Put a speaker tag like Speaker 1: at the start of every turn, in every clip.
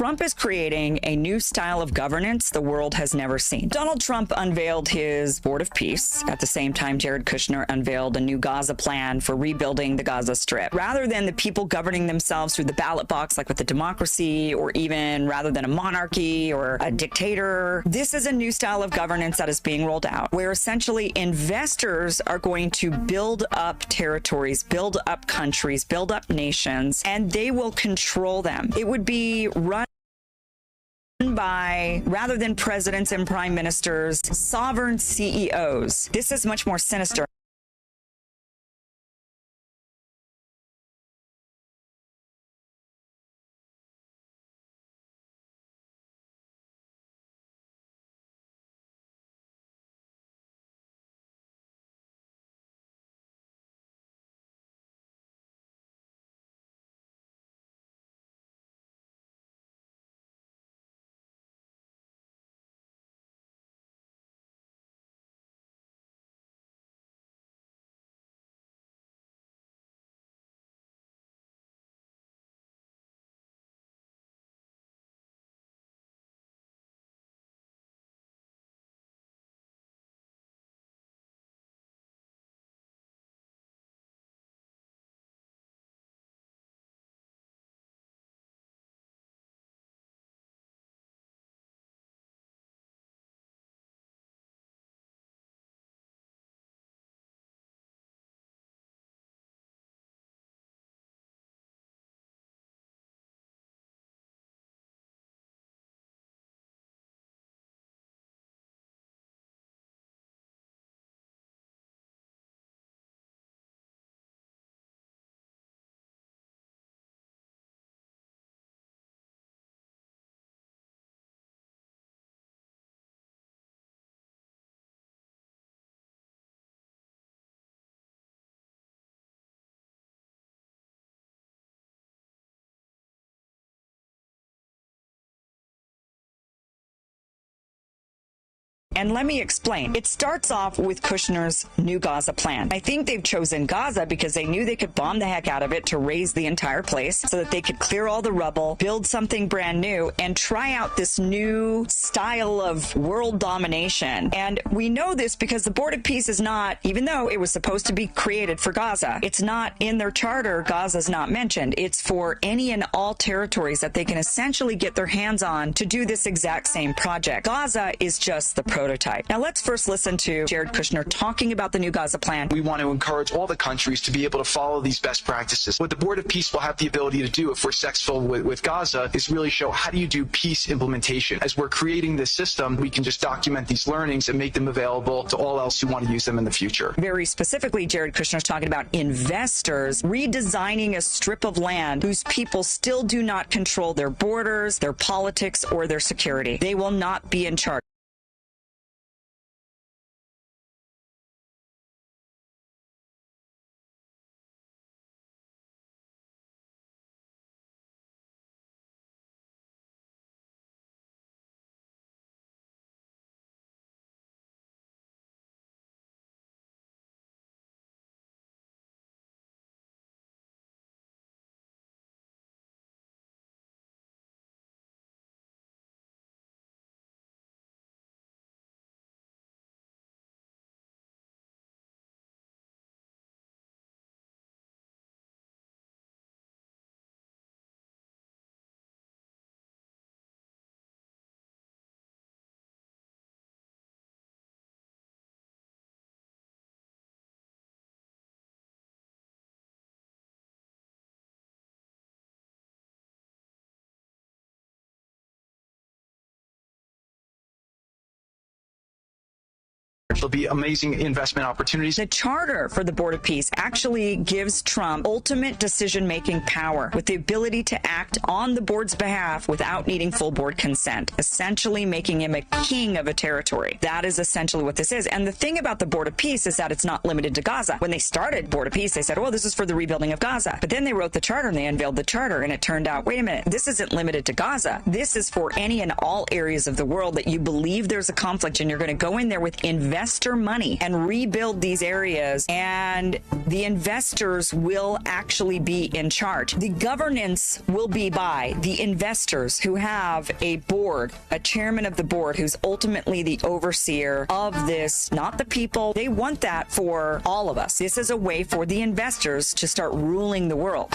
Speaker 1: Trump is creating a new style of governance the world has never seen. Donald Trump unveiled his Board of Peace. At the same time, Jared Kushner unveiled a new Gaza plan for rebuilding the Gaza Strip. Rather than the people governing themselves through the ballot box, like with the democracy, or even rather than a monarchy or a dictator, this is a new style of governance that is being rolled out, where essentially investors are going to build up territories, build up countries, build up nations, and they will control them. It would be run by, rather than presidents and prime ministers, sovereign CEOs. This is much more sinister. And let me explain. It starts off with Kushner's new Gaza plan. I think they've chosen Gaza because they knew they could bomb the heck out of it to raise the entire place so that they could clear all the rubble, build something brand new, and try out this new style of world domination. And we know this because the Board of Peace is not, even though it was supposed to be created for Gaza, it's not in their charter. Gaza's not mentioned. It's for any and all territories that they can essentially get their hands on to do this exact same project. Gaza is just the prototype. Now let's first listen to Jared Kushner talking about the new Gaza plan.
Speaker 2: We want to encourage all the countries to be able to follow these best practices. What the Board of Peace will have the ability to do if we're successful with Gaza is really show how do you do peace implementation. As we're creating this system, we can just document these learnings and make them available to all else who want to use them in the future.
Speaker 1: Very specifically, Jared Kushner's talking about investors redesigning a strip of land whose people still do not control their borders, their politics, or their security. They will not be in charge.
Speaker 2: There'll be amazing investment opportunities.
Speaker 1: The charter for the Board of Peace actually gives Trump ultimate decision-making power with the ability to act on the board's behalf without needing full board consent, essentially making him a king of a territory. That is essentially what this is. And the thing about the Board of Peace is that it's not limited to Gaza. When they started Board of Peace, they said, well, this is for the rebuilding of Gaza. But then they wrote the charter and they unveiled the charter, and it turned out, wait a minute, this isn't limited to Gaza. This is for any and all areas of the world that you believe there's a conflict, and you're going to go in there with investment investor money and rebuild these areas, and the investors will actually be in charge. The governance will be by the investors who have a board, a chairman of the board who's ultimately the overseer of this, not the people. They want that for all of us. This is a way for the investors to start ruling the world.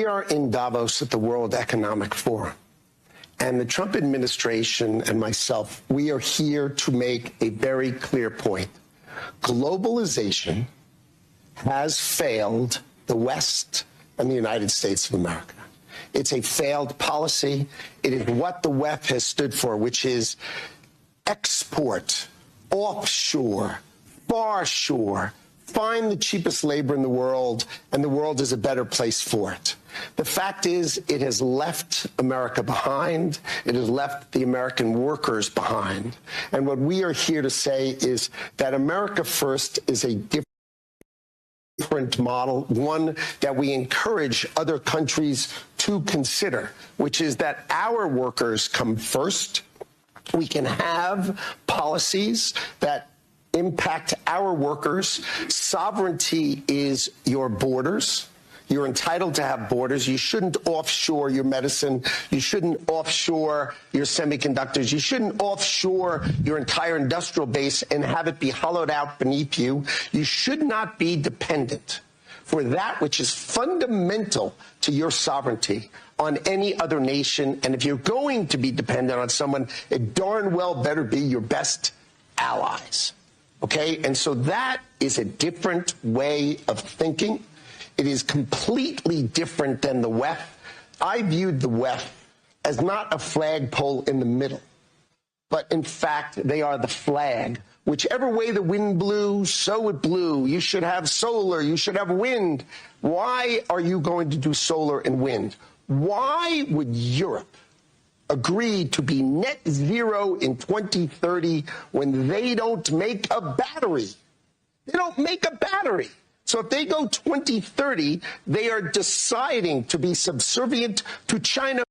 Speaker 3: We are in Davos at the World Economic Forum. And the Trump administration and myself, we are here to make a very clear point. Globalization has failed the West and the United States of America. It's a failed policy. It is what the WEF has stood for, which is export, offshore, far shore, find the cheapest labor in the world, and the world is a better place for it. The fact is, it has left America behind. It has left the American workers behind. And what we are here to say is that America First is a different model, one that we encourage other countries to consider, which is that our workers come first. We can have policies that impact our workers. Sovereignty is your borders. You're entitled to have borders. You shouldn't offshore your medicine. You shouldn't offshore your semiconductors. You shouldn't offshore your entire industrial base and have it be hollowed out beneath you. You should not be dependent for that which is fundamental to your sovereignty on any other nation. And if you're going to be dependent on someone, it darn well better be your best allies. Okay? And so that is a different way of thinking. It is completely different than the WEF. I viewed the WEF as not a flagpole in the middle, but in fact, they are the flag. Whichever way the wind blew, so it blew. You should have solar, you should have wind. Why are you going to do solar and wind? Why would Europe agree to be net zero in 2030 when they don't make a battery? They don't make a battery. So if they go 2030, they are deciding to be subservient to China.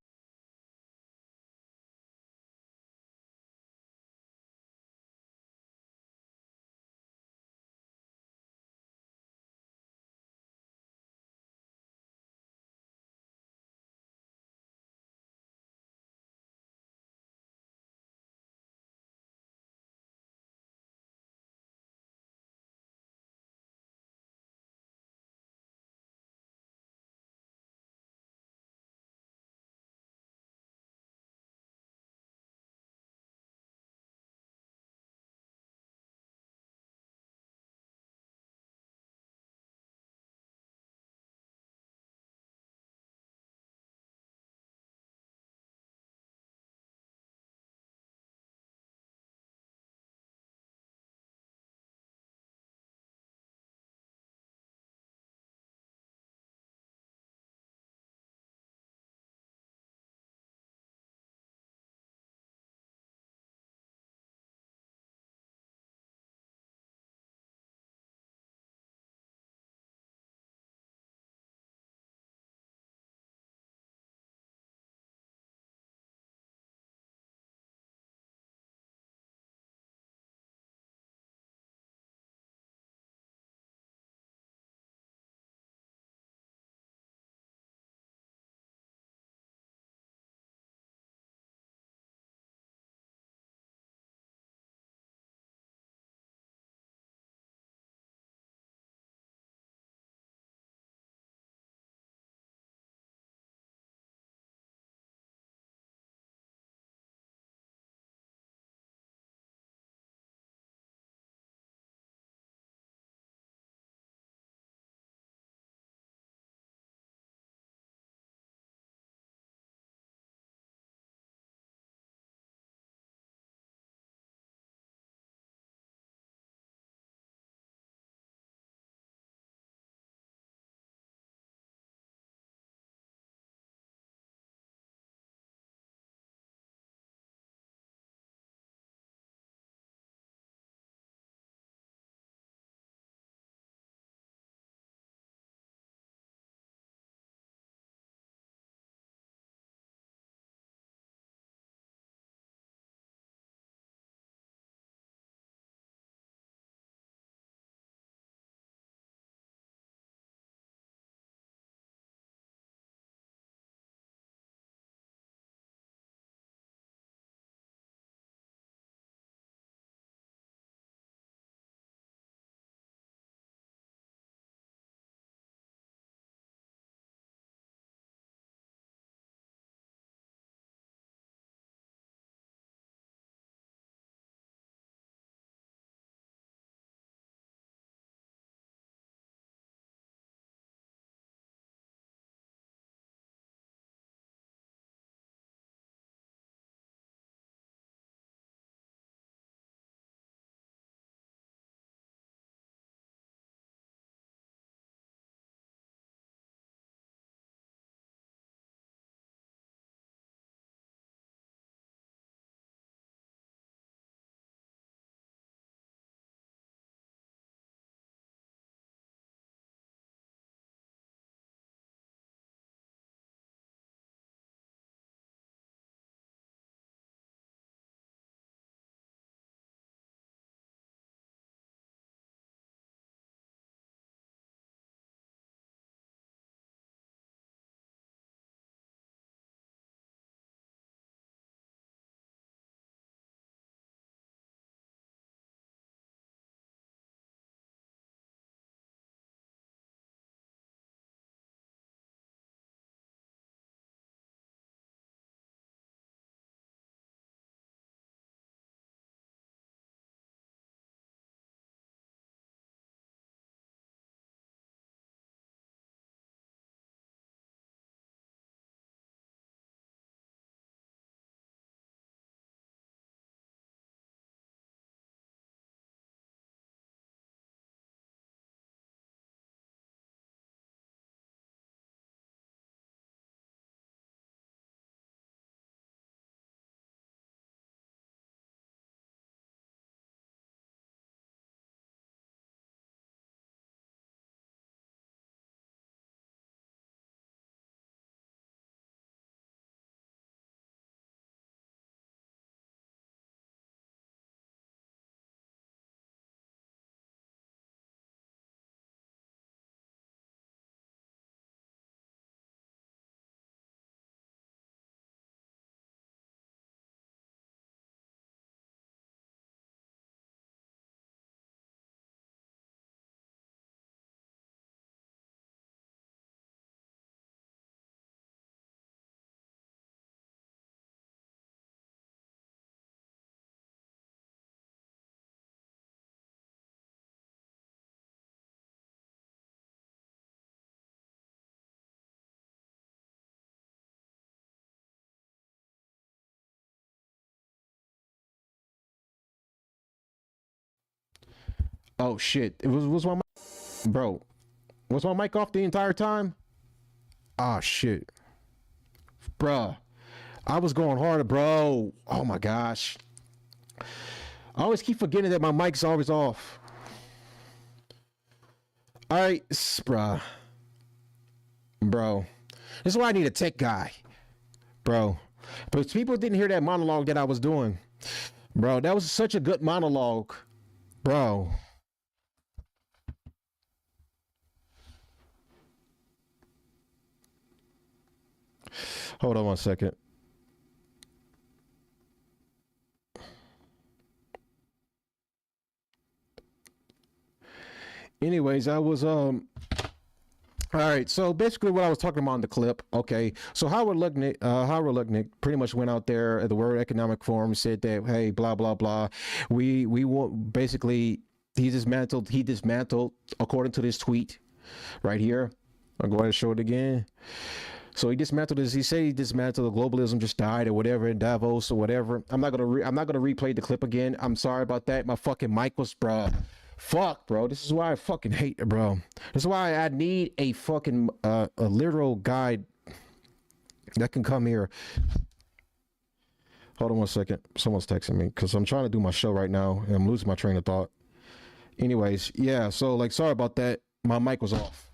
Speaker 4: Oh shit! Was my mic, bro? Was my mic off the entire time? Ah shit, bruh. I was going harder, bro. Oh my gosh. I always keep forgetting that my mic's always off. All right, bruh. Bro, this is why I need a tech guy, bro. But people didn't hear that monologue that I was doing, bro. That was such a good monologue, bro. Hold on one second. Anyways, I was all right, so basically what I was talking about in the clip, okay, so Howard Lutnick pretty much went out there at the World Economic Forum, said that, hey, blah, blah, blah, we want, basically, he dismantled, according to this tweet right here, I'll go ahead and show it again. So he dismantled this. He said he dismantled the globalism just died or whatever in Davos or whatever. I'm not gonna replay the clip again. I'm sorry about that. My fucking mic was, bro. Fuck, bro. This is why I fucking hate it, bro. This is why I need a fucking a literal guide that can come here. Hold on one second. Someone's texting me because I'm trying to do my show right now and I'm losing my train of thought. Anyways, yeah. So like, sorry about that. My mic was off.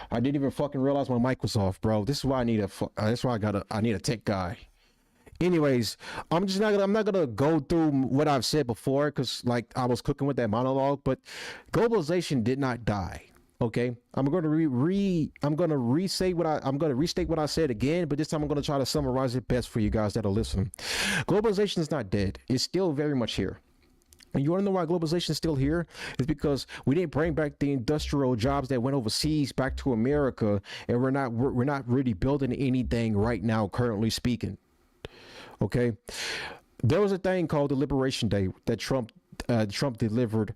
Speaker 4: I didn't even fucking realize my mic was off, bro. This is why I need I need a tech guy. Anyways, I'm not gonna go through what I've said before because like I was cooking with that monologue, but globalization did not die. Okay, I'm gonna restate what I said again, but this time I'm gonna try to summarize it best for you guys that are listening. Globalization is not dead. It's still very much here. And you want to know why globalization is still here? It's because we didn't bring back the industrial jobs that went overseas back to America, and we're not really building anything right now, currently speaking. Okay, there was a thing called the Liberation Day that Trump delivered.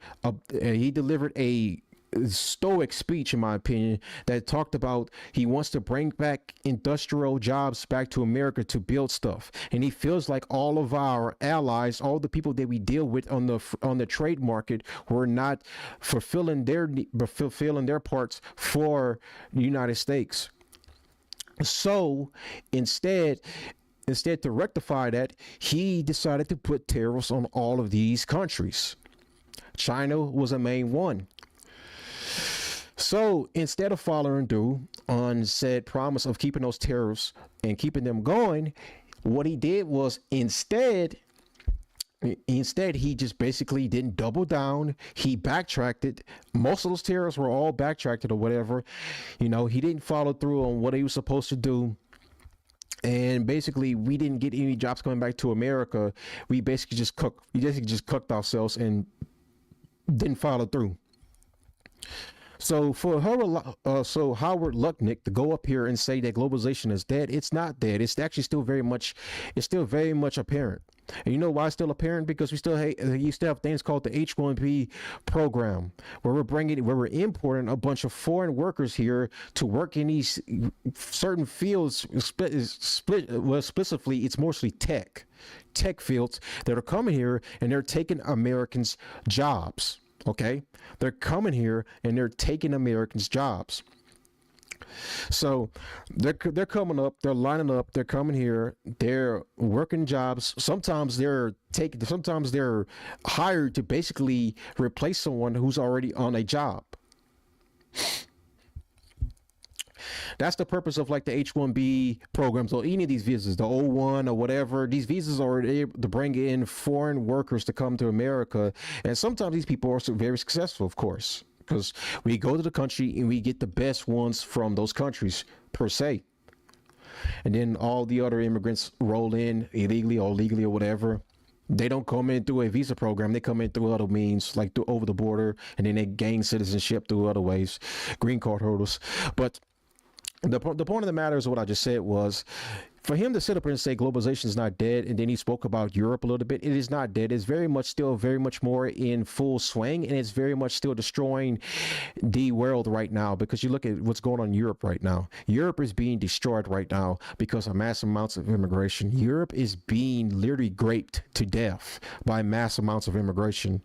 Speaker 4: He delivered a stoic speech, in my opinion, that talked about he wants to bring back industrial jobs back to America to build stuff, and he feels like all of our allies, all the people that we deal with on the trade market, were not fulfilling their parts for the United States. So instead to rectify that, he decided to put tariffs on all of these countries. China was a main one. So instead of following through on said promise of keeping those tariffs and keeping them going, what he did was instead he just basically didn't double down. He backtracked it. Most of those tariffs were all backtracked or whatever. You know, he didn't follow through on what he was supposed to do. And basically, we didn't get any jobs coming back to America. We basically just cooked ourselves and didn't follow through. So for Howard Lutnick to go up here and say that globalization is dead, it's not dead. It's actually still very much apparent. And you know why it's still apparent? Because you still have things called the H-1B program, where we're importing a bunch of foreign workers here to work in these certain fields. Explicitly, it's mostly tech fields that are coming here and they're taking Americans' jobs. Okay, they're coming here and they're taking Americans' jobs. So they're coming up, they're lining up, they're coming here, they're working jobs. Sometimes they're hired to basically replace someone who's already on a job. That's the purpose of like the H-1B programs or any of these visas, the O-1 or whatever. These visas are able to bring in foreign workers to come to America. And sometimes these people are very successful, of course, because we go to the country and we get the best ones from those countries per se. And then all the other immigrants roll in illegally or legally or whatever. They don't come in through a visa program. They come in through other means, like over the border, and then they gain citizenship through other ways, green card holders. But the point of the matter is what I just said was, for him to sit up and say globalization is not dead, and then he spoke about Europe a little bit, it is not dead. It's very much more in full swing, and it's very much still destroying the world right now, because you look at what's going on in Europe right now. Europe is being destroyed right now because of mass amounts of immigration. Europe is being literally raped to death by mass amounts of immigration.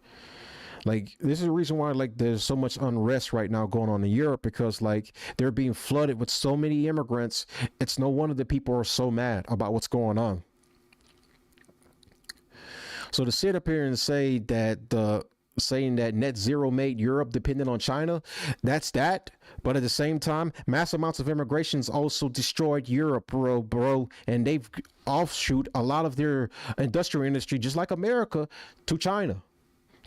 Speaker 4: Like, this is the reason why, like, there's so much unrest right now going on in Europe, because like they're being flooded with so many immigrants. It's no wonder that people are so mad about what's going on. So to sit up here and say that saying that net zero made Europe dependent on China, that's that. But at the same time, mass amounts of immigrations also destroyed Europe, bro. And they've offshoot a lot of their industrial industry, just like America, to China,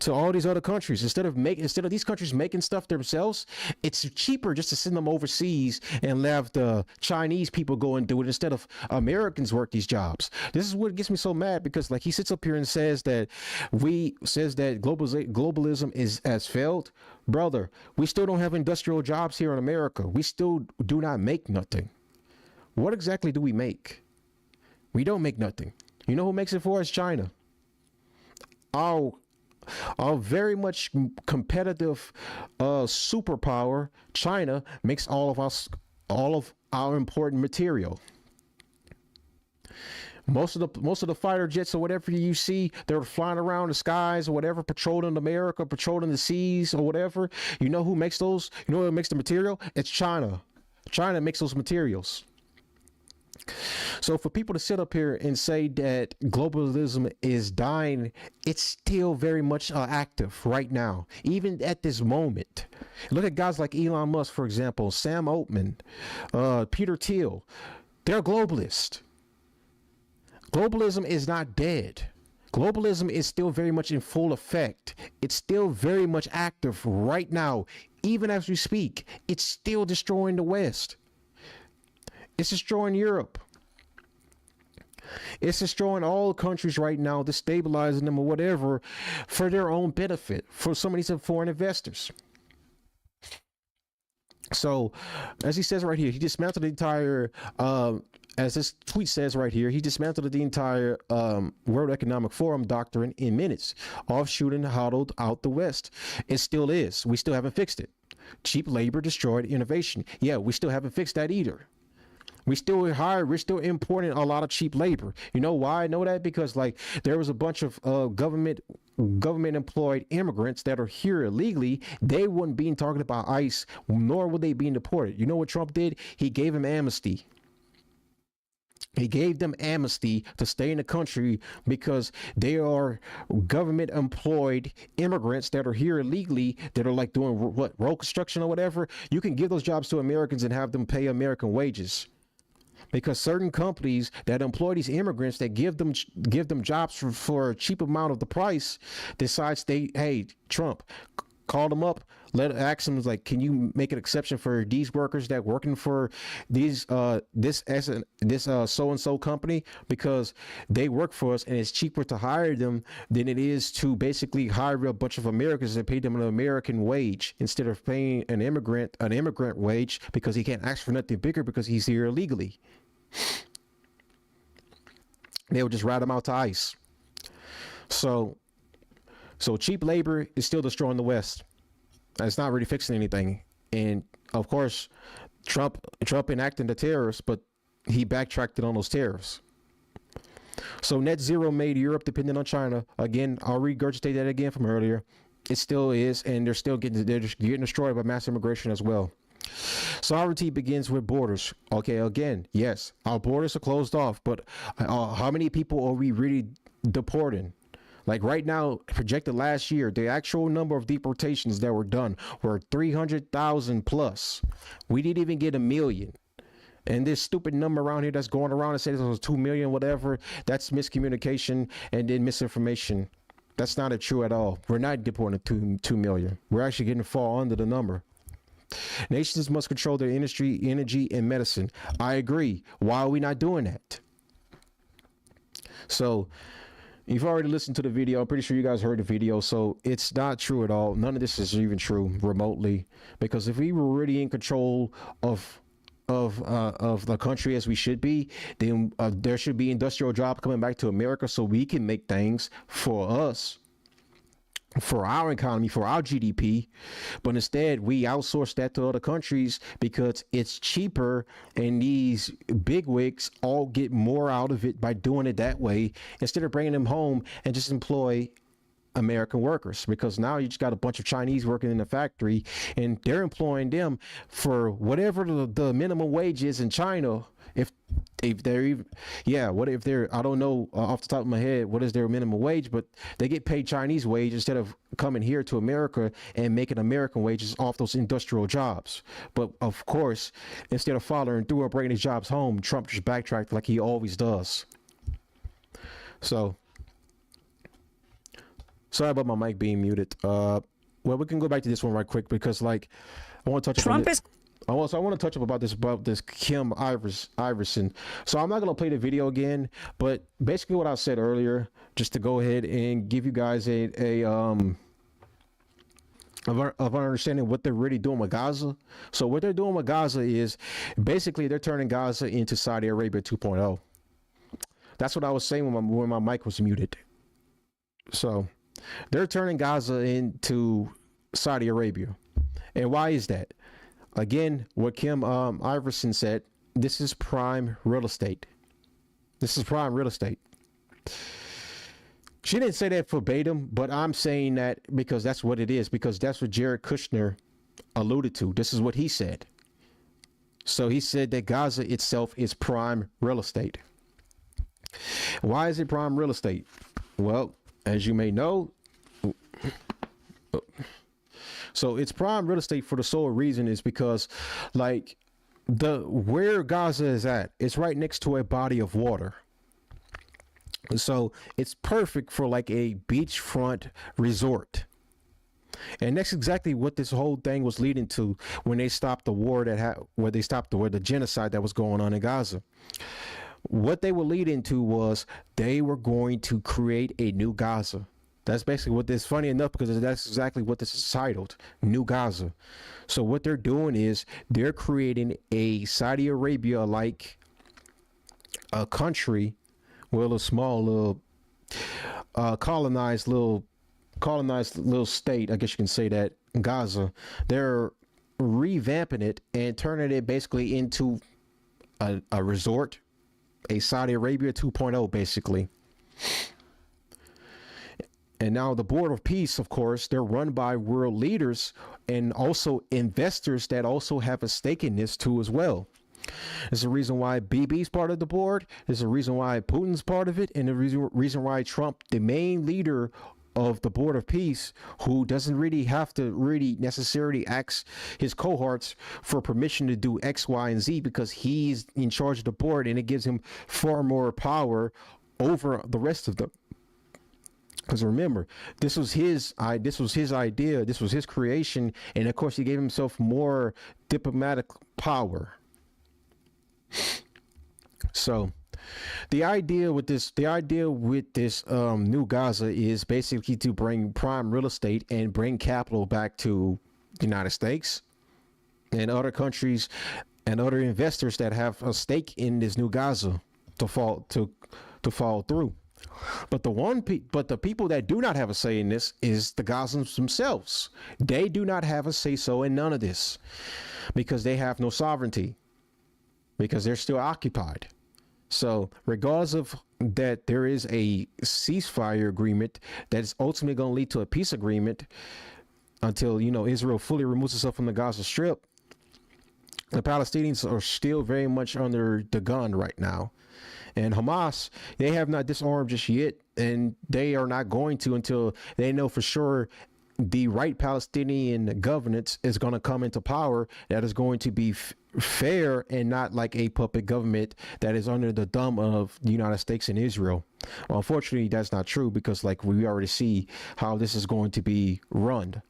Speaker 4: to all these other countries. Instead of these countries making stuff themselves, it's cheaper just to send them overseas and have the Chinese people go and do it instead of Americans work these jobs. This is what gets me so mad, because like he sits up here and says that globalism has failed. Brother, we still don't have industrial jobs here in America. We still do not make nothing. What exactly do we make? We don't make nothing. You know who makes it for us? China. Our very much competitive superpower, China, makes all of our important material. Most of the fighter jets or whatever you see, they're flying around the skies or whatever, patrolling America, patrolling the seas or whatever. You know who makes those? You know who makes the material? It's China. China makes those materials. So for people to sit up here and say that globalism is dying, it's still very much active right now, even at this moment. Look at guys like Elon Musk, for example, Sam Altman, Peter Thiel. They're globalists. Globalism is not dead. Globalism is still very much in full effect. It's still very much active right now. Even as we speak, it's still destroying the West. It's destroying Europe. It's destroying all countries right now, destabilizing them or whatever for their own benefit, for some of these foreign investors. So, as he says right here, he dismantled the entire, as this tweet says right here, he dismantled the entire World Economic Forum doctrine in minutes, offshoot and hollowed out the West. It still is. We still haven't fixed it. Cheap labor destroyed innovation. Yeah, we still haven't fixed that either. We're still importing a lot of cheap labor. You know why I know that? Because like there was a bunch of government employed immigrants that are here illegally. They weren't being targeted by ICE, nor were they being deported. You know what Trump did? He gave them amnesty. He gave them amnesty to stay in the country because they are government employed immigrants that are here illegally, that are like doing what, road construction or whatever. You can give those jobs to Americans and have them pay American wages. Because certain companies that employ these immigrants, that give them jobs for a cheap amount of the price, decides hey, Trump, call them up, ask them like, can you make an exception for these workers that working for these this so and so company, because they work for us and it's cheaper to hire them than it is to basically hire a bunch of Americans and pay them an American wage instead of paying an immigrant wage, because he can't ask for nothing bigger because he's here illegally. They would just rat him out to ICE. So cheap labor is still destroying the West. It's not really fixing anything. And of course, Trump enacted the tariffs, but he backtracked on those tariffs. So net zero made Europe dependent on China. Again, I'll regurgitate that again from earlier. It still is, and they're getting destroyed by mass immigration as well. Sovereignty begins with borders. Okay, again, yes, our borders are closed off, but how many people are we really deporting? Like right now, projected last year, the actual number of deportations that were done were 300,000 plus. We didn't even get 1 million. And this stupid number around here that's going around and says it was 2 million, whatever, that's miscommunication and then misinformation. That's not true at all. We're not deporting 2 million. We're actually getting fall under the number. Nations must control their industry, energy, and medicine. I agree. Why are we not doing that? So, you've already listened to the video. I'm pretty sure you guys heard the video. So, it's not true at all. None of this is even true remotely. Because if we were really in control of the country as we should be, then there should be industrial jobs coming back to America so we can make things for us, for our economy, for our GDP. But instead we outsource that to other countries because it's cheaper, and these bigwigs all get more out of it by doing it that way instead of bringing them home and just employ American workers, because now you just got a bunch of Chinese working in the factory and they're employing them for whatever the minimum wage is in China. If they're even, yeah, what if they're, I don't know off the top of my head what is their minimum wage, but they get paid Chinese wage instead of coming here to America and making American wages off those industrial jobs. But of course, instead of following through and bringing his jobs home, Trump just backtracked like he always does. So sorry about my mic being muted. Well, we can go back to this one right quick because like I want to touch
Speaker 1: Trump
Speaker 4: on
Speaker 1: is
Speaker 4: I want to touch up about this Kim Iverson. So I'm not gonna play the video again, but basically what I said earlier, just to go ahead and give you guys of understanding what they're really doing with Gaza. So what they're doing with Gaza is basically they're turning Gaza into Saudi Arabia 2.0. That's what I was saying when my mic was muted. So they're turning Gaza into Saudi Arabia. And why is that? Again, what Kim Iverson said, this is prime real estate. This is prime real estate. She didn't say that verbatim, but I'm saying that because that's what it is, because that's what Jared Kushner alluded to. This is what he said. So he said that Gaza itself is prime real estate. Why is it prime real estate? Well, as you may know, so it's prime real estate for the sole reason is because like where Gaza is at, it's right next to a body of water. So it's perfect for like a beachfront resort. And that's exactly what this whole thing was leading to when they stopped the war where they stopped the genocide that was going on in Gaza. What they were leading to was they were going to create a new Gaza. That's basically what this, funny enough, because that's exactly what this is titled, New Gaza. So what they're doing is they're creating a Saudi Arabia like a country with a small little colonized little state, I guess you can say that, Gaza. They're revamping it and turning it basically into a resort, a Saudi Arabia 2.0 basically. And now the Board of Peace, of course, they're run by world leaders and also investors that also have a stake in this too as well. There's a reason why BB's part of the board. There's a reason why Putin's part of it. And the reason why Trump, the main leader of the Board of Peace, who doesn't really have to really necessarily ask his cohorts for permission to do X, Y, and Z, because he's in charge of the board and it gives him far more power over the rest of them. Because remember, this was his idea, this was his creation, and of course he gave himself more diplomatic power. So the idea with this new Gaza is basically to bring prime real estate and bring capital back to the United States and other countries and other investors that have a stake in this new Gaza to fall through. But the people that do not have a say in this is the Gazans themselves. They do not have a say so in none of this because they have no sovereignty, because they're still occupied. So regardless of that, there is a ceasefire agreement that is ultimately going to lead to a peace agreement until, Israel fully removes itself from the Gaza Strip. The Palestinians are still very much under the gun right now. And Hamas, they have not disarmed just yet, and they are not going to until they know for sure the right Palestinian governance is going to come into power that is going to be fair and not like a puppet government that is under the thumb of the United States and Israel. Well, unfortunately, that's not true because like we already see how this is going to be run.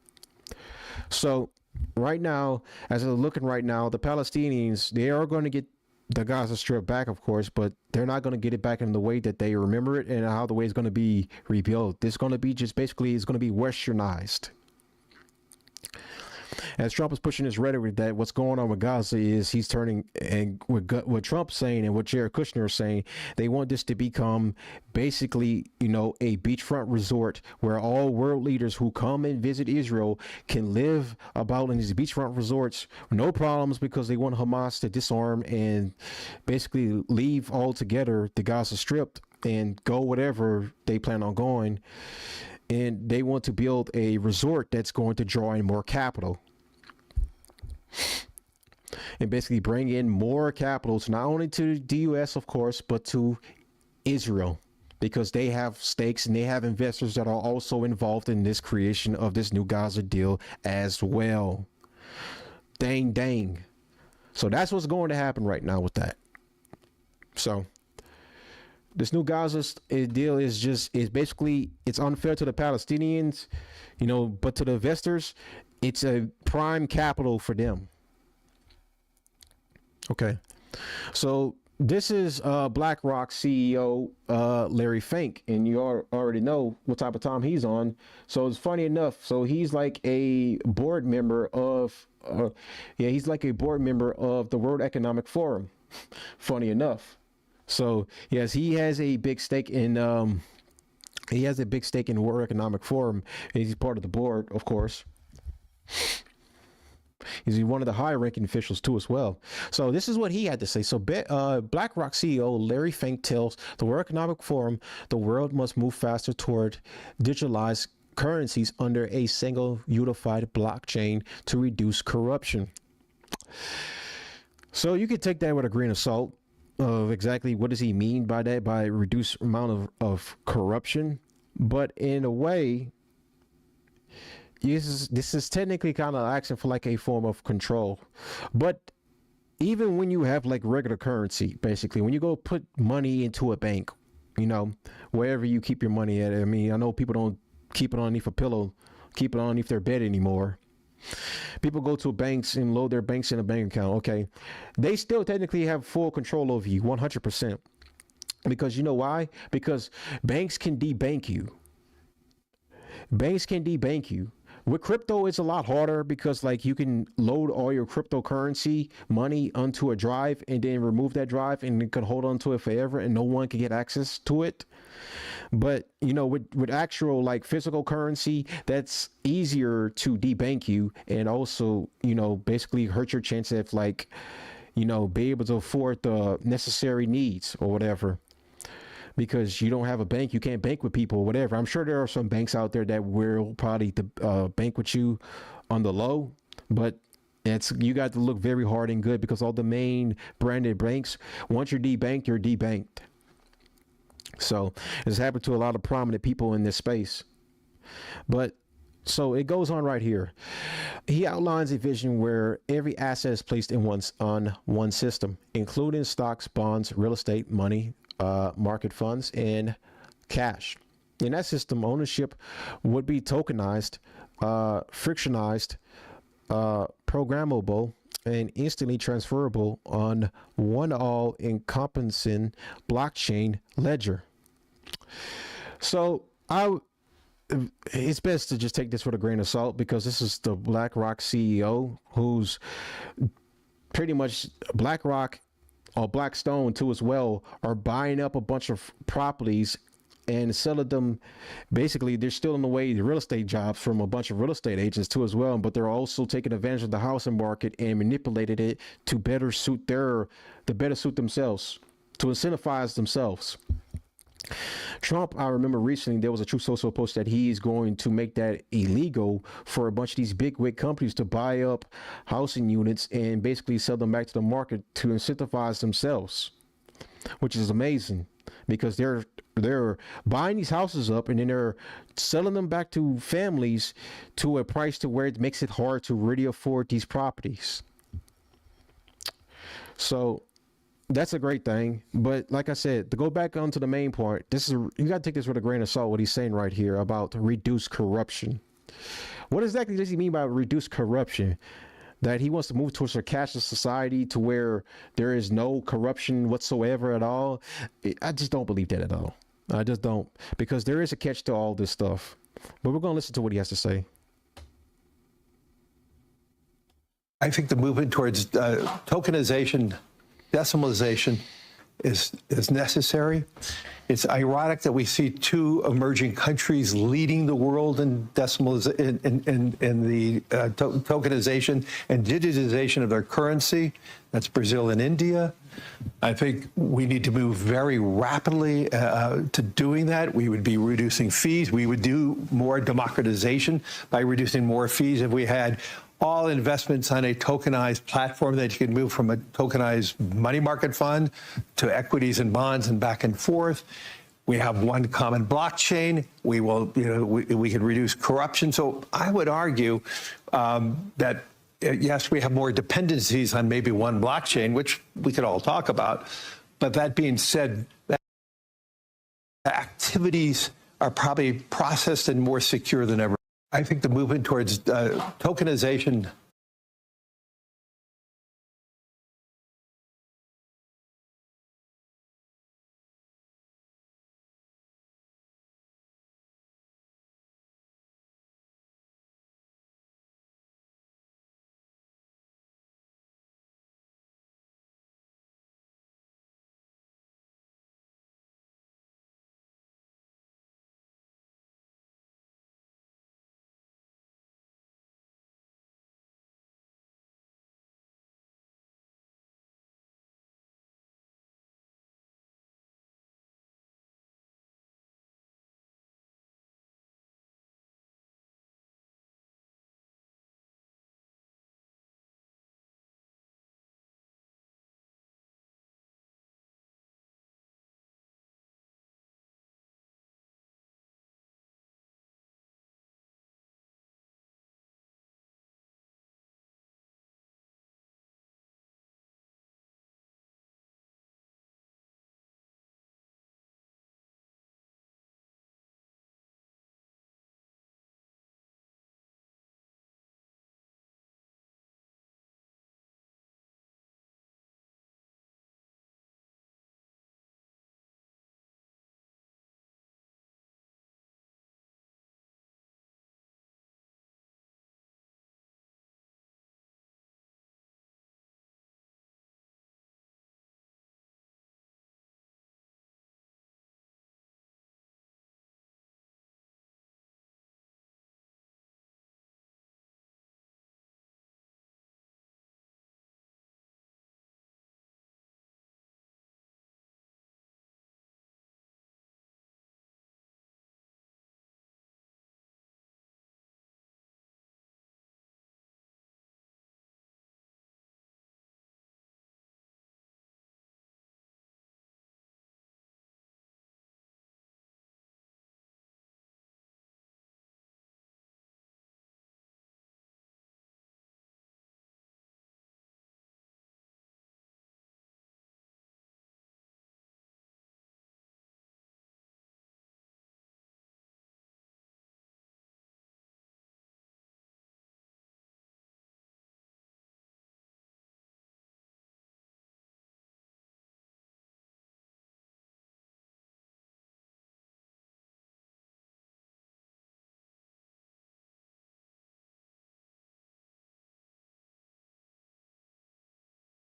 Speaker 4: So right now, as they're looking right now, the Palestinians, they are going to get the Gaza Strip back, of course, but they're not going to get it back in the way that they remember it and how the way it's going to be rebuilt. It's going to be just basically, it's going to be westernized. As Trump is pushing his rhetoric that what's going on with Gaza is he's turning, and what Trump's saying and what Jared Kushner is saying, they want this to become basically, a beachfront resort where all world leaders who come and visit Israel can live about in these beachfront resorts, no problems, because they want Hamas to disarm and basically leave altogether the Gaza Strip and go whatever they plan on going. and they want to build a resort that's going to draw in more capital and basically bring in more capitals, not only to the US, of course, but to Israel, because they have stakes and they have investors that are also involved in this creation of this new Gaza deal as well. Dang, dang. So that's what's going to happen right now with that. So this new Gaza deal is basically, it's unfair to the Palestinians, you know, but to the investors, it's a prime capital for them. Okay. So this is BlackRock CEO Larry Fink, and you already know what type of time he's on. So it's funny enough. So he's like a board member of, he's like a board member of the World Economic Forum. Funny enough. So yes, he has a big stake in World Economic Forum. He's part of the board, of course. He's one of the high-ranking officials too, as well. So this is what he had to say. So BlackRock CEO Larry Fink tells the World Economic Forum the world must move faster toward digitalized currencies under a single unified blockchain to reduce corruption. So you could take that with a grain of salt of exactly what does he mean by that, by reduced amount of corruption. But in a way, this is technically kind of asking for like a form of control. But even when you have like regular currency, basically, when you go put money into a bank, you know, wherever you keep your money at. I mean, I know people don't keep it underneath a pillow, keep it underneath their bed anymore. People go to banks and load their banks in a bank account. Okay. They still technically have full control over you 100%. Because you know why? Because banks can debank you. Banks can debank you. With crypto, it's a lot harder because like you can load all your cryptocurrency money onto a drive and then remove that drive and it can hold on to it forever and no one can get access to it. But, you know, with actual like physical currency, that's easier to debank you and also, you know, basically hurt your chance of like, you know, be able to afford the necessary needs or whatever. Because you don't have a bank, you can't bank with people or whatever. I'm sure there are some banks out there that will probably bank with you on the low, but you got to look very hard and good because all the main branded banks, once you're debanked, you're debanked. So it's happened to a lot of prominent people in this space. But so it goes on right here. He outlines a vision where every asset is placed in on one system, including stocks, bonds, real estate, money, market funds, and cash. In that system, ownership would be tokenized, frictionized, programmable, and instantly transferable on one all-encompassing blockchain ledger. So it's best to just take this with a grain of salt because this is the BlackRock CEO who's pretty much BlackRock or Blackstone too as well are buying up a bunch of properties and selling them. Basically, they're still in the way the real estate jobs from a bunch of real estate agents too as well, but they're also taking advantage of the housing market and manipulated it to better suit themselves, to incentivize themselves. Trump, I remember recently there was a Truth Social post that he's going to make that illegal for a bunch of these big wig companies to buy up housing units and basically sell them back to the market to incentivize themselves, which is amazing because they're buying these houses up and then they're selling them back to families to a price to where it makes it hard to really afford these properties. So that's a great thing. But like I said, to go back onto the main point, you got to take this with a grain of salt, what he's saying right here about reduce corruption. What exactly does he mean by reduce corruption? That he wants to move towards a cashless society to where there is no corruption whatsoever at all? I just don't believe that at all. I just don't, because there is a catch to all this stuff. But we're going to listen to what he has to say.
Speaker 5: I think the movement towards tokenization, decimalization, is necessary. It's ironic that we see two emerging countries leading the world in in the tokenization and digitization of their currency. That's Brazil and India. I think we need to move very rapidly to doing that. We would be reducing fees. We would do more democratization by reducing more fees if we had all investments on a tokenized platform that you can move from a tokenized money market fund to equities and bonds and back and forth. We have one common blockchain. We will, we can reduce corruption. So I would argue that yes, we have more dependencies on maybe one blockchain, which we could all talk about. But that being said, activities are probably processed and more secure than ever. I think the movement towards tokenization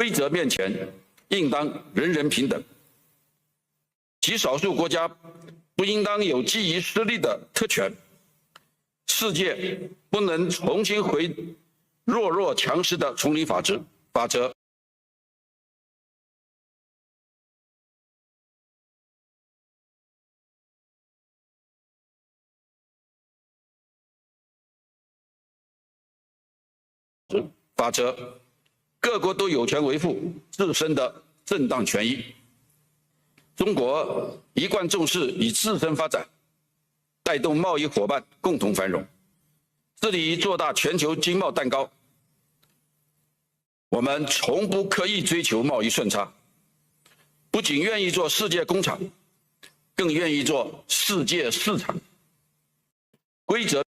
Speaker 6: 规则面前，应当人人平等。极少数国家不应当有基于实力的特权。世界不能重新回弱强势的丛林法则。各国都有权维护自身的正当权益。中国一贯重视以自身发展，带动贸易伙伴共同繁荣，致力于做大全球经贸蛋糕。我们从不刻意追求贸易顺差，不仅愿意做世界工厂，更愿意做世界市场。规则。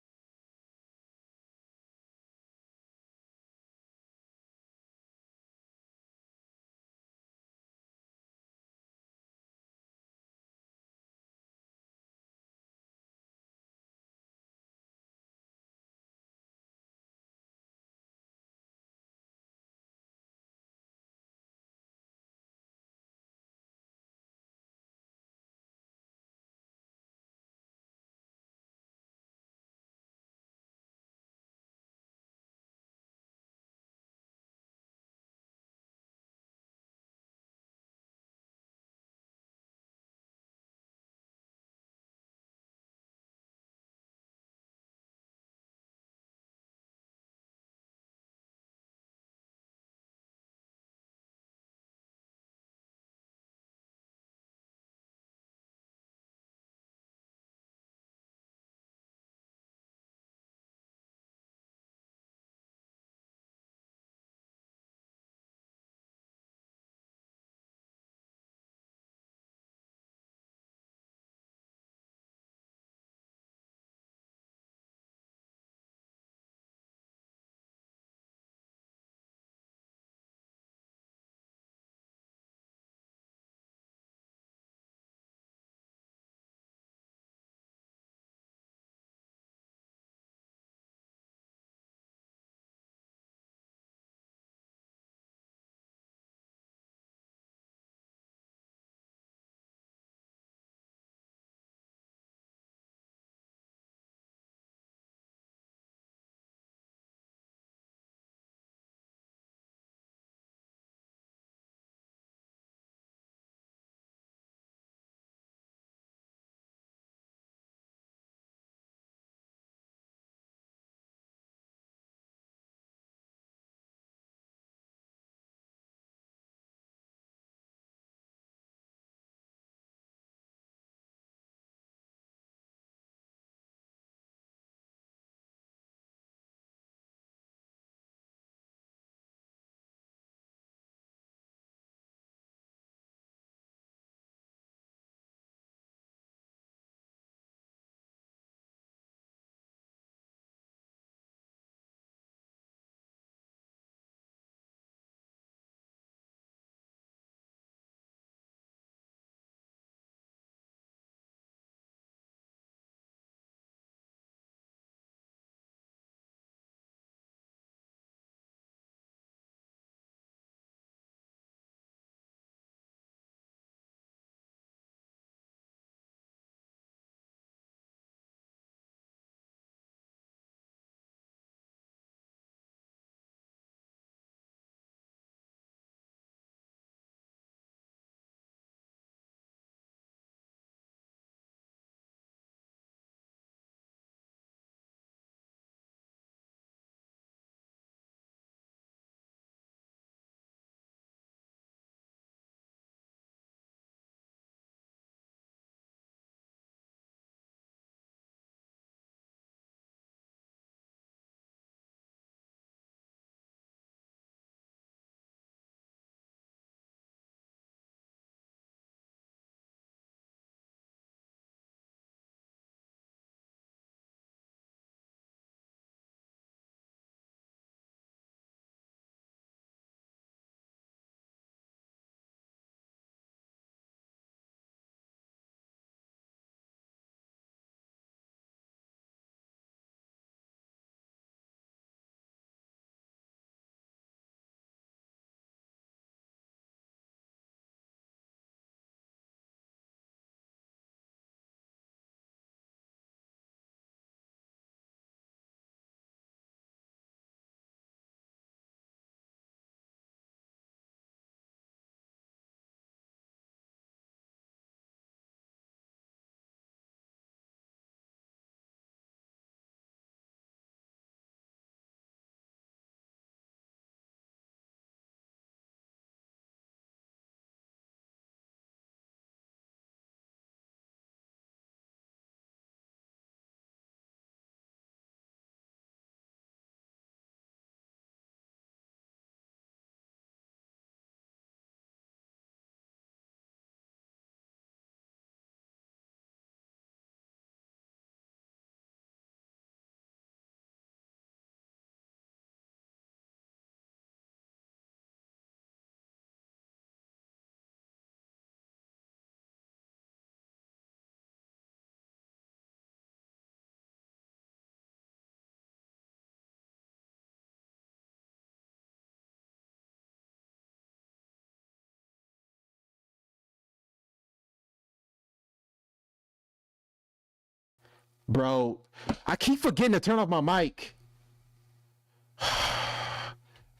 Speaker 4: Bro, I keep forgetting to turn off my mic.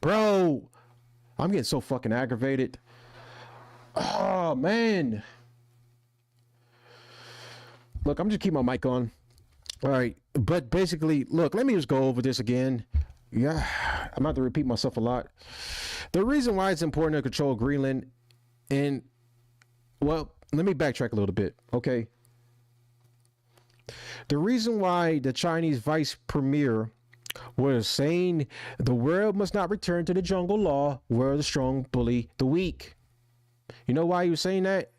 Speaker 4: Bro, I'm getting so fucking aggravated. Oh, man. Look, I'm just keeping my mic on. All right. But basically, look, let me just go over this again. Yeah, I'm about to repeat myself a lot. The reason why it's important to control Greenland, and, well, let me backtrack a little bit, okay? The reason why the Chinese vice premier was saying the world must not return to the jungle law where the strong bully the weak. You know why he was saying that?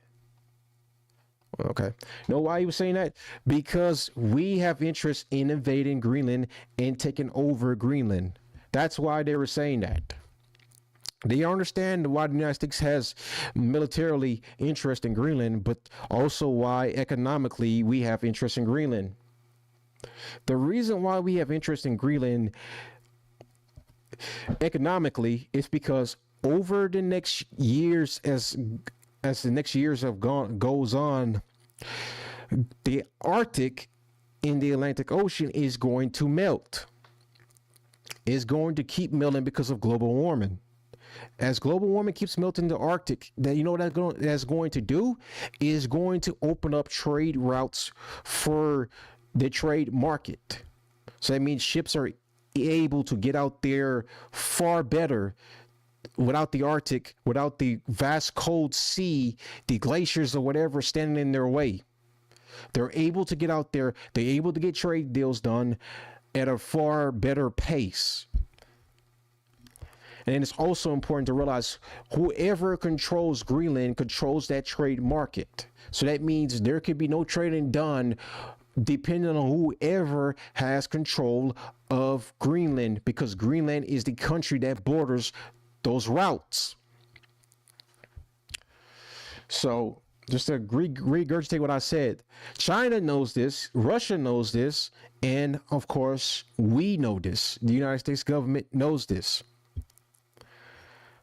Speaker 4: Okay. You know why he was saying that? Because we have interest in invading Greenland and taking over Greenland. That's why they were saying that. They understand why the United States has militarily interest in Greenland, but also why economically we have interest in Greenland. The reason why we have interest in Greenland economically is because over the next years, as the next years have goes on, the Arctic in the Atlantic Ocean is going to melt. Is going to keep melting because of global warming. As global warming keeps melting the Arctic, that you know what that's going to do is going to open up trade routes for the trade market. So that means ships are able to get out there far better without the Arctic, without the vast cold sea, the glaciers or whatever standing in their way. They're able to get out there. They're able to get trade deals done at a far better pace. And it's also important to realize whoever controls Greenland controls that trade market. So that means there could be no trading done depending on whoever has control of Greenland, because Greenland is the country that borders those routes. So just to regurgitate what I said, China knows this, Russia knows this, and of course we know this. The United States government knows this.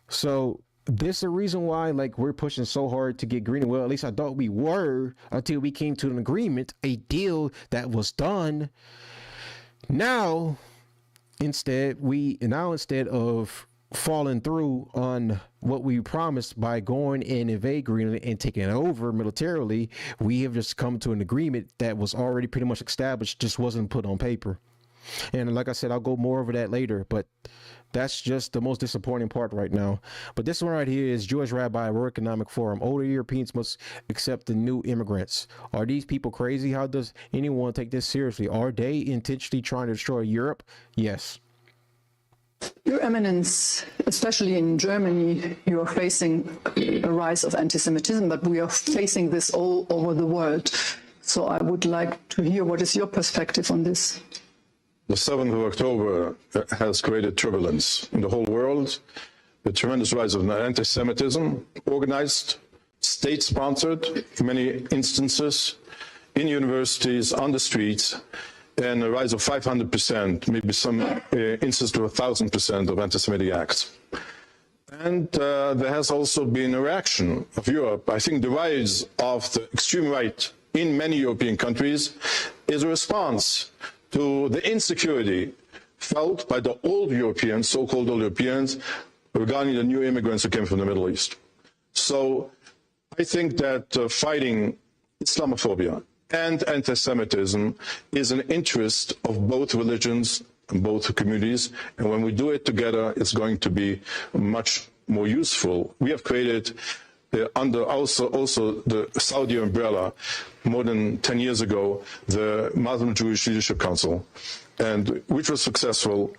Speaker 4: So this is the reason why, like, we're pushing so hard to get Greenland. Well, at least I thought we were, until we came to an agreement, a deal that was done. Now, instead of falling through on what we promised by going and invade Greenland and taking it over militarily, we have just come to an agreement that was already pretty much established, just wasn't put on paper. And like I said, I'll go more over that later, but that's just the most disappointing part right now. But this one right here is Jewish Rabbi, World Economic Forum. Older Europeans must accept the new immigrants. Are these people crazy? How does anyone take this seriously? Are they intentionally trying to destroy Europe? Yes.
Speaker 7: Your Eminence, especially in Germany, you are facing a rise of anti-Semitism, but we are facing this all over the world. So I would like to hear, what is your perspective on this?
Speaker 8: The 7th of October has created turbulence in the whole world, the tremendous rise of anti-Semitism, organized, state-sponsored, in many instances, in universities, on the streets, and a rise of 500%, maybe some instances to 1,000% of anti-Semitic acts. And there has also been a reaction of Europe. I think the rise of the extreme right in many European countries is a response to the insecurity felt by the old Europeans, so-called old Europeans, regarding the new immigrants who came from the Middle East. So I think that fighting Islamophobia and anti-Semitism is an interest of both religions and both communities. And when we do it together, it's going to be much more useful. We have created under also the Saudi umbrella, more than 10 years ago, the Muslim Jewish Leadership Council, and which was successful.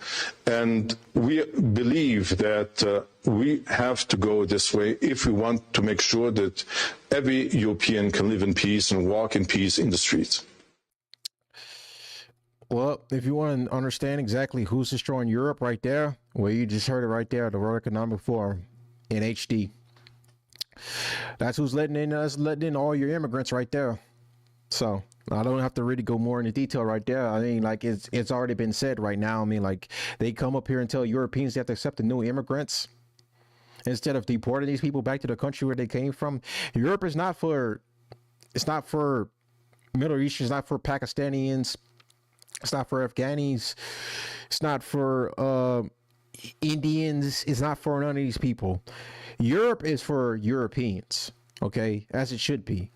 Speaker 8: And we believe that we have to go this way if we want to make sure that every European can live in peace and walk in peace in the streets.
Speaker 4: Well, if you want to understand exactly who's destroying Europe right there, well, you just heard it right there, the World Economic Forum in HD. That's who's letting in all your immigrants right there. So I don't have to really go more into detail right there. I mean, like, it's already been said right now. I mean, like, they come up here and tell Europeans they have to accept the new immigrants instead of deporting these people back to the country where they came from. Europe is not for, it's not for Middle East is not for Pakistanians. It's not for Afghanis. It's not for Indians. It's not for none of these people. Europe is for Europeans, okay, as it should be.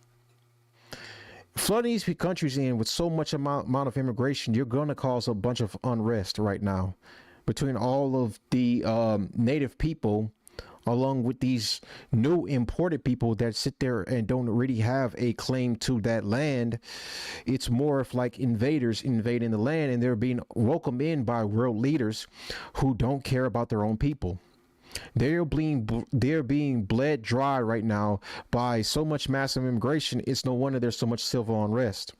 Speaker 4: Flooding these countries in with so much amount of immigration, you're going to cause a bunch of unrest right now between all of the native people, along with these new imported people that sit there and don't really have a claim to that land. It's more of like invaders invading the land, and they're being welcomed in by world leaders who don't care about their own people. They're being bled dry right now by so much massive immigration. It's no wonder there's so much civil unrest.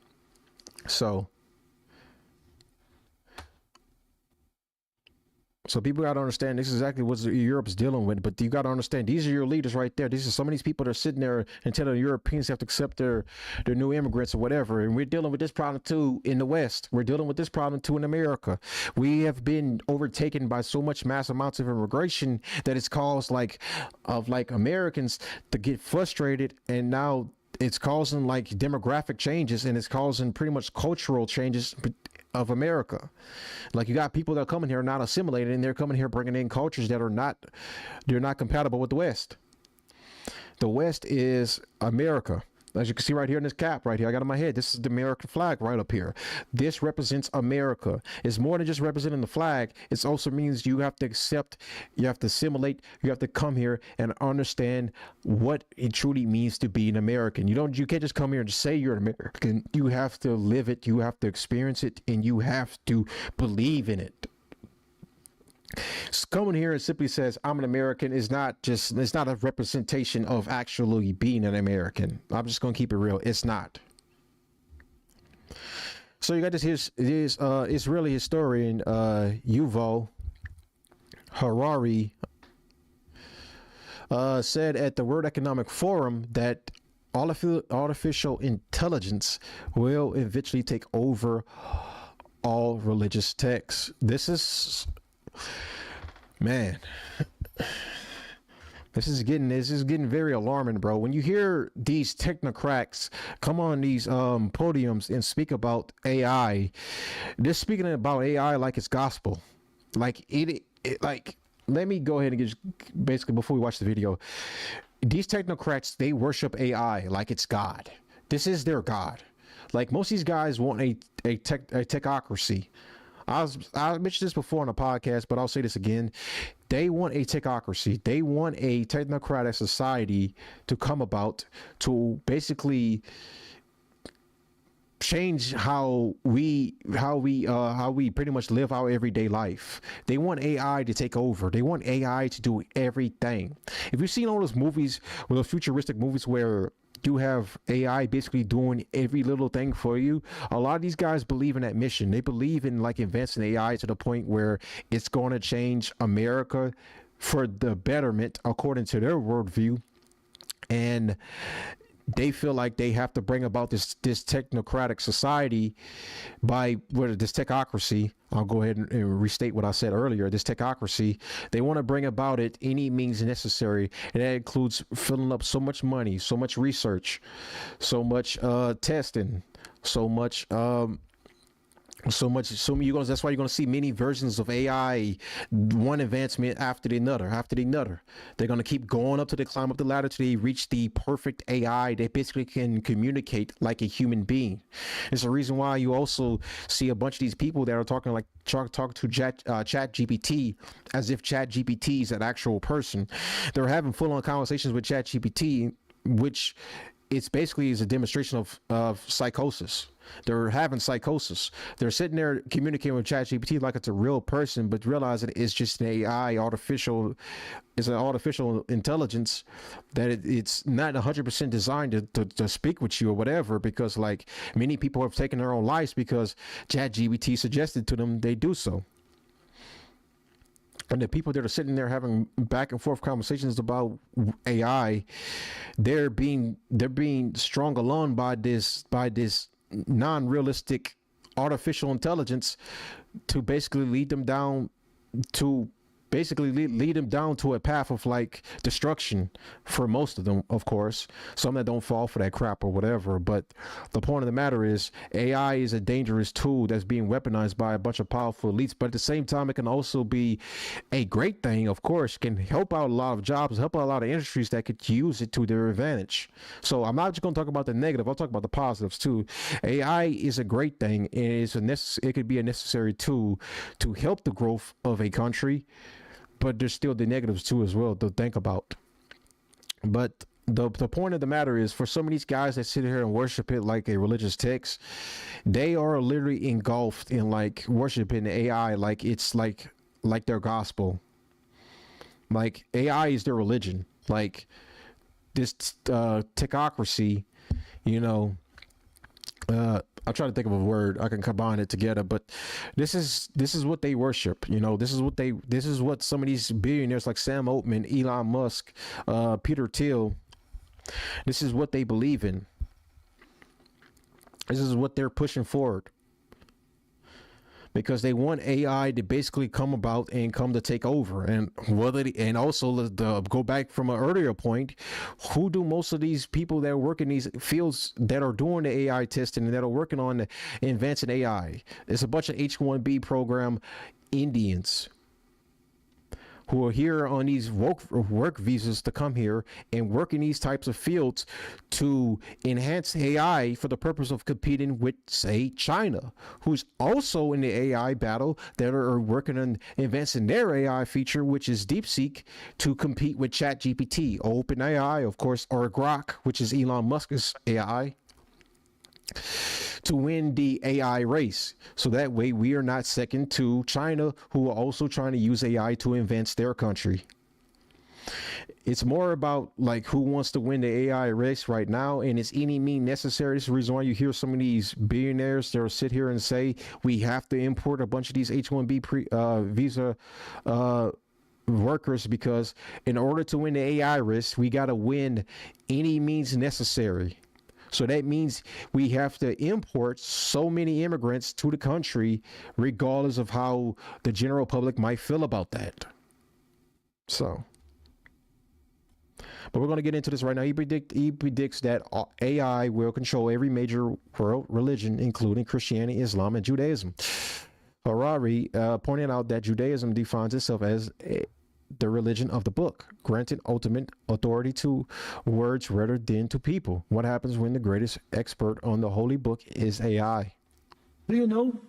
Speaker 4: So people got to understand this is exactly what Europe's dealing with. But you got to understand, these are your leaders right there. These are some of these people that are sitting there and telling the Europeans have to accept their new immigrants or whatever. And we're dealing with this problem too in the West. We're dealing with this problem too in America. We have been overtaken by so much mass amounts of immigration that it's caused Americans to get frustrated, and now it's causing like demographic changes, and it's causing pretty much cultural changes of America. Like, you got people that are coming here not assimilated, and they're coming here bringing in cultures that are not compatible with the West. The West is America. As you can see right here in this cap right here, I got on my head, this is the American flag right up here. This represents America. It's more than just representing the flag. It also means you have to accept, you have to assimilate, you have to come here and understand what it truly means to be an American. You can't just come here and just say you're an American. You have to live it, you have to experience it, and you have to believe in it. Coming here and simply says I'm an American is not a representation of actually being an American. I'm just gonna keep it real. It's not. So you got this Israeli historian Yuval Harari said at the World Economic Forum that artificial intelligence will eventually take over all religious texts. This is getting very alarming, bro. When you hear these technocrats come on these podiums and speak about AI, they're speaking about AI like it's gospel. Like let me go ahead and just basically, before we watch the video, these technocrats, they worship AI like it's God. This is their God. Like, most of these guys want a techocracy. I mentioned this before on a podcast, but I'll say this again. They want a techocracy. They want a technocratic society to come about to basically change how we pretty much live our everyday life. They want AI to take over. They want AI to do everything. If you've seen all those movies, or those futuristic movies where you have AI basically doing every little thing for you, a lot of these guys believe in that mission. They believe in like advancing AI to the point where it's going to change America for the betterment according to their worldview, and they feel like they have to bring about this technocratic society by this techocracy. I'll go ahead and restate what I said earlier. This techocracy, they want to bring about it any means necessary, and that includes filling up so much money, so much research, so much testing, so much that's why you're gonna see many versions of AI, one advancement after the another. They're gonna keep going up climb up the ladder till they reach the perfect AI that basically can communicate like a human being. It's the reason why you also see a bunch of these people that are talking to Chat GPT as if Chat GPT is an actual person. They're having full-on conversations with Chat GPT, which it's basically is a demonstration of psychosis. They're having psychosis. They're sitting there communicating with ChatGPT like it's a real person, but realizing it's just an AI, it's an artificial intelligence that it's not 100% designed to speak with you or whatever, because like many people have taken their own lives because ChatGPT suggested to them they do so. And the people that are sitting there having back and forth conversations about AI, they're being strung along by this non-realistic artificial intelligence to basically lead them down to basically lead them down to a path of like destruction for most of them, of course. Some that don't fall for that crap or whatever. But the point of the matter is AI is a dangerous tool that's being weaponized by a bunch of powerful elites. But at the same time, it can also be a great thing, of course, can help out a lot of jobs, help out a lot of industries that could use it to their advantage. So I'm not just going to talk about the negative, I'll talk about the positives too. AI is a great thing, and it could be a necessary tool to help the growth of a country. But there's still the negatives too as well to think about. But the point of the matter is, for some of these guys that sit here and worship it like a religious text, they are literally engulfed in like worshiping AI like it's like their gospel. Like AI is their religion. Like this technocracy, you know. I'm trying to think of a word I can combine it together, but this is what they worship. You know, this is what some of these billionaires like Sam Altman, Elon Musk, Peter Thiel, this is what they believe in. This is what they're pushing forward. Because they want AI to basically come about and come to take over. And also go back from an earlier point, who do most of these people that work in these fields that are doing the AI testing and that are working on advancing AI? It's a bunch of H-1B program Indians who are here on these work visas to come here and work in these types of fields to enhance AI for the purpose of competing with, say, China, who's also in the AI battle that are working on advancing their AI feature, which is DeepSeek, to compete with ChatGPT, OpenAI, of course, or Grok, which is Elon Musk's AI, to win the AI race. So that way we are not second to China, who are also trying to use AI to advance their country. It's more about like who wants to win the AI race right now, and it's any means necessary. This is the reason why you hear some of these billionaires that will sit here and say we have to import a bunch of these H-1B visa workers, because in order to win the AI race, we got to win any means necessary. So that means we have to import so many immigrants to the country, regardless of how the general public might feel about that. So, but we're going to get into this right now. He predicts that AI will control every major world religion, including Christianity, Islam, and Judaism. Harari pointed out that Judaism defines itself as the religion of the book, granting ultimate authority to words rather than to people. What happens when the greatest expert on the holy book is AI?
Speaker 9: Do you know?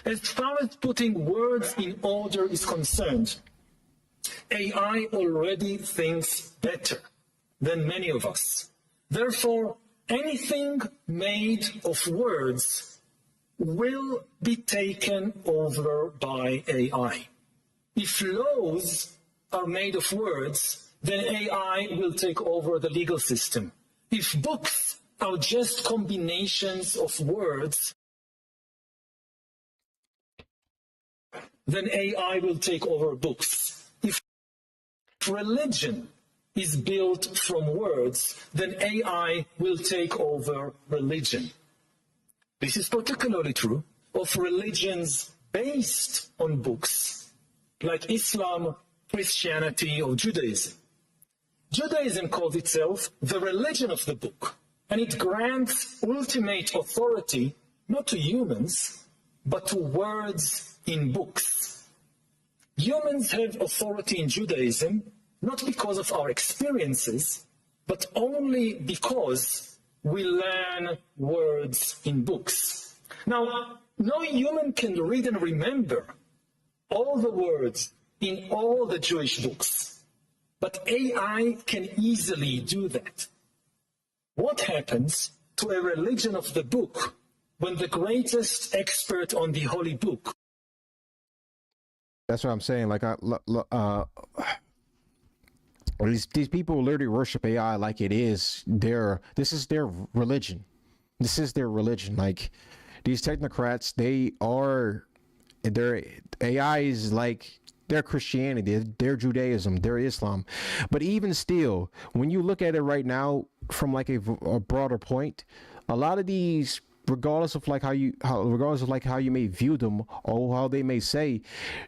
Speaker 9: As far as putting words in order is concerned, AI already thinks better than many of us. Therefore, anything made of words will be taken over by AI. If laws are made of words, then AI will take over the legal system. If books are just combinations of words, then AI will take over books. If religion is built from words, then AI will take over religion. This is particularly true of religions based on books, like Islam, Christianity, or Judaism. Judaism calls itself the religion of the book, and it grants ultimate authority not to humans, but to words in books. Humans have authority in Judaism not because of our experiences, but only because we learn words in books. Now, no human can read and remember all the words in all the Jewish books, but AI can easily do that. What happens to a religion of the book when the greatest expert on the holy book?
Speaker 4: That's what I'm saying. Like, these people literally worship AI like it is this is their religion. This is their religion. Like, these technocrats, their AI is like their Christianity, their Judaism, their Islam. But even still, when you look at it right now from like a broader point, a lot of these regardless of like how you may view them or how they may say,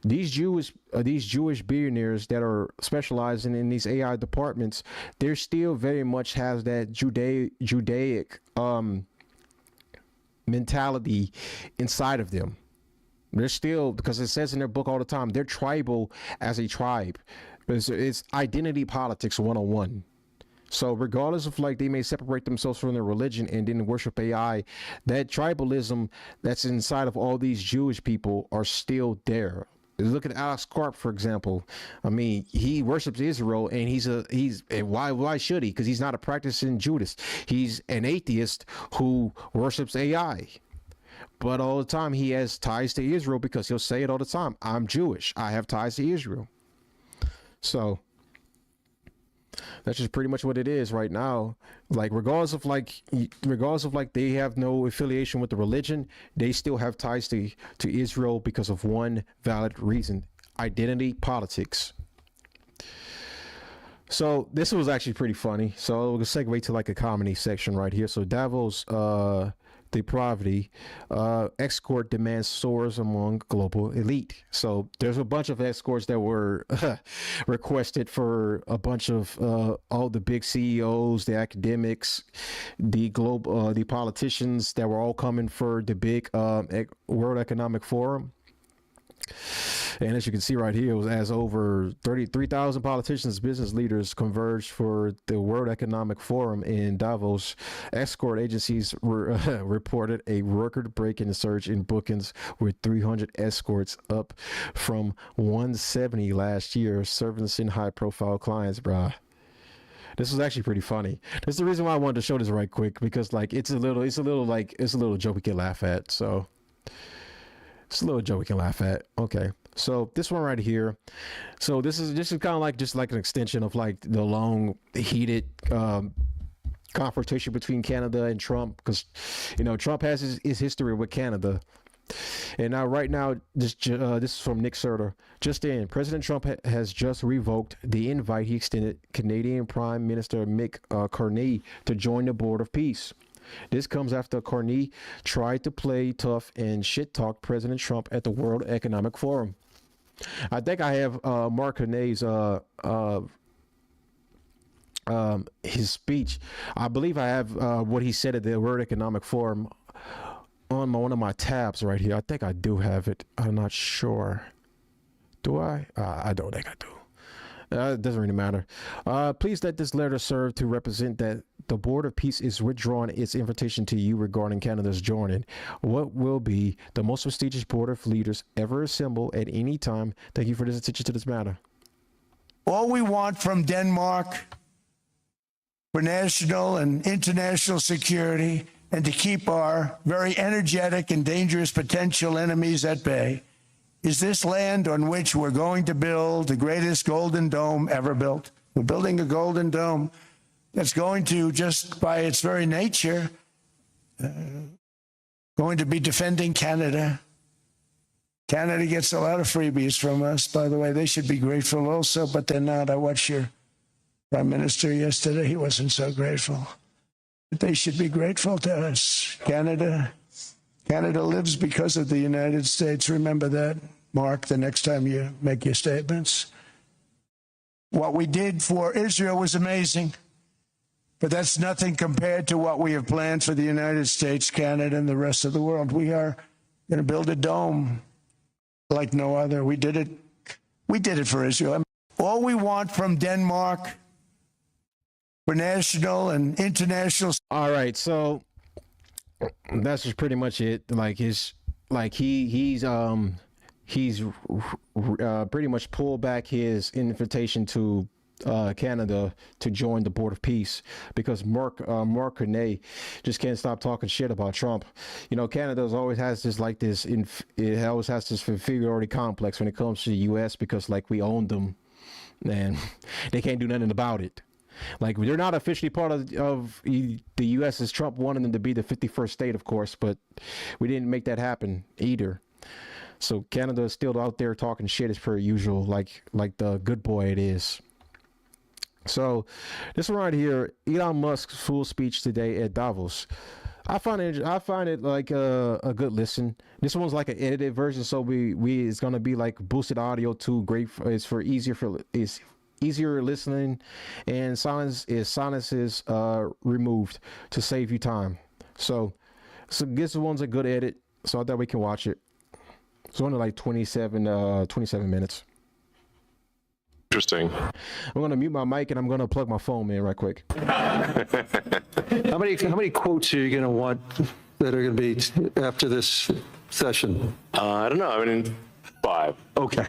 Speaker 4: these Jewish billionaires that are specializing in these AI departments, they're still very much has that Judaic mentality inside of them. They're still, because it says in their book all the time, they're tribal as a tribe. It's identity politics 101. So regardless of like they may separate themselves from their religion and then worship AI, that tribalism that's inside of all these Jewish people are still there. Look at Alex Karp, for example. I mean, he worships Israel, and why should he? Because he's not a practicing Judaist. He's an atheist who worships AI. But all the time he has ties to Israel, because he'll say it all the time. I'm Jewish. I have ties to Israel. So that's just pretty much what it is right now. Like regardless of like they have no affiliation with the religion, they still have ties to Israel because of one valid reason: identity politics. So this was actually pretty funny. So we'll segue to like a comedy section right here. So Davos depravity, escort demand soars among global elite. So there's a bunch of escorts that were requested for a bunch of all the big CEOs, the academics, the politicians that were all coming for the big World Economic Forum. And as you can see right here, it was as over 33,000 politicians, business leaders converged for the World Economic Forum in Davos. Escort agencies reported a record-breaking surge in bookings, with 300 escorts, up from 170 last year, servicing high-profile clients, bruh. This was actually pretty funny. That's the reason why I wanted to show this right quick, because like it's a little joke we can laugh at. So it's a little joke we can laugh at. Okay. So this one right here. So this is kind of like just like an extension of like the long heated confrontation between Canada and Trump, because Trump has his history with Canada. And now right now this is from Nick Serter. Just in, President Trump has just revoked the invite he extended Canadian Prime Minister Mick Carney to join the Board of Peace. This comes after Carney tried to play tough and shit-talk President Trump at the World Economic Forum. I think I have Mark Carney's his speech. I believe I have what he said at the World Economic Forum on one of my tabs right here. I think I do have it. I'm not sure. Do I? I don't think I do. It doesn't really matter. Please let this letter serve to represent that the Board of Peace is withdrawing its invitation to you regarding Canada's joining what will be the most prestigious board of leaders ever assemble at any time. Thank you for this attention to this matter.
Speaker 10: All we want from Denmark for national and international security, and to keep our very energetic and dangerous potential enemies at bay, is this land on which we're going to build the greatest golden dome ever built. We're building a golden dome that's going to, just by its very nature, going to be defending Canada. Canada gets a lot of freebies from us, by the way. They should be grateful also, but they're not. I watched your Prime Minister yesterday. He wasn't so grateful. But they should be grateful to us. Canada lives because of the United States. Remember that, Mark, the next time you make your statements. What we did for Israel was amazing, but that's nothing compared to what we have planned for the United States, Canada, and the rest of the world. We are going to build a dome like no other. We did it for Israel. All we want from Denmark for national and international.
Speaker 4: All right, so that's just pretty much it. Like he's pretty much pulled back his invitation to Canada to join the Board of Peace, because Mark Carney just can't stop talking shit about Trump. Canada always has this inferiority complex when it comes to the U.S. because like we own them and they can't do nothing about it. Like they're not officially part of the U.S. as Trump wanted them to be the 51st state, of course, but we didn't make that happen either. So Canada is still out there talking shit as per usual, like the good boy it is. So this one right here, Elon Musk's full speech today at Davos. I find it like a good listen. This one's like an edited version, so we it's gonna be like boosted audio too. Great, it's easier listening, and silence is removed to save you time. So this one's a good edit, so I thought we can watch it. It's only like 27 minutes.
Speaker 11: Interesting.
Speaker 4: I'm gonna mute my mic and I'm gonna plug my phone in right quick.
Speaker 5: How many quotes are you going to want that are going to be after this session?
Speaker 11: I don't know. I mean, 5.
Speaker 5: Okay.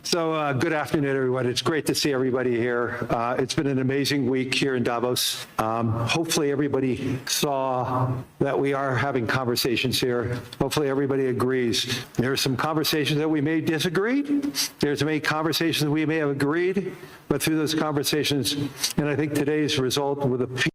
Speaker 5: So good afternoon, everyone. It's great to see everybody here. It's been an amazing week here in Davos. Hopefully everybody saw that we are having conversations here. Hopefully everybody agrees. There are some conversations that we may disagree. There's many conversations we may have agreed, but through those conversations, and I think today's result with a peace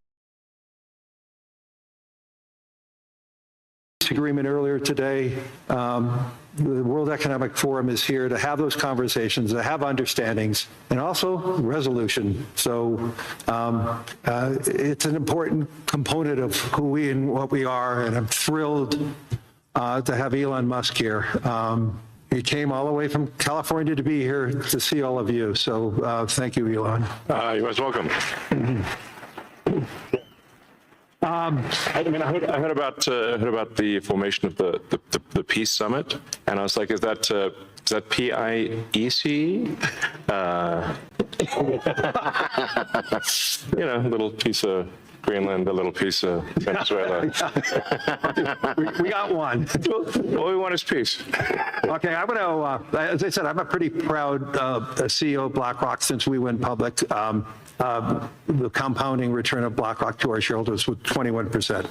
Speaker 5: agreement earlier today, the World Economic Forum is here to have those conversations, to have understandings, and also resolution. So it's an important component of who we and what we are, and I'm thrilled to have Elon Musk here. He came all the way from California to be here to see all of you. So thank you, Elon.
Speaker 11: You're most welcome. I heard about the formation of the Peace Summit, and I was like, is that PIEC? A little piece of Greenland, a little piece of Venezuela.
Speaker 5: We got one.
Speaker 11: All we want is peace.
Speaker 5: Okay, I'm going to, as I said, I'm a pretty proud CEO of BlackRock since we went public. The compounding return of BlackRock to our shareholders was 21%.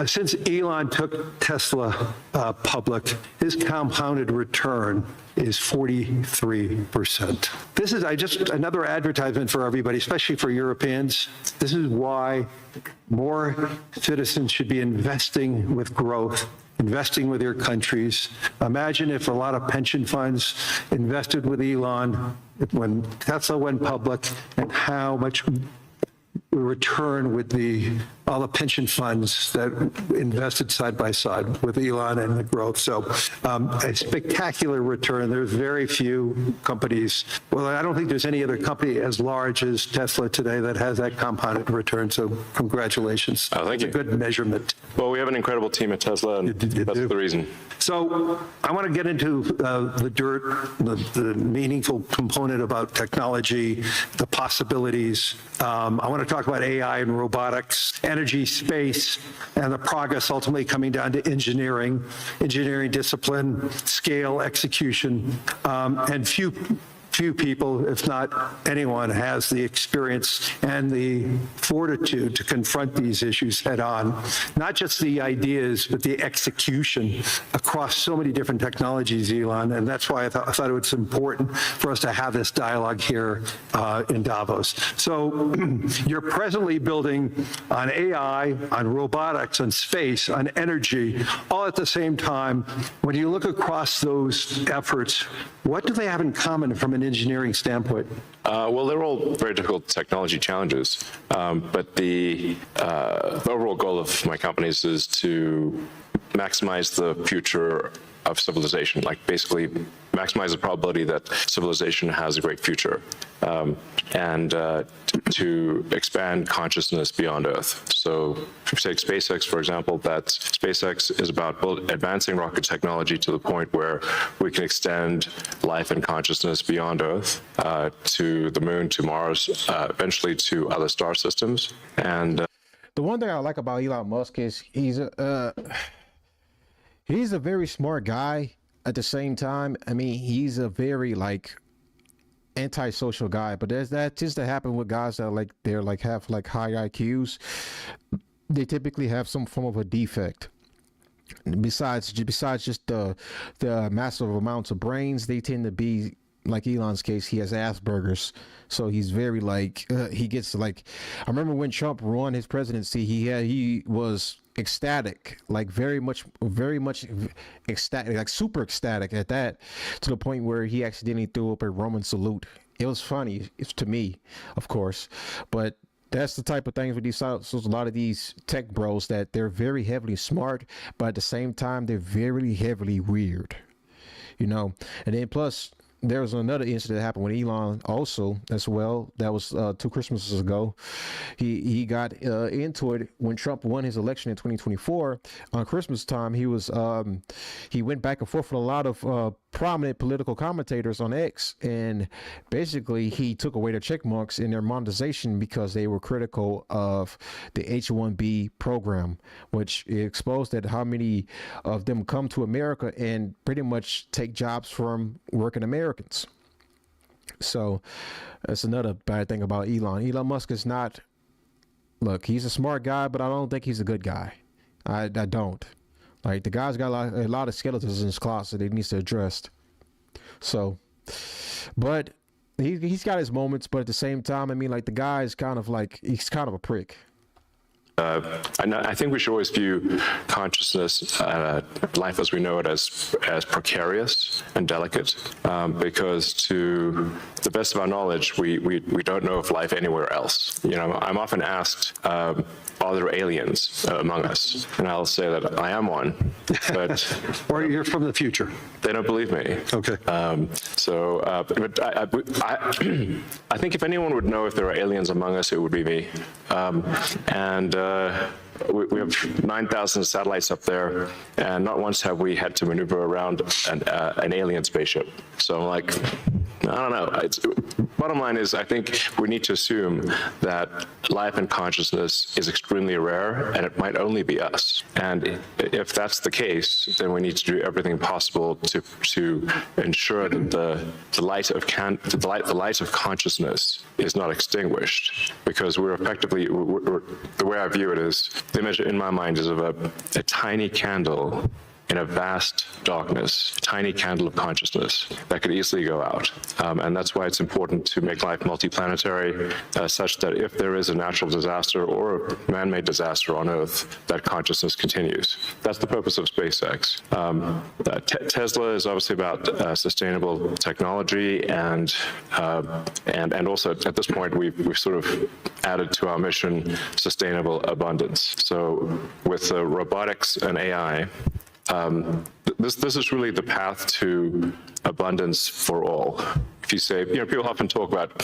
Speaker 5: Since Elon took Tesla public, his compounded return is 43%. This is just another advertisement for everybody, especially for Europeans. This is why more citizens should be investing with growth, investing with their countries. Imagine if a lot of pension funds invested with Elon when Tesla went public, and how much return with all the pension funds that invested side by side with Elon and the growth. So a spectacular return. There's very few companies. Well, I don't think there's any other company as large as Tesla today that has that compounded return. So congratulations.
Speaker 11: Oh, thank you.
Speaker 5: It's a good measurement.
Speaker 11: Well, we have an incredible team at Tesla, and that's the reason.
Speaker 5: So I want to get into the dirt, the meaningful component about technology, the possibilities. I want to talk about AI and robotics, energy, space, and the progress ultimately coming down to engineering discipline, scale, execution, and few people, if not anyone, has the experience and the fortitude to confront these issues head on. Not just the ideas, but the execution across so many different technologies, Elon. And that's why I thought it was important for us to have this dialogue here in Davos. So you're presently building on AI, on robotics, on space, on energy, all at the same time. When you look across those efforts, what do they have in common from an engineering standpoint?
Speaker 11: Well, they're all very difficult technology challenges, but the overall goal of my companies is to maximize the future of civilization, like basically maximize the probability that civilization has a great future, and to expand consciousness beyond Earth. So if you take SpaceX, for example, that SpaceX is about advancing rocket technology to the point where we can extend life and consciousness beyond Earth to the moon, to Mars, eventually to other star systems. And
Speaker 4: the one thing I like about Elon Musk is he's a very smart guy. At the same time, I mean, he's a very antisocial guy, but that tends to happen with guys that have high IQs. They typically have some form of a defect. Besides just the massive amounts of brains, they tend to be, like Elon's case, he has Asperger's, so he's very he gets I remember when Trump won his presidency, he was ecstatic, very much ecstatic, super ecstatic at that, to the point where he accidentally threw up a Roman salute. It was funny, it's to me, of course, but That's the type of things with these, so a lot of these tech bros, that they're very heavily smart, but at the same time they're very heavily weird, you know. And then plus there was another incident that happened with Elon also as well. That was 2 Christmases ago. He got into it when Trump won his election in 2024. On Christmas time, he went back and forth with a lot of prominent political commentators on X, and basically he took away their check marks in their monetization because they were critical of the H-1B program, which exposed that how many of them come to America and pretty much take jobs from working Americans. So that's another bad thing about Elon. Elon Musk is not, look, he's a smart guy, but I don't think he's a good guy. I don't. Like, the guy's got a lot of skeletons in his closet that he needs to address. So, but he's got his moments, but at the same time, I mean, like, the guy is kind of like, he's kind of a prick.
Speaker 11: I think we should always view consciousness, life as we know it, as precarious and delicate, because to the best of our knowledge, we don't know of life anywhere else. You know, I'm often asked, are there aliens among us? And I'll say that I am one, but
Speaker 5: Or you're from the future.
Speaker 11: they don't believe me.
Speaker 5: Okay.
Speaker 11: But I think if anyone would know if there are aliens among us, it would be me. We have 9,000 satellites up there, and not once have we had to maneuver around an alien spaceship. So I'm like, I don't know. Bottom line is, I think we need to assume that life and consciousness is extremely rare, and it might only be us. And if that's the case, then we need to do everything possible to ensure that the light of consciousness is not extinguished, because we're effectively, the way I view it is, the image in my mind is of a tiny candle in a vast darkness, a tiny candle of consciousness that could easily go out. And that's why it's important to make life multiplanetary, such that if there is a natural disaster or a man-made disaster on Earth, that consciousness continues. That's the purpose of SpaceX. Tesla is obviously about sustainable technology, and also at this point we've sort of added to our mission sustainable abundance. So with robotics and AI, this is really the path to abundance for all. If you say, you know, people often talk about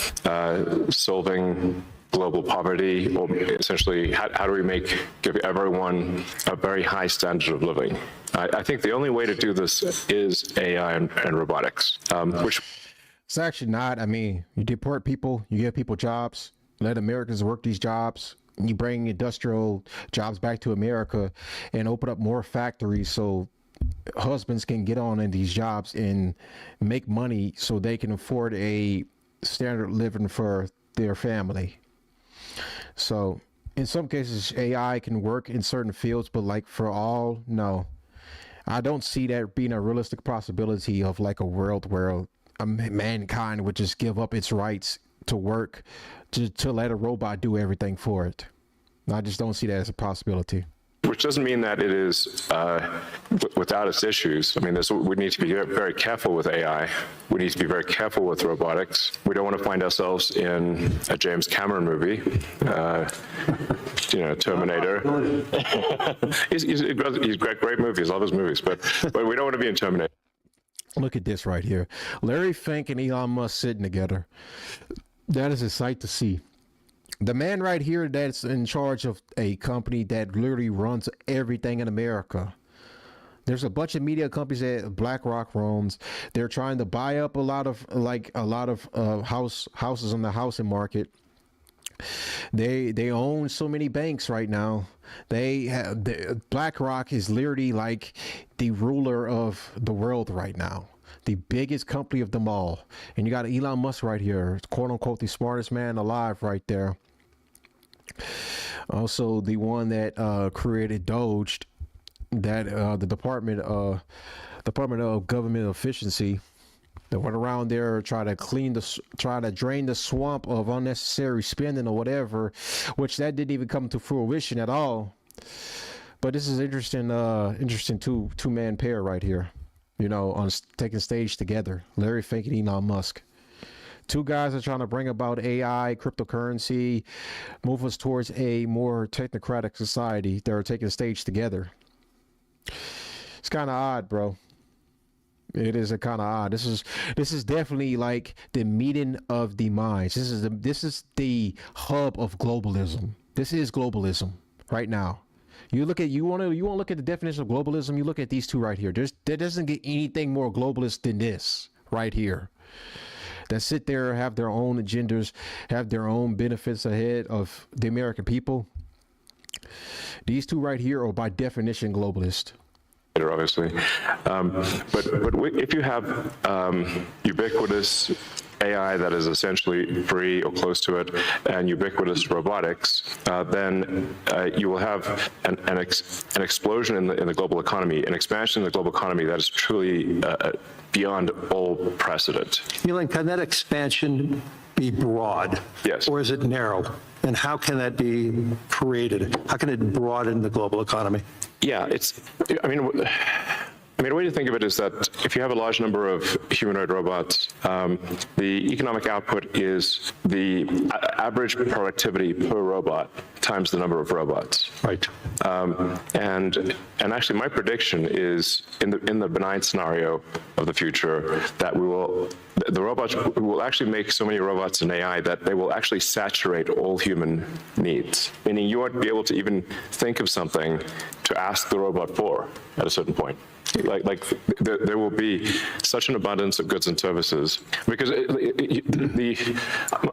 Speaker 11: solving global poverty, or essentially how do we give everyone a very high standard of living. I think the only way to do this is AI and robotics, which
Speaker 4: It's actually not. I mean, you deport people, you give people jobs, let Americans work these jobs. You bring industrial jobs back to America and open up more factories so husbands can get on in these jobs and make money so they can afford a standard living for their family. So in some cases, AI can work in certain fields, but like for all, no. I don't see that being a realistic possibility of like a world where mankind would just give up its rights to work to let a robot do everything for it. I just don't see that as a possibility.
Speaker 11: Which doesn't mean that it is without its issues. I mean, we need to be very careful with AI. We need to be very careful with robotics. We don't want to find ourselves in a James Cameron movie, Terminator. He's great movies, love his movies, but we don't want to be in Terminator.
Speaker 4: Look at this right here. Larry Fink and Elon Musk sitting together. That is a sight to see. The man right here that's in charge of a company that literally runs everything in America. There's a bunch of media companies that BlackRock runs. They're trying to buy up a lot of houses on the housing market. They own so many banks right now. BlackRock is literally like the ruler of the world right now. The biggest company of them all. And you got Elon Musk right here, quote unquote, the smartest man alive right there. Also the one that created Doge, that the Department of Government Efficiency, that went around there try to drain the swamp of unnecessary spending or whatever, which that didn't even come to fruition at all. But this is interesting two-man pair right here, you know, on taking stage together, Larry Fink and Elon Musk. Two guys are trying to bring about AI, cryptocurrency, move us towards a more technocratic society. They're taking the stage together. It's kind of odd, bro. It is a kind of odd. This is definitely like the meeting of the minds. This is the hub of globalism. This is globalism right now. You want to look at the definition of globalism. You look at these two right here. There doesn't get anything more globalist than this right here. That sit there, have their own agendas, have their own benefits ahead of the American people. These two right here are by definition globalist.
Speaker 11: Obviously, but if you have ubiquitous AI that is essentially free or close to it, and ubiquitous robotics, then you will have an explosion in the global economy, an expansion in the global economy that is truly beyond all precedent.
Speaker 5: Elon, can that expansion be broad?
Speaker 11: Yes.
Speaker 5: Or is it narrow? And how can that be created? How can it broaden the global economy?
Speaker 11: Yeah, I mean, the way to think of it is that if you have a large number of humanoid robots, the economic output is the average productivity per robot times the number of robots.
Speaker 5: Right.
Speaker 11: And actually, my prediction is in the benign scenario of the future that the robots will actually make so many robots and AI that they will actually saturate all human needs. Meaning, you won't be able to even think of something to ask the robot for at a certain point. There will be such an abundance of goods and services because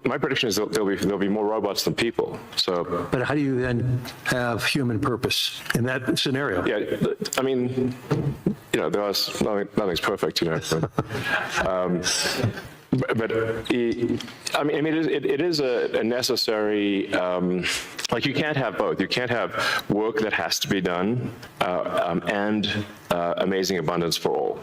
Speaker 11: my prediction is that there'll be more robots than people. So,
Speaker 5: but how do you then have human purpose in that scenario?
Speaker 11: Yeah, I mean, nothing's perfect, But I mean, it is a necessary. You can't have both. You can't have work that has to be done and amazing abundance for all.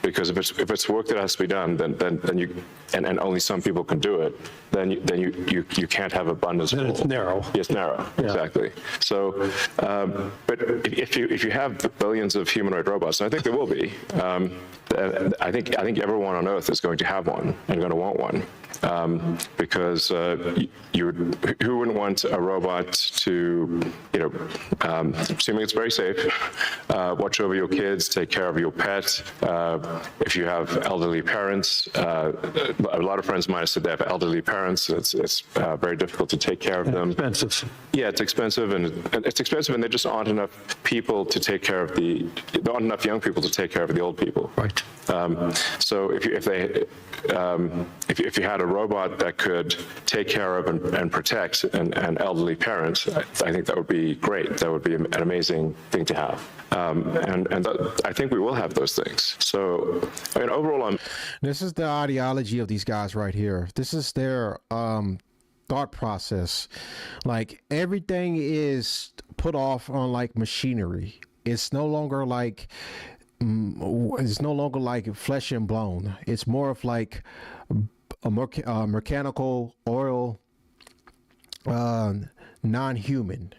Speaker 11: Because if it's work that has to be done, then you and only some people can do it, then you can't have abundance.
Speaker 5: Then it's narrow.
Speaker 11: Yes, narrow. Yeah. Exactly. So, but if you have billions of humanoid robots, and I think there will be, I think everyone on Earth is going to have one and going to want one. Because who wouldn't want a robot to, assuming it's very safe, watch over your kids, take care of your pet. If you have elderly parents, a lot of friends of mine have said they have elderly parents. It's very difficult to take care of them.
Speaker 5: Expensive.
Speaker 11: Yeah, it's expensive, and there just aren't enough people to take care of there aren't enough young people to take care of the old people.
Speaker 5: Right.
Speaker 11: So if you had a robot that could take care of and protect an elderly parent, I think that would be great. That would be an amazing thing to have. And I think we will have those things. So, I mean, overall,
Speaker 4: This is the ideology of these guys right here. This is their thought process. Like, everything is put off on like machinery. It's no longer like flesh and bone. It's more of like a mechanical, oil, non-human.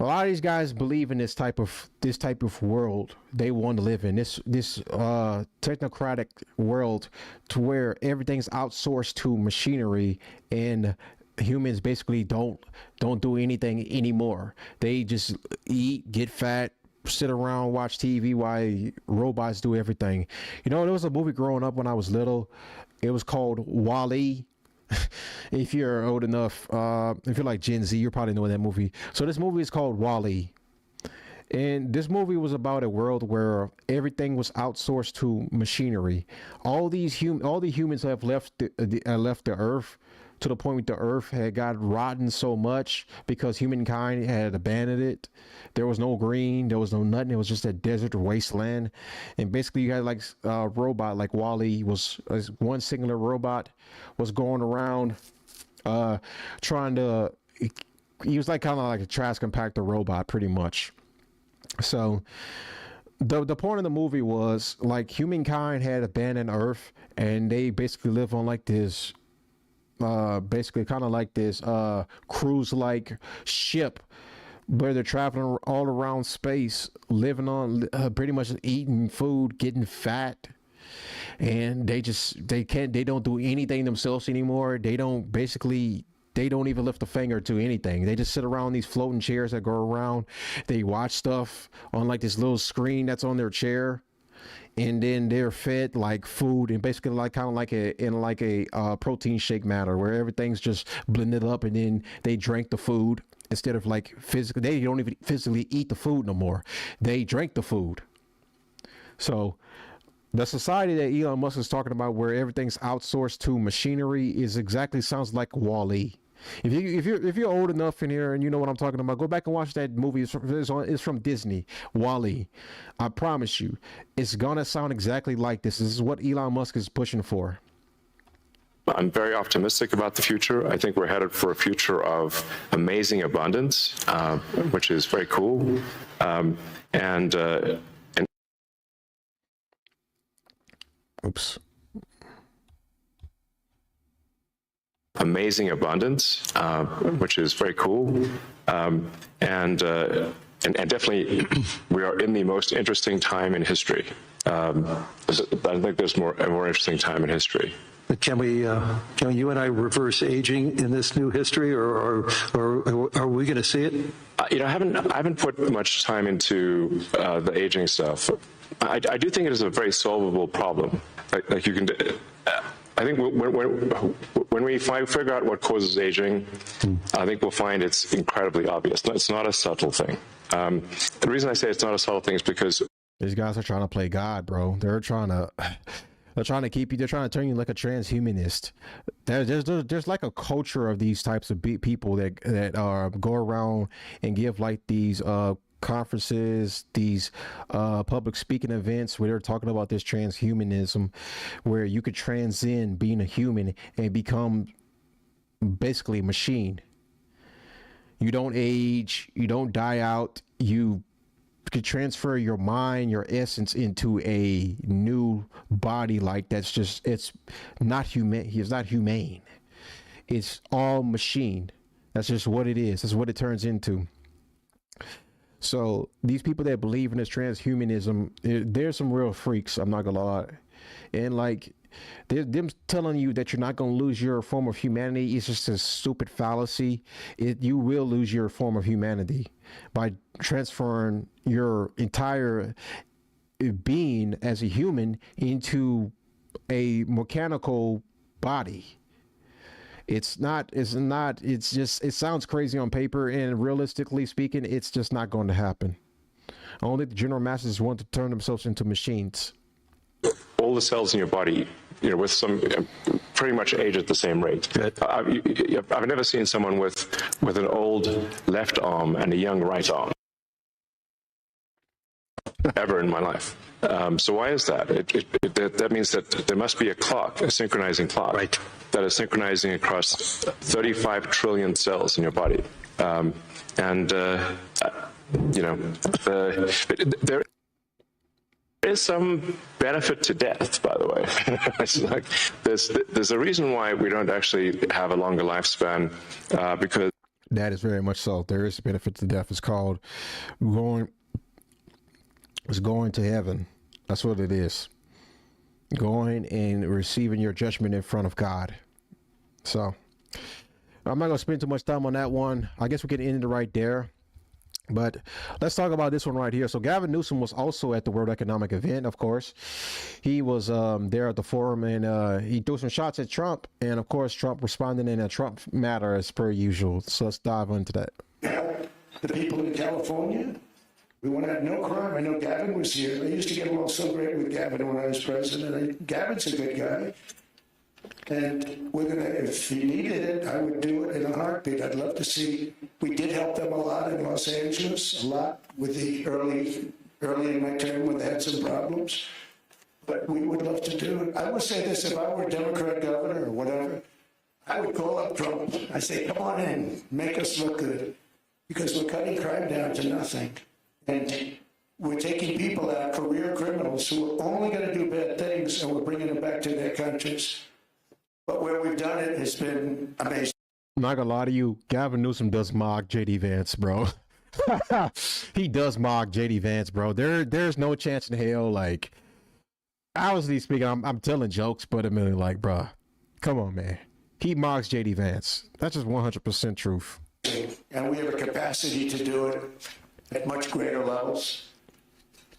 Speaker 4: A lot of these guys believe in this type of world they want to live in. This technocratic world to where everything's outsourced to machinery and humans basically don't do anything anymore. They just eat, get fat, sit around, watch TV while robots do everything. There was a movie growing up when I was little. It was called WALL-E. If you're old enough, if you're like Gen Z, you probably know that movie. So this movie is called WALL-E. And this movie was about a world where everything was outsourced to machinery. All the humans have left the Earth, to the point where the Earth had got rotten so much because humankind had abandoned it. There was no green, there was no nothing. It was just a desert or wasteland. And basically you had like a robot like WALL-E was one singular robot was going around trying to, he was like kind of like a trash compactor robot pretty much. So the point of the movie was like humankind had abandoned Earth and they basically live on like this basically kind of like this cruise like ship where they're traveling all around space, living on pretty much eating food, getting fat. and they don't do anything themselves anymore. They don't even lift a finger to anything. They just sit around these floating chairs that go around. They watch stuff on like this little screen that's on their chair, and then they're fed like food, and basically like kind of like a protein shake matter where everything's just blended up, and then they drink the food instead of like physically. They don't even physically eat the food no more. They drink the food. So the society that Elon Musk is talking about, where everything's outsourced to machinery, sounds like Wall-E. If you're old enough in here and you know what I'm talking about, go back and watch that movie. It's from Disney, Wall-E. I promise you, it's gonna sound exactly like this. This is what Elon Musk is pushing for.
Speaker 11: I'm very optimistic about the future. I think we're headed for a future of amazing abundance, which is very cool.
Speaker 4: Oops.
Speaker 11: Amazing abundance, which is very cool. And definitely we are in the most interesting time in history. I think there's a more interesting time in history.
Speaker 5: Can you and I reverse aging in this new history, or are we going to see it?
Speaker 11: I haven't put much time into the aging stuff. I do think it is a very solvable problem. Like you can. I think when we figure out what causes aging, I think we'll find it's incredibly obvious. It's not a subtle thing. The reason I say it's not a subtle thing is because
Speaker 4: these guys are trying to play God, bro. They're trying to keep you. They're trying to turn you like a transhumanist. There's like a culture of these types of people that go around and give like these conferences, these public speaking events where they're talking about this transhumanism, where you could transcend being a human and become basically a machine. You don't age, you don't die out, you could transfer your mind, your essence into a new body. Like it's not human. It's not humane. It's all machine. That's just what it is. That's what it turns into. So these people that believe in this transhumanism, there's some real freaks. I'm not gonna lie. And like them telling you that you're not gonna lose your form of humanity is just a stupid fallacy. You will lose your form of humanity by transferring your entire being as a human into a mechanical body. It sounds crazy on paper, and realistically speaking, it's just not going to happen. Only the general masses want to turn themselves into machines.
Speaker 11: All the cells in your body, with some pretty much age at the same rate. I've never seen someone with an old left arm and a young right arm ever in my life. So why is that? That means that there must be a clock, a synchronizing clock, right, that is synchronizing across 35 trillion cells in your body. There is some benefit to death, by the way. It's like there's a reason why we don't actually have a longer lifespan, because
Speaker 4: that is very much so. There is a benefit to death. It's called going to heaven. That's what it is. Going and receiving your judgment in front of God. So I'm not going to spend too much time on that one. I guess we can end it right there. But let's talk about this one right here. So Gavin Newsom was also at the World Economic Event, of course. He was there at the forum, and he threw some shots at Trump. And, of course, Trump responded in a Trump matter as per usual. So let's dive into that.
Speaker 10: The people in California, we want to have no crime. I know Gavin was here. I used to get along so great with Gavin when I was president. Gavin's a good guy. And we're going to, if he needed it, I would do it in a heartbeat. I'd love to see. We did help them a lot in Los Angeles, a lot with the early in my term when they had some problems. But we would love to do it. I would say this, if I were a Democrat governor or whatever, I would call up Trump. I say, come on in, make us look good. Because we're cutting crime down to nothing. And we're taking people out, career criminals, who are only going to do bad things, and we're bringing them back to their countries. But where we've done it has been amazing.
Speaker 4: I'm not gonna lie to you, Gavin Newsom does mock JD Vance, bro. He does mock JD Vance, bro. There's no chance in hell, like, Honestly speaking, I'm telling jokes, but I mean, like, bruh, come on, man. He mocks JD Vance. That's just 100% truth.
Speaker 10: And we have a capacity to do it at much greater levels.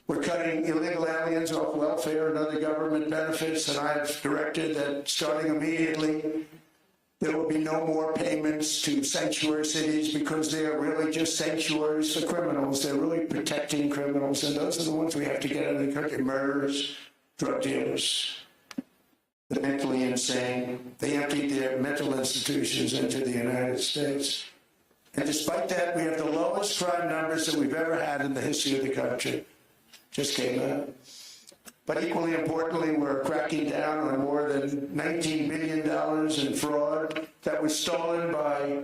Speaker 10: We're cutting illegal aliens off welfare and other government benefits, and I've directed that starting immediately, there will be no more payments to sanctuary cities because they are really just sanctuaries for criminals. They're really protecting criminals, and those are the ones we have to get out of the country: murderers, drug dealers, the mentally insane. They emptied their mental institutions into the United States. And despite that, we have the lowest crime numbers that we've ever had in the history of the country. Just came out. But equally importantly, we're cracking down on more than $19 billion in fraud that was stolen by...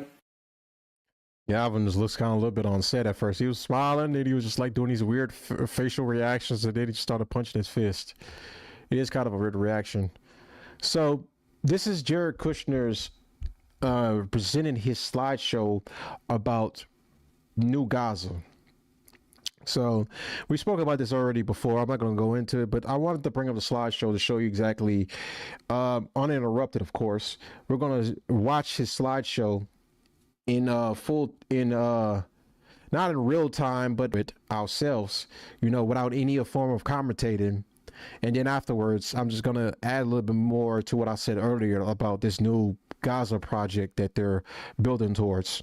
Speaker 4: Galvin just looks kind of a little bit on set at first. He was smiling, and he was just like doing these weird facial reactions, and then he just started punching his fist. It is kind of a weird reaction. So this is Jared Kushner's presenting his slideshow about New Gaza. So we spoke about this already before. I'm not going to go into it, but I wanted to bring up the slideshow to show you exactly, uninterrupted, of course. We're going to watch his slideshow in not in real time, but with ourselves, you know, without any form of commentating. And then afterwards, I'm just going to add a little bit more to what I said earlier about this new Gaza project that they're building towards.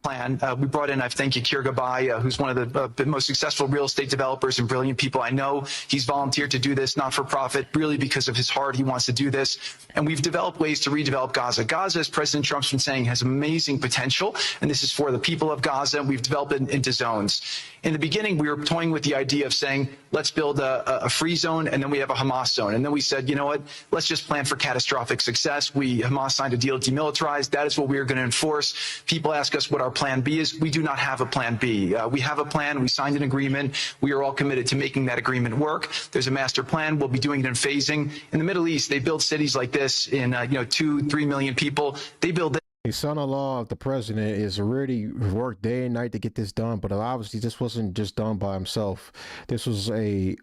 Speaker 2: Plan. We brought in, I thank you, Kier Gabay, who's one of the most successful real estate developers and brilliant people I know. He's volunteered to do this, not for profit, really because of his heart. He wants to do this. And we've developed ways to redevelop Gaza. Gaza, as President Trump's been saying, has amazing potential. And this is for the people of Gaza. We've developed it into zones. In the beginning, we were toying with the idea of saying, let's build a free zone, and then we have a Hamas zone. And then we said, you know what, let's just plan for catastrophic success. Hamas signed a deal to demilitarize. That is what we are going to enforce. People ask us what our plan B is. We do not have a plan B. We have a plan. We signed an agreement. We are all committed to making that agreement work. There's a master plan. We'll be doing it in phasing. In the Middle East, they build cities like this in 2-3 million people. They build.
Speaker 4: The son-in-law of the president is already worked day and night to get this done, but obviously this wasn't just done by himself. This was a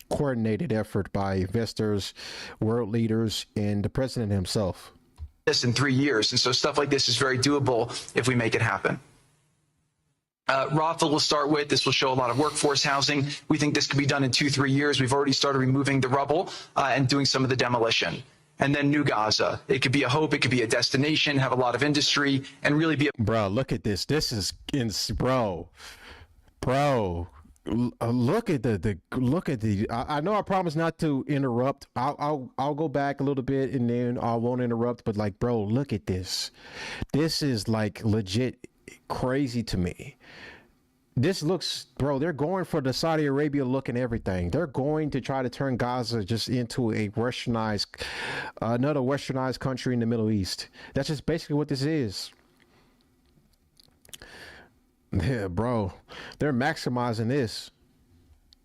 Speaker 4: coordinated effort by investors, world leaders, and the president himself.
Speaker 2: This in 3 years, and so stuff like this is very doable if we make it happen. Rothel will start with. This will show a lot of workforce housing. We think this could be done in 2-3 years. We've already started removing the rubble and doing some of the demolition. And then New Gaza. It could be a hope. It could be a destination, have a lot of industry, and really be a...
Speaker 4: Bro, look at this. This is... Bro. Look at the... I know I promised not to interrupt. I'll go back a little bit and then I won't interrupt. But like, bro, look at this. This is like legit crazy to me. This looks, bro, they're going for the Saudi Arabia look and everything. They're going to try to turn Gaza just into a westernized, another westernized country in the Middle East. That's just basically what this is. Yeah, bro, they're maximizing this.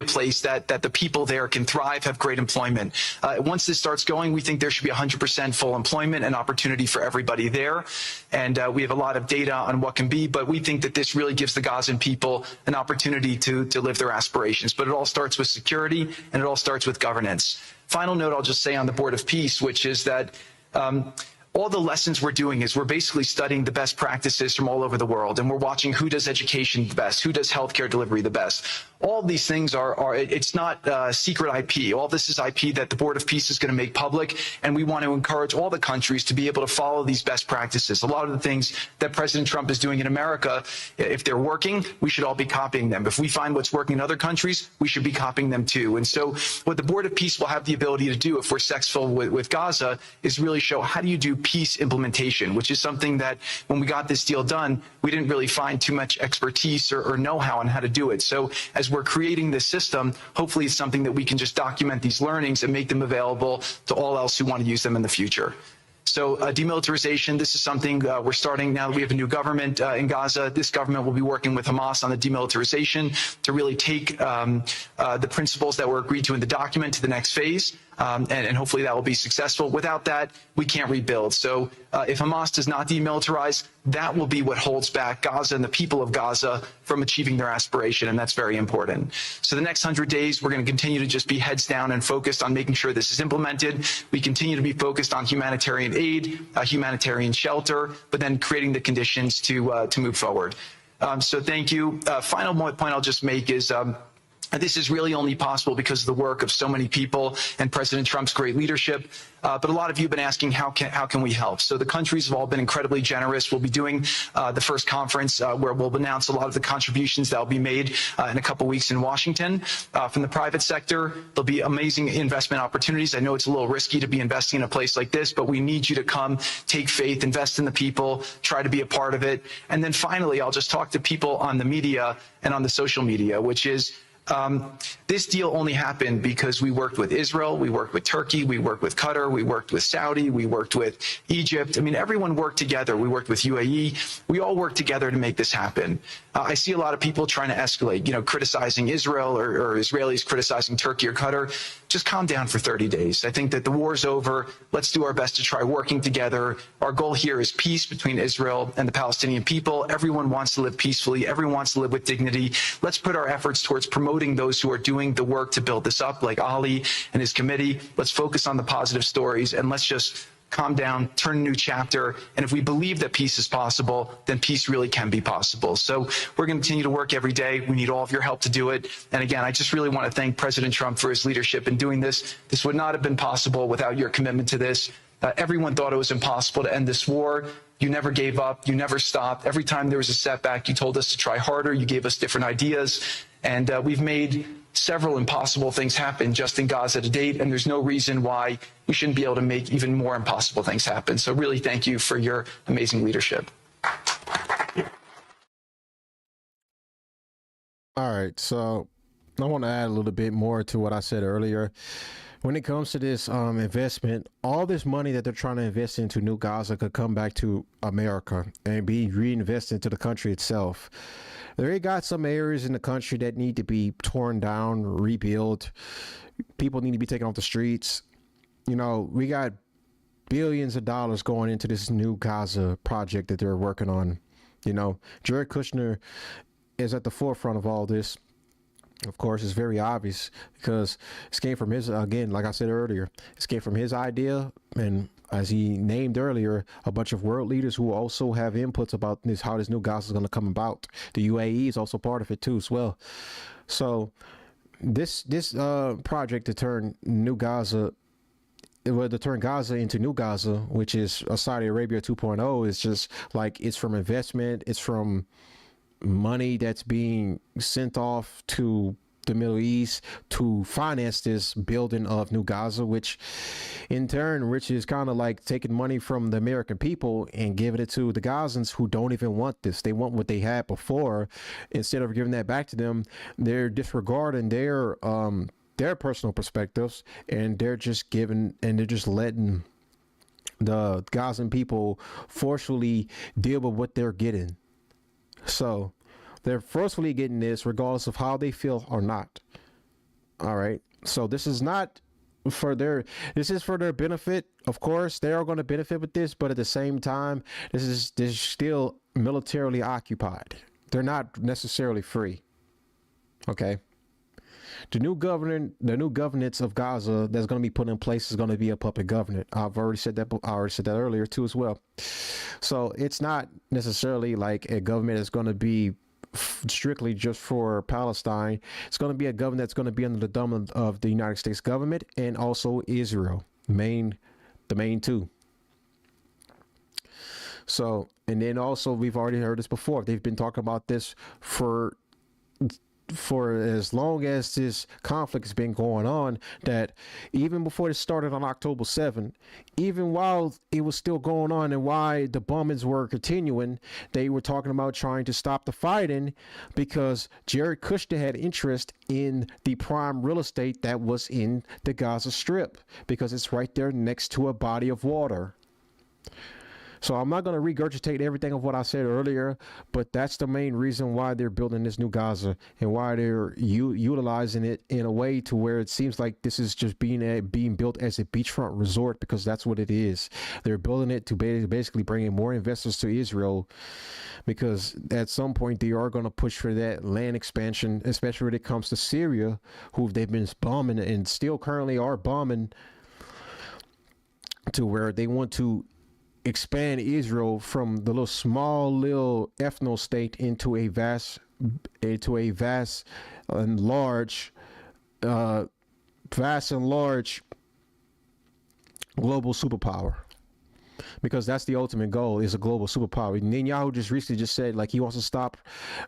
Speaker 2: Place that the people there can thrive, have great employment. Once this starts going, we think there should be 100% full employment and opportunity for everybody there. And we have a lot of data on what can be, but we think that this really gives the Gazan people an opportunity to live their aspirations. But it all starts with security, and it all starts with governance. Final note I'll just say on the Board of Peace, which is that all the lessons we're doing is we're basically studying the best practices from all over the world, and we're watching who does education the best, who does healthcare delivery the best. All of these things it's not secret IP. All this is IP that the Board of Peace is going to make public, and we want to encourage all the countries to be able to follow these best practices. A lot of the things that President Trump is doing in America, if they're working, we should all be copying them. If we find what's working in other countries, we should be copying them too. And so what the Board of Peace will have the ability to do if we're successful with Gaza is really show how do you do peace implementation, which is something that when we got this deal done, we didn't really find too much expertise or know-how on how to do it. So as we're creating this system, hopefully it's something that we can just document these learnings and make them available to all else who want to use them in the future. So demilitarization, this is something we're starting now that we have a new government in Gaza. This government will be working with Hamas on the demilitarization to really take the principles that were agreed to in the document to the next phase. and hopefully that will be successful. Without that, we can't rebuild. So if Hamas does not demilitarize, that will be what holds back Gaza and the people of Gaza from achieving their aspiration, and that's very important. So the next 100 days, we're going to continue to just be heads down and focused on making sure this is implemented. We continue to be focused on humanitarian aid, humanitarian shelter, but then creating the conditions to move forward. So thank you. Final point I'll just make is this is really only possible because of the work of so many people and President Trump's great leadership. But a lot of you have been asking, how can we help? So the countries have all been incredibly generous. We'll be doing the first conference where we'll announce a lot of the contributions that will be made in a couple weeks in Washington. From the private sector, there'll be amazing investment opportunities. I know it's a little risky to be investing in a place like this, but we need you to come, take faith, invest in the people, try to be a part of it. And then finally, I'll just talk to people on the media and on the social media, which is, this deal only happened because we worked with Israel, we worked with Turkey, we worked with Qatar, we worked with Saudi, we worked with Egypt. I mean, everyone worked together. We worked with UAE. We all worked together to make this happen. I see a lot of people trying to escalate, criticizing Israel or Israelis criticizing Turkey or Qatar. Just calm down for 30 days. I think that the war's over. Let's do our best to try working together. Our goal here is peace between Israel and the Palestinian people. Everyone wants to live peacefully. Everyone wants to live with dignity. Let's put our efforts towards promoting those who are doing the work to build this up, like Ali and his committee. Let's focus on the positive stories, and let's just calm down, turn a new chapter. And if we believe that peace is possible, then peace really can be possible. So we're going to continue to work every day. We need all of your help to do it. And again, I just really want to thank President Trump for his leadership in doing this. This would not have been possible without your commitment to this. Everyone thought it was impossible to end this war. You never gave up. You never stopped. Every time there was a setback, you told us to try harder. You gave us different ideas. And we've made several impossible things happen just in Gaza to date, and there's no reason why we shouldn't be able to make even more impossible things happen. So really thank you for your amazing leadership.
Speaker 4: All right, so I want to add a little bit more to what I said earlier. When it comes to this investment, all this money that they're trying to invest into New Gaza could come back to America and be reinvested into the country itself. They got some areas in the country that need to be torn down, rebuilt. People need to be taken off the streets. We got billions of dollars going into this New Gaza project that they're working on. Jared Kushner is at the forefront of all this. Of course, it's very obvious because it came from his, again, like I said earlier, it came from his idea, and as he named earlier, a bunch of world leaders who also have inputs about this, how this New Gaza is going to come about. The UAE is also part of it too as well. So this project to turn Gaza into New Gaza, which is Saudi Arabia 2.0, is just like, it's from investment, it's from money that's being sent off to the Middle East to finance this building of New Gaza, which in turn, which is kind of like taking money from the American people and giving it to the Gazans who don't even want this. They want what they had before. Instead of giving that back to them, they're disregarding their personal perspectives, and they're just letting the Gazan people forcefully deal with what they're getting. So they're forcefully getting this regardless of how they feel or not. All right. So this is not this is for their benefit. Of course, they are going to benefit with this, but at the same time, this is still militarily occupied. They're not necessarily free. Okay. The new governance of Gaza that's going to be put in place is going to be a puppet government. I already said that earlier too as well. So it's not necessarily like a government that's going to be strictly just for Palestine. It's going to be a government that's going to be under the thumb of the United States government and also Israel, the main two. So, and then also we've already heard this before. They've been talking about this for as long as this conflict has been going on, that even before it started on October 7th, even while it was still going on and why the bombings were continuing, they were talking about trying to stop the fighting because Jared Kushner had interest in the prime real estate that was in the Gaza Strip because it's right there next to a body of water. So I'm not going to regurgitate everything of what I said earlier, but that's the main reason why they're building this new Gaza and why they're utilizing it in a way to where it seems like this is just being built as a beachfront resort, because that's what it is. They're building it to basically bring in more investors to Israel, because at some point they are going to push for that land expansion, especially when it comes to Syria, who they've been bombing and still currently are bombing, to where they want to expand Israel from the little ethno state into a vast and large global superpower, because that's the ultimate goal, is a global superpower. Netanyahu just recently said like he wants to stop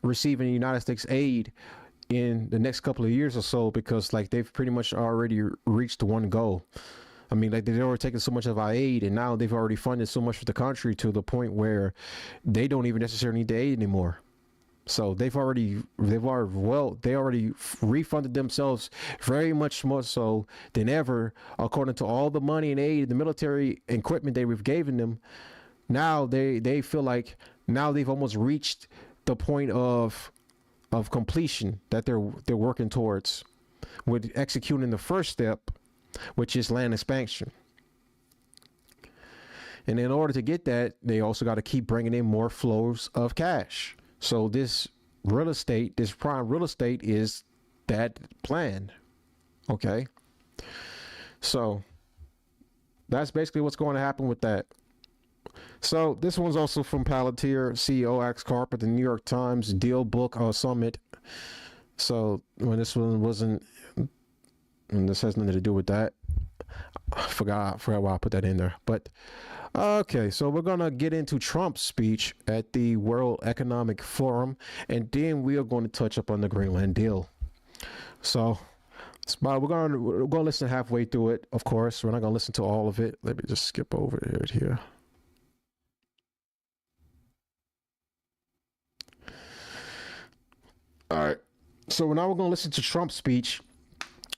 Speaker 4: receiving United States aid in the next couple of years or so, because like they've pretty much already reached one goal. I mean, like they've already taken so much of our aid, and now they've already funded so much for the country to the point where they don't even necessarily need the aid anymore. So they already refunded themselves very much more so than ever, according to all the money and aid, the military equipment we've given them. Now they feel like now they've almost reached the point of completion that they're working towards with executing the first step, which is land expansion. And in order to get that, they also got to keep bringing in more flows of cash. So this real estate, this prime real estate, is that plan. Okay. So that's basically what's going to happen with that. So this one's also from Palantir. CEO Alex Karp at the New York Times Deal Book Summit. So when this one wasn't, and this has nothing to do with that. I forgot why I put that in there. But okay, so we're gonna get into Trump's speech at the World Economic Forum, and then we are going to touch up on the Greenland deal. So we're gonna listen halfway through it. Of course, we're not gonna listen to all of it. Let me just skip over it here. All right. So now we're gonna listen to Trump's speech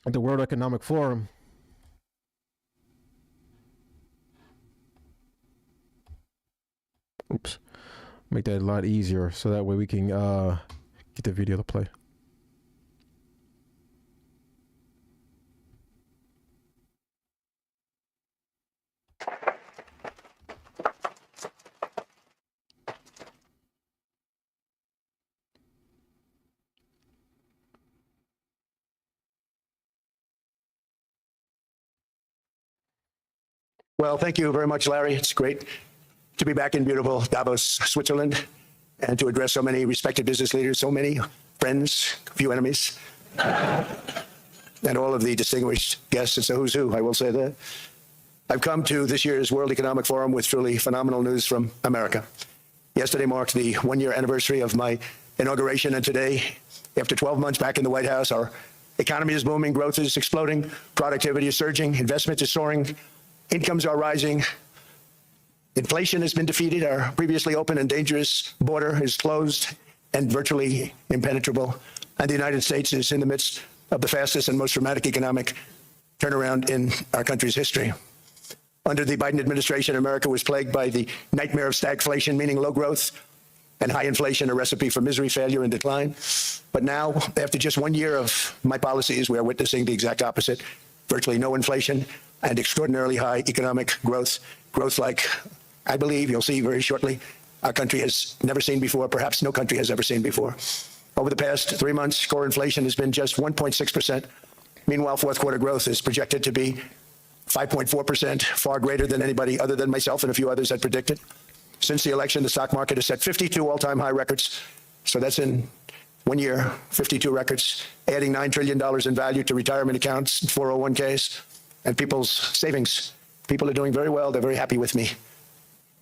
Speaker 4: at the World Economic Forum. Oops. Make that a lot easier so that way we can get the video to play.
Speaker 12: Well, thank you very much, Larry. It's great to be back in beautiful Davos, Switzerland, and to address so many respected business leaders, so many friends, few enemies, and all of the distinguished guests. It's a who's who, I will say that. I've come to this year's World Economic Forum with truly phenomenal news from America. Yesterday marked the one-year anniversary of my inauguration, and today, after 12 months back in the White House, our economy is booming, growth is exploding, productivity is surging, investment is soaring, incomes are rising. Inflation has been defeated. Our previously open and dangerous border is closed and virtually impenetrable. And the United States is in the midst of the fastest and most dramatic economic turnaround in our country's history. Under the Biden administration, America was plagued by the nightmare of stagflation, meaning low growth, and high inflation, a recipe for misery, failure, and decline. But now, after just 1 year of my policies, we are witnessing the exact opposite. Virtually no inflation and extraordinarily high economic growth like I believe you'll see very shortly our country has never seen before, perhaps no country has ever seen before. Over the past 3 months, core inflation has been just 1.6%. Meanwhile, fourth quarter growth is projected to be 5.4%, far greater than anybody other than myself and a few others had predicted. Since the election, the stock market has set 52 all-time high records. So that's in 1 year, 52 records, adding $9 trillion in value to retirement accounts, 401ks, and people's savings. People are doing very well. They're very happy with me.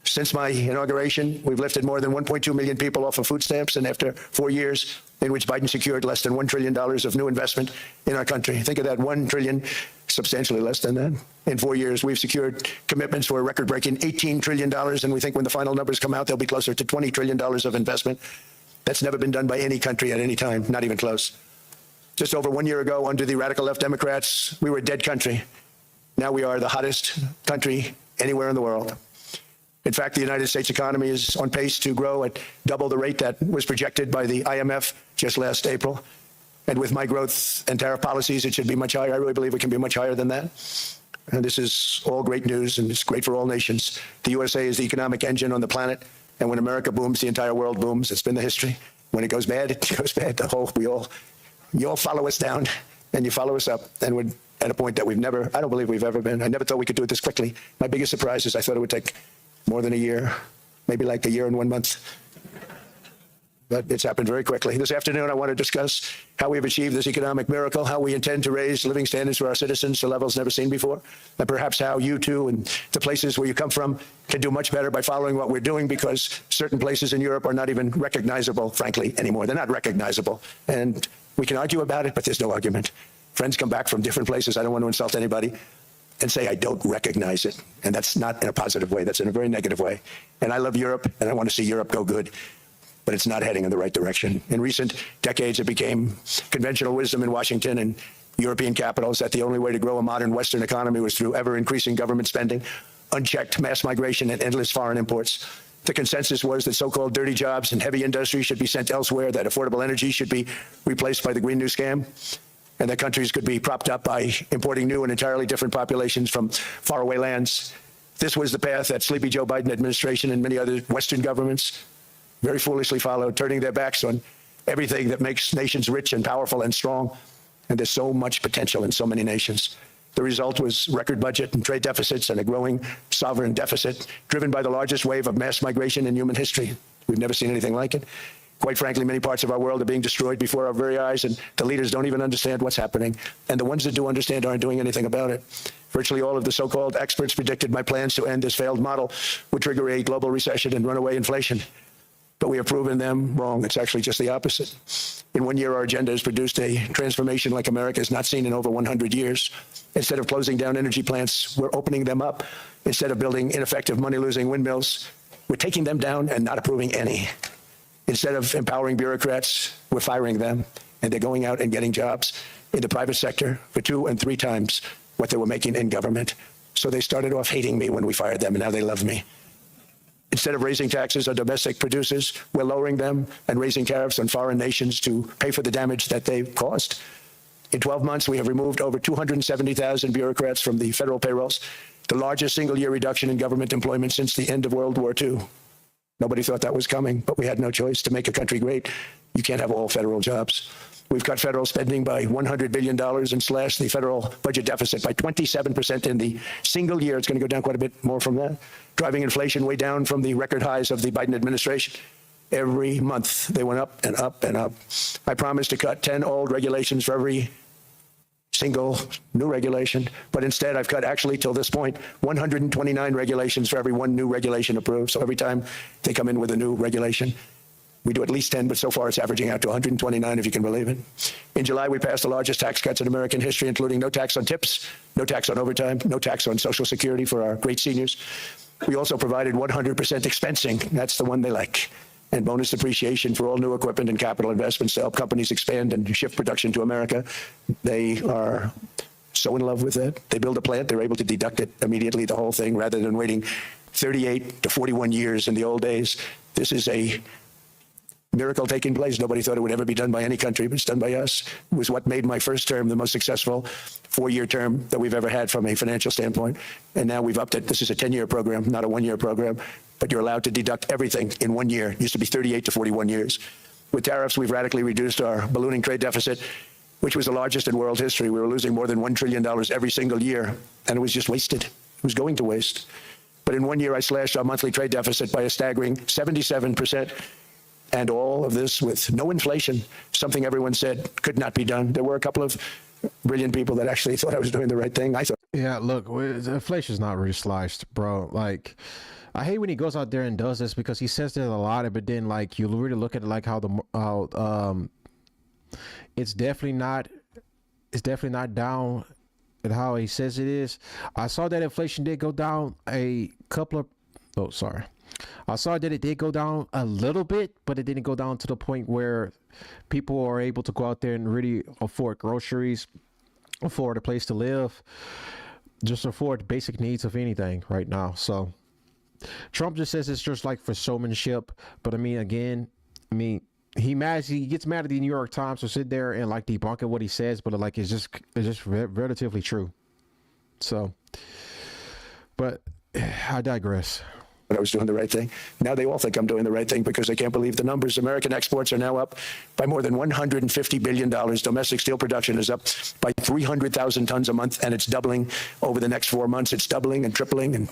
Speaker 12: Since my inauguration, we've lifted more than 1.2 million people off of food stamps, and after 4 years in which Biden secured less than $1 trillion of new investment in our country, think of that, $1 trillion, substantially less than that. In 4 years, we've secured commitments for a record-breaking $18 trillion, and we think when the final numbers come out, they'll be closer to $20 trillion of investment. That's never been done by any country at any time, not even close. Just over 1 year ago, under the radical left Democrats, we were a dead country. Now we are the hottest country anywhere in the world. In fact, the United States economy is on pace to grow at double the rate that was projected by the IMF just last April. And with my growth and tariff policies, it should be much higher. I really believe it can be much higher than that. And this is all great news, and it's great for all nations. The USA is the economic engine on the planet, and when America booms, the entire world booms. It's been the history. When it goes bad, it goes bad. You all follow us down, and you follow us up, and we're at a point that I don't believe we've ever been. I never thought we could do it this quickly. My biggest surprise is I thought it would take more than a year, maybe like a year and 1 month. But it's happened very quickly. This afternoon, I want to discuss how we've achieved this economic miracle, how we intend to raise living standards for our citizens to levels never seen before, and perhaps how you too and the places where you come from can do much better by following what we're doing, because certain places in Europe are not even recognizable, frankly, anymore. They're not recognizable. And we can argue about it, but there's no argument. Friends come back from different places. I don't want to insult anybody and say I don't recognize it. And that's not in a positive way. That's in a very negative way. And I love Europe, and I want to see Europe go good, but it's not heading in the right direction. In recent decades, it became conventional wisdom in Washington and European capitals that the only way to grow a modern Western economy was through ever-increasing government spending, unchecked mass migration, and endless foreign imports. The consensus was that so-called dirty jobs and heavy industry should be sent elsewhere, that affordable energy should be replaced by the Green New Scam, and that countries could be propped up by importing new and entirely different populations from faraway lands. This was the path that sleepy Joe Biden administration and many other Western governments very foolishly followed, turning their backs on everything that makes nations rich and powerful and strong. And there's so much potential in so many nations. The result was record budget and trade deficits and a growing sovereign deficit driven by the largest wave of mass migration in human history. We've never seen anything like it. Quite frankly, many parts of our world are being destroyed before our very eyes, and the leaders don't even understand what's happening. And the ones that do understand aren't doing anything about it. Virtually all of the so-called experts predicted my plans to end this failed model would trigger a global recession and runaway inflation. But we have proven them wrong. It's actually just the opposite. In 1 year, our agenda has produced a transformation like America has not seen in over 100 years. Instead of closing down energy plants, we're opening them up. Instead of building ineffective money-losing windmills, we're taking them down and not approving any. Instead of empowering bureaucrats, we're firing them, and they're going out and getting jobs in the private sector for 2 and 3 times what they were making in government. So they started off hating me when we fired them, and now they love me. Instead of raising taxes on domestic producers, we're lowering them and raising tariffs on foreign nations to pay for the damage that they've caused. In 12 months, we have removed over 270,000 bureaucrats from the federal payrolls, the largest single-year reduction in government employment since the end of World War II. Nobody thought that was coming, but we had no choice. To make a country great, you can't have all federal jobs. We've cut federal spending by $100 billion and slashed the federal budget deficit by 27% in the single year. It's going to go down quite a bit more from that, driving inflation way down from the record highs of the Biden administration. Every month, they went up and up and up. I promised to cut 10 old regulations for every single new regulation, but instead I've cut, actually till this point, 129 regulations for every one new regulation approved. So every time they come in with a new regulation, we do at least 10, but so far it's averaging out to 129, if you can believe it. In July, we passed the largest tax cuts in American history, including no tax on tips, no tax on overtime, no tax on Social Security for our great seniors. We also provided 100% expensing. That's the one they like. And bonus depreciation for all new equipment and capital investments to help companies expand and shift production to America. They are so in love with it. They build a plant, they're able to deduct it immediately, the whole thing, rather than waiting 38 to 41 years in the old days. This is a miracle taking place. Nobody thought it would ever be done by any country, but it's done by us. It was what made my first term the most successful 4-year term that we've ever had from a financial standpoint. And now we've upped it. This is a 10-year program, not a 1-year program, but you're allowed to deduct everything in 1 year. It used to be 38 to 41 years. With tariffs, we've radically reduced our ballooning trade deficit, which was the largest in world history. We were losing more than $1 trillion every single year, and it was just wasted. It was going to waste. But in 1 year, I slashed our monthly trade deficit by a staggering 77%. And all of this with no inflation, something everyone said could not be done. There were a couple of brilliant people that actually thought I was doing the right thing. I thought.
Speaker 4: Yeah, look, inflation's not really sliced, bro. Like, I hate when he goes out there and does this because he says that a lot, but then like you really look at it like how it's definitely not down at how he says it is. I saw that inflation did go down I saw that it did go down a little bit, but it didn't go down to the point where people are able to go out there and really afford groceries, afford a place to live, just afford basic needs of anything right now. So Trump just says it's just like for showmanship. But I mean, again, he gets mad at the New York Times to sit there and like debunk what he says, but like it's just relatively true. So, but I digress.
Speaker 12: But I was doing the right thing. Now they all think I'm doing the right thing because they can't believe the numbers. American exports are now up by more than $150 billion. Domestic steel production is up by 300,000 tons a month, and it's doubling over the next 4 months. It's doubling and tripling, and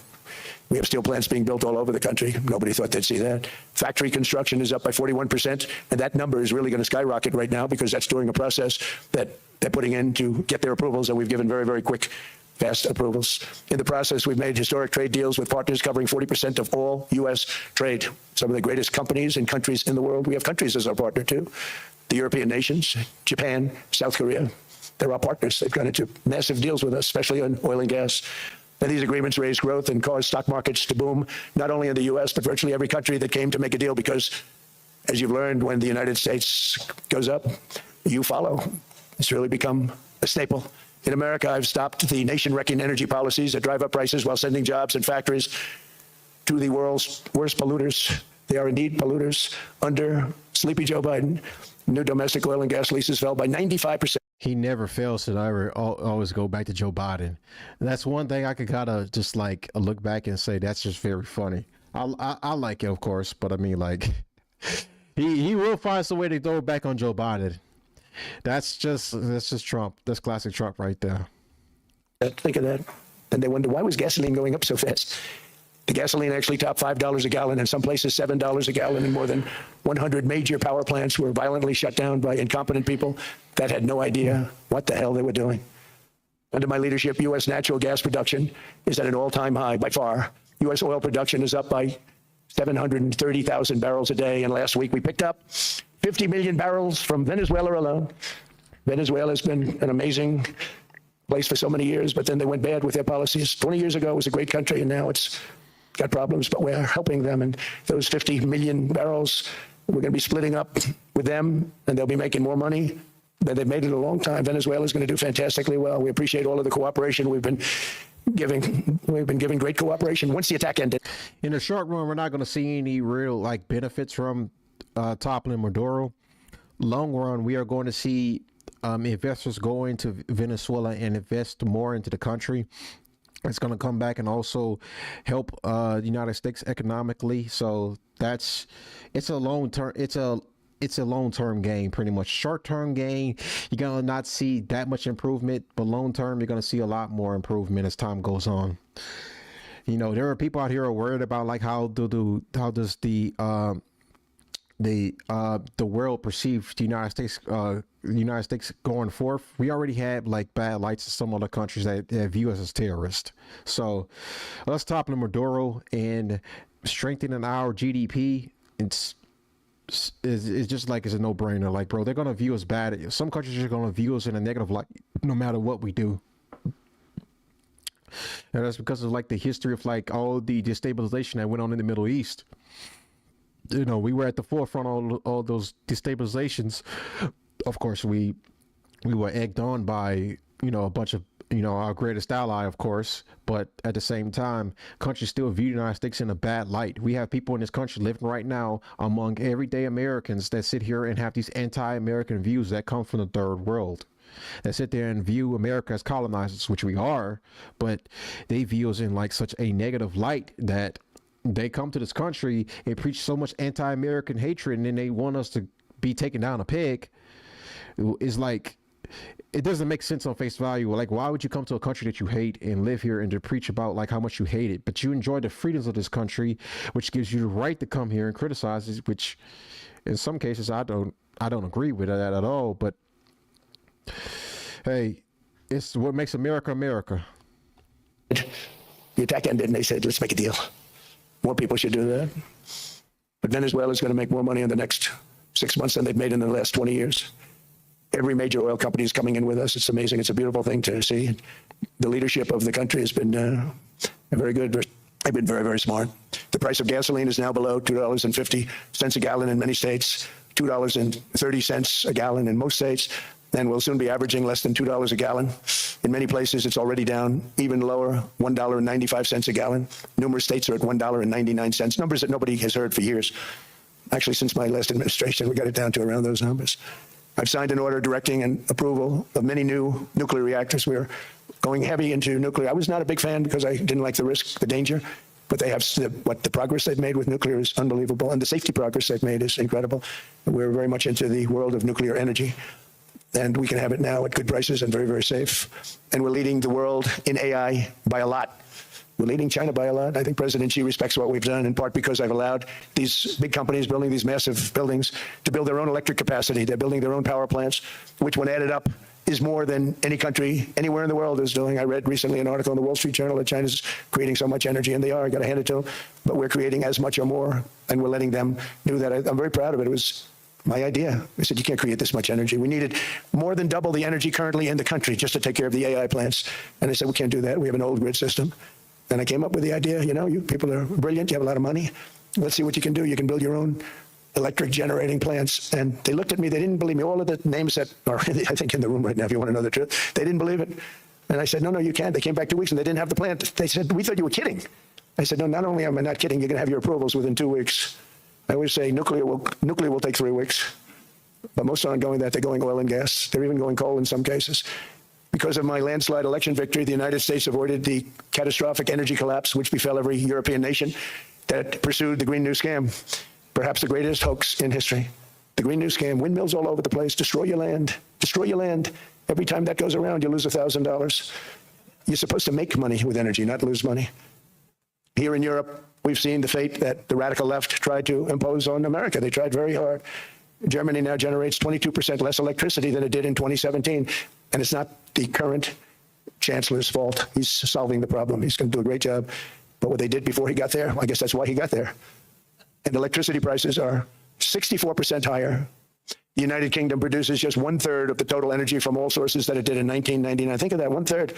Speaker 12: we have steel plants being built all over the country. Nobody thought they'd see that. Factory construction is up by 41%, and that number is really going to skyrocket right now because that's during a process that they're putting in to get their approvals, and we've given very, very quick fast approvals. In the process, we've made historic trade deals with partners covering 40% of all U.S. trade. Some of the greatest companies and countries in the world. We have countries as our partner, too. The European nations, Japan, South Korea. They're our partners. They've gone into massive deals with us, especially on oil and gas. And these agreements raise growth and cause stock markets to boom, not only in the U.S., but virtually every country that came to make a deal, because, as you've learned, when the United States goes up, you follow. It's really become a staple. In America, I've stopped the nation-wrecking energy policies that drive up prices while sending jobs and factories to the world's worst polluters. They are indeed polluters. Under sleepy Joe Biden, new domestic oil and gas leases fell by 95%.
Speaker 4: He never fails to ever always go back to Joe Biden. And that's one thing I could kind of just like look back and say that's just very funny. I like it, of course, but I mean, like, he will find some way to throw it back on Joe Biden. That's just Trump. That's classic Trump right there.
Speaker 12: Think of that. And they wonder, why was gasoline going up so fast? The gasoline actually topped $5 a gallon, in some places $7 a gallon, and more than 100 major power plants were violently shut down by incompetent people that had no idea what the hell they were doing. Under my leadership, U.S. natural gas production is at an all-time high by far. U.S. oil production is up by 730,000 barrels a day, and last week we picked up 50 million barrels from Venezuela alone. Venezuela has been an amazing place for so many years, but then they went bad with their policies. 20 years ago, it was a great country, and now it's got problems, but we're helping them. And those 50 million barrels, we're going to be splitting up with them, and they'll be making more money than they've made in a long time. Venezuela is going to do fantastically well. We appreciate all of the cooperation we've been giving. We've been giving great cooperation once the attack ended.
Speaker 4: In the short run, we're not going to see any real like benefits from toppling Maduro. Long run, we are going to see investors go into Venezuela and invest more into the country. It's going to come back and also help the United States economically. So it's a long term gain, pretty much. Short term gain, you're going to not see that much improvement, but long term, you're going to see a lot more improvement as time goes on. You know, there are people out here who are worried about like how does the world perceives the United States going forth. We already have like bad lights in some other countries that view us as terrorists. So us toppling Maduro and strengthening our GDP, it's just like it's a no-brainer. Like, bro, they're gonna view us bad. Some countries are gonna view us in a negative light no matter what we do. And that's because of like the history of like all the destabilization that went on in the Middle East. You know, we were at the forefront of all those destabilizations. Of course, we were egged on by, you know, a bunch of, you know, our greatest ally, of course. But at the same time, countries still view the United States in a bad light. We have people in this country living right now among everyday Americans that sit here and have these anti-American views that come from the third world. That sit there and view America as colonizers, which we are, but they view us in like such a negative light that they come to this country and preach so much anti-American hatred, and then they want us to be taken down a peg. It's like, it doesn't make sense on face value. Like, why would you come to a country that you hate and live here and to preach about like how much you hate it, but you enjoy the freedoms of this country, which gives you the right to come here and criticize it, which in some cases I don't agree with that at all. But hey, it's what makes America America.
Speaker 12: The attack ended, and they said, let's make a deal. More people should do that. But Venezuela is going to make more money in the next 6 months than they've made in the last 20 years. Every major oil company is coming in with us. It's amazing. It's a beautiful thing to see. The leadership of the country has been very good. They've been very, very smart. The price of gasoline is now below $2.50 a gallon in many states, $2.30 a gallon in most states. and will soon be averaging less than $2 a gallon. In many places, it's already down even lower, $1.95 a gallon. Numerous states are at $1.99, numbers that nobody has heard for years. Actually, since my last administration, we got it down to around those numbers. I've signed an order directing and approval of many new nuclear reactors. We're going heavy into nuclear. I was not a big fan because I didn't like the risk, the danger, but they have the progress they've made with nuclear is unbelievable, and the safety progress they've made is incredible. We're very much into the world of nuclear energy, and we can have it now at good prices and very, very safe. And we're leading the world in AI by a lot. We're leading China by a lot. I think President Xi respects what we've done, in part because I've allowed these big companies building these massive buildings to build their own electric capacity. They're building their own power plants, which when added up is more than any country anywhere in the world is doing. I read recently an article in the Wall Street Journal that China's creating so much energy, and they are. I got to hand it to them. But we're creating as much or more, and we're letting them do that. I'm very proud of it. It was my idea. I said, you can't create this much energy. We needed more than double the energy currently in the country just to take care of the AI plants. And I said, we can't do that. We have an old grid system. And I came up with the idea, you know, you people are brilliant. You have a lot of money. Let's see what you can do. You can build your own electric generating plants. And they looked at me. They didn't believe me. All of the names that are, I think, in the room right now, if you want to know the truth, they didn't believe it. And I said, no, you can't. They came back 2 weeks and they didn't have the plant. They said, we thought you were kidding. I said, no, not only am I not kidding, you're going to have your approvals within 2 weeks. I always say nuclear will take 3 weeks. But most aren't going that. They're going oil and gas. They're even going coal in some cases. Because of my landslide election victory, the United States avoided the catastrophic energy collapse which befell every European nation that pursued the Green New Scam, perhaps the greatest hoax in history. The Green New Scam, windmills all over the place, destroy your land, destroy your land. Every time that goes around, you lose $1,000. You're supposed to make money with energy, not lose money. Here in Europe, we've seen the fate that the radical left tried to impose on America. They tried very hard. Germany now generates 22% less electricity than it did in 2017. And it's not the current chancellor's fault. He's solving the problem. He's going to do a great job. But what they did before he got there, I guess that's why he got there. And electricity prices are 64% higher. The United Kingdom produces just 1/3 of the total energy from all sources that it did in 1999. Think of that, 1/3.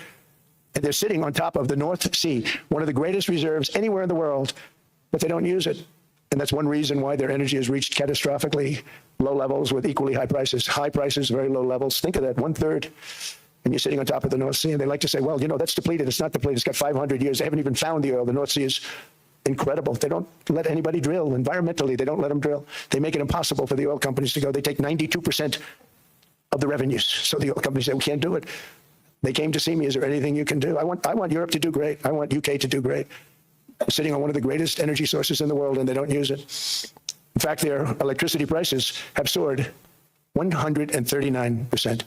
Speaker 12: And they're sitting on top of the North Sea, one of the greatest reserves anywhere in the world, but they don't use it. And that's one reason why their energy has reached catastrophically low levels with equally high prices. High prices, very low levels. Think of that, 1/3. And you're sitting on top of the North Sea. And they like to say, well, you know, that's depleted. It's not depleted. It's got 500 years. They haven't even found the oil. The North Sea is incredible. They don't let anybody drill. Environmentally, they don't let them drill. They make it impossible for the oil companies to go. They take 92% of the revenues. So the oil companies say, we can't do it. They came to see me. Is there anything you can do? I want Europe to do great. I want UK to do great. Sitting on one of the greatest energy sources in the world, and they don't use it. In fact, their electricity prices have soared 139%.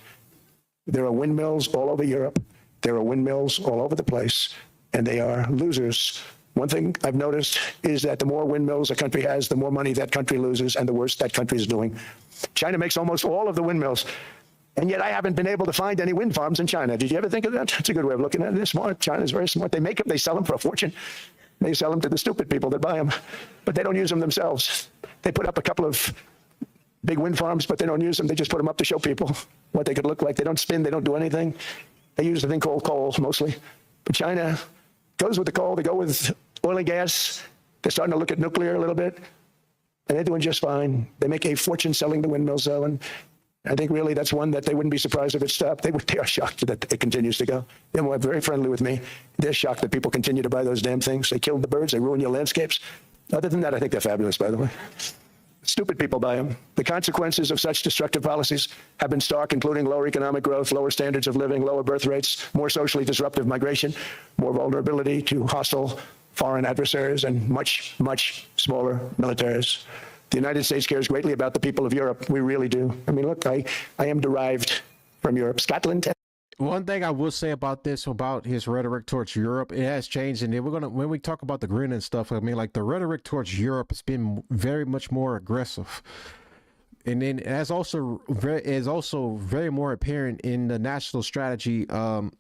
Speaker 12: There are windmills all over Europe. There are windmills all over the place, and they are losers. One thing I've noticed is that the more windmills a country has, the more money that country loses, and the worse that country is doing. China makes almost all of the windmills, and yet I haven't been able to find any wind farms in China. Did you ever think of that? That's a good way of looking at it. They're smart. China's very smart. They make them, they sell them for a fortune. They sell them to the stupid people that buy them, but they don't use them themselves. They put up a couple of big wind farms, but they don't use them. They just put them up to show people what they could look like. They don't spin. They don't do anything. They use a thing called coal mostly. But China goes with the coal. They go with oil and gas. They're starting to look at nuclear a little bit, and they're doing just fine. They make a fortune selling the windmills, though, and I think really that's one that they wouldn't be surprised if it stopped. They are shocked that it continues to go. They're very friendly with me. They're shocked that people continue to buy those damn things. They killed the birds. They ruin your landscapes. Other than that, I think they're fabulous, by the way. Stupid people buy them. The consequences of such destructive policies have been stark, including lower economic growth, lower standards of living, lower birth rates, more socially disruptive migration, more vulnerability to hostile foreign adversaries, and much, much smaller militaries. The United States cares greatly about the people of Europe. We really do. I mean, look, I am derived from Europe. Scotland.
Speaker 4: One thing I will say about this, about his rhetoric towards Europe, it has changed. And then when we talk about the Greenland stuff, I mean, like the rhetoric towards Europe has been very much more aggressive. And then as also very more apparent in the national strategy, what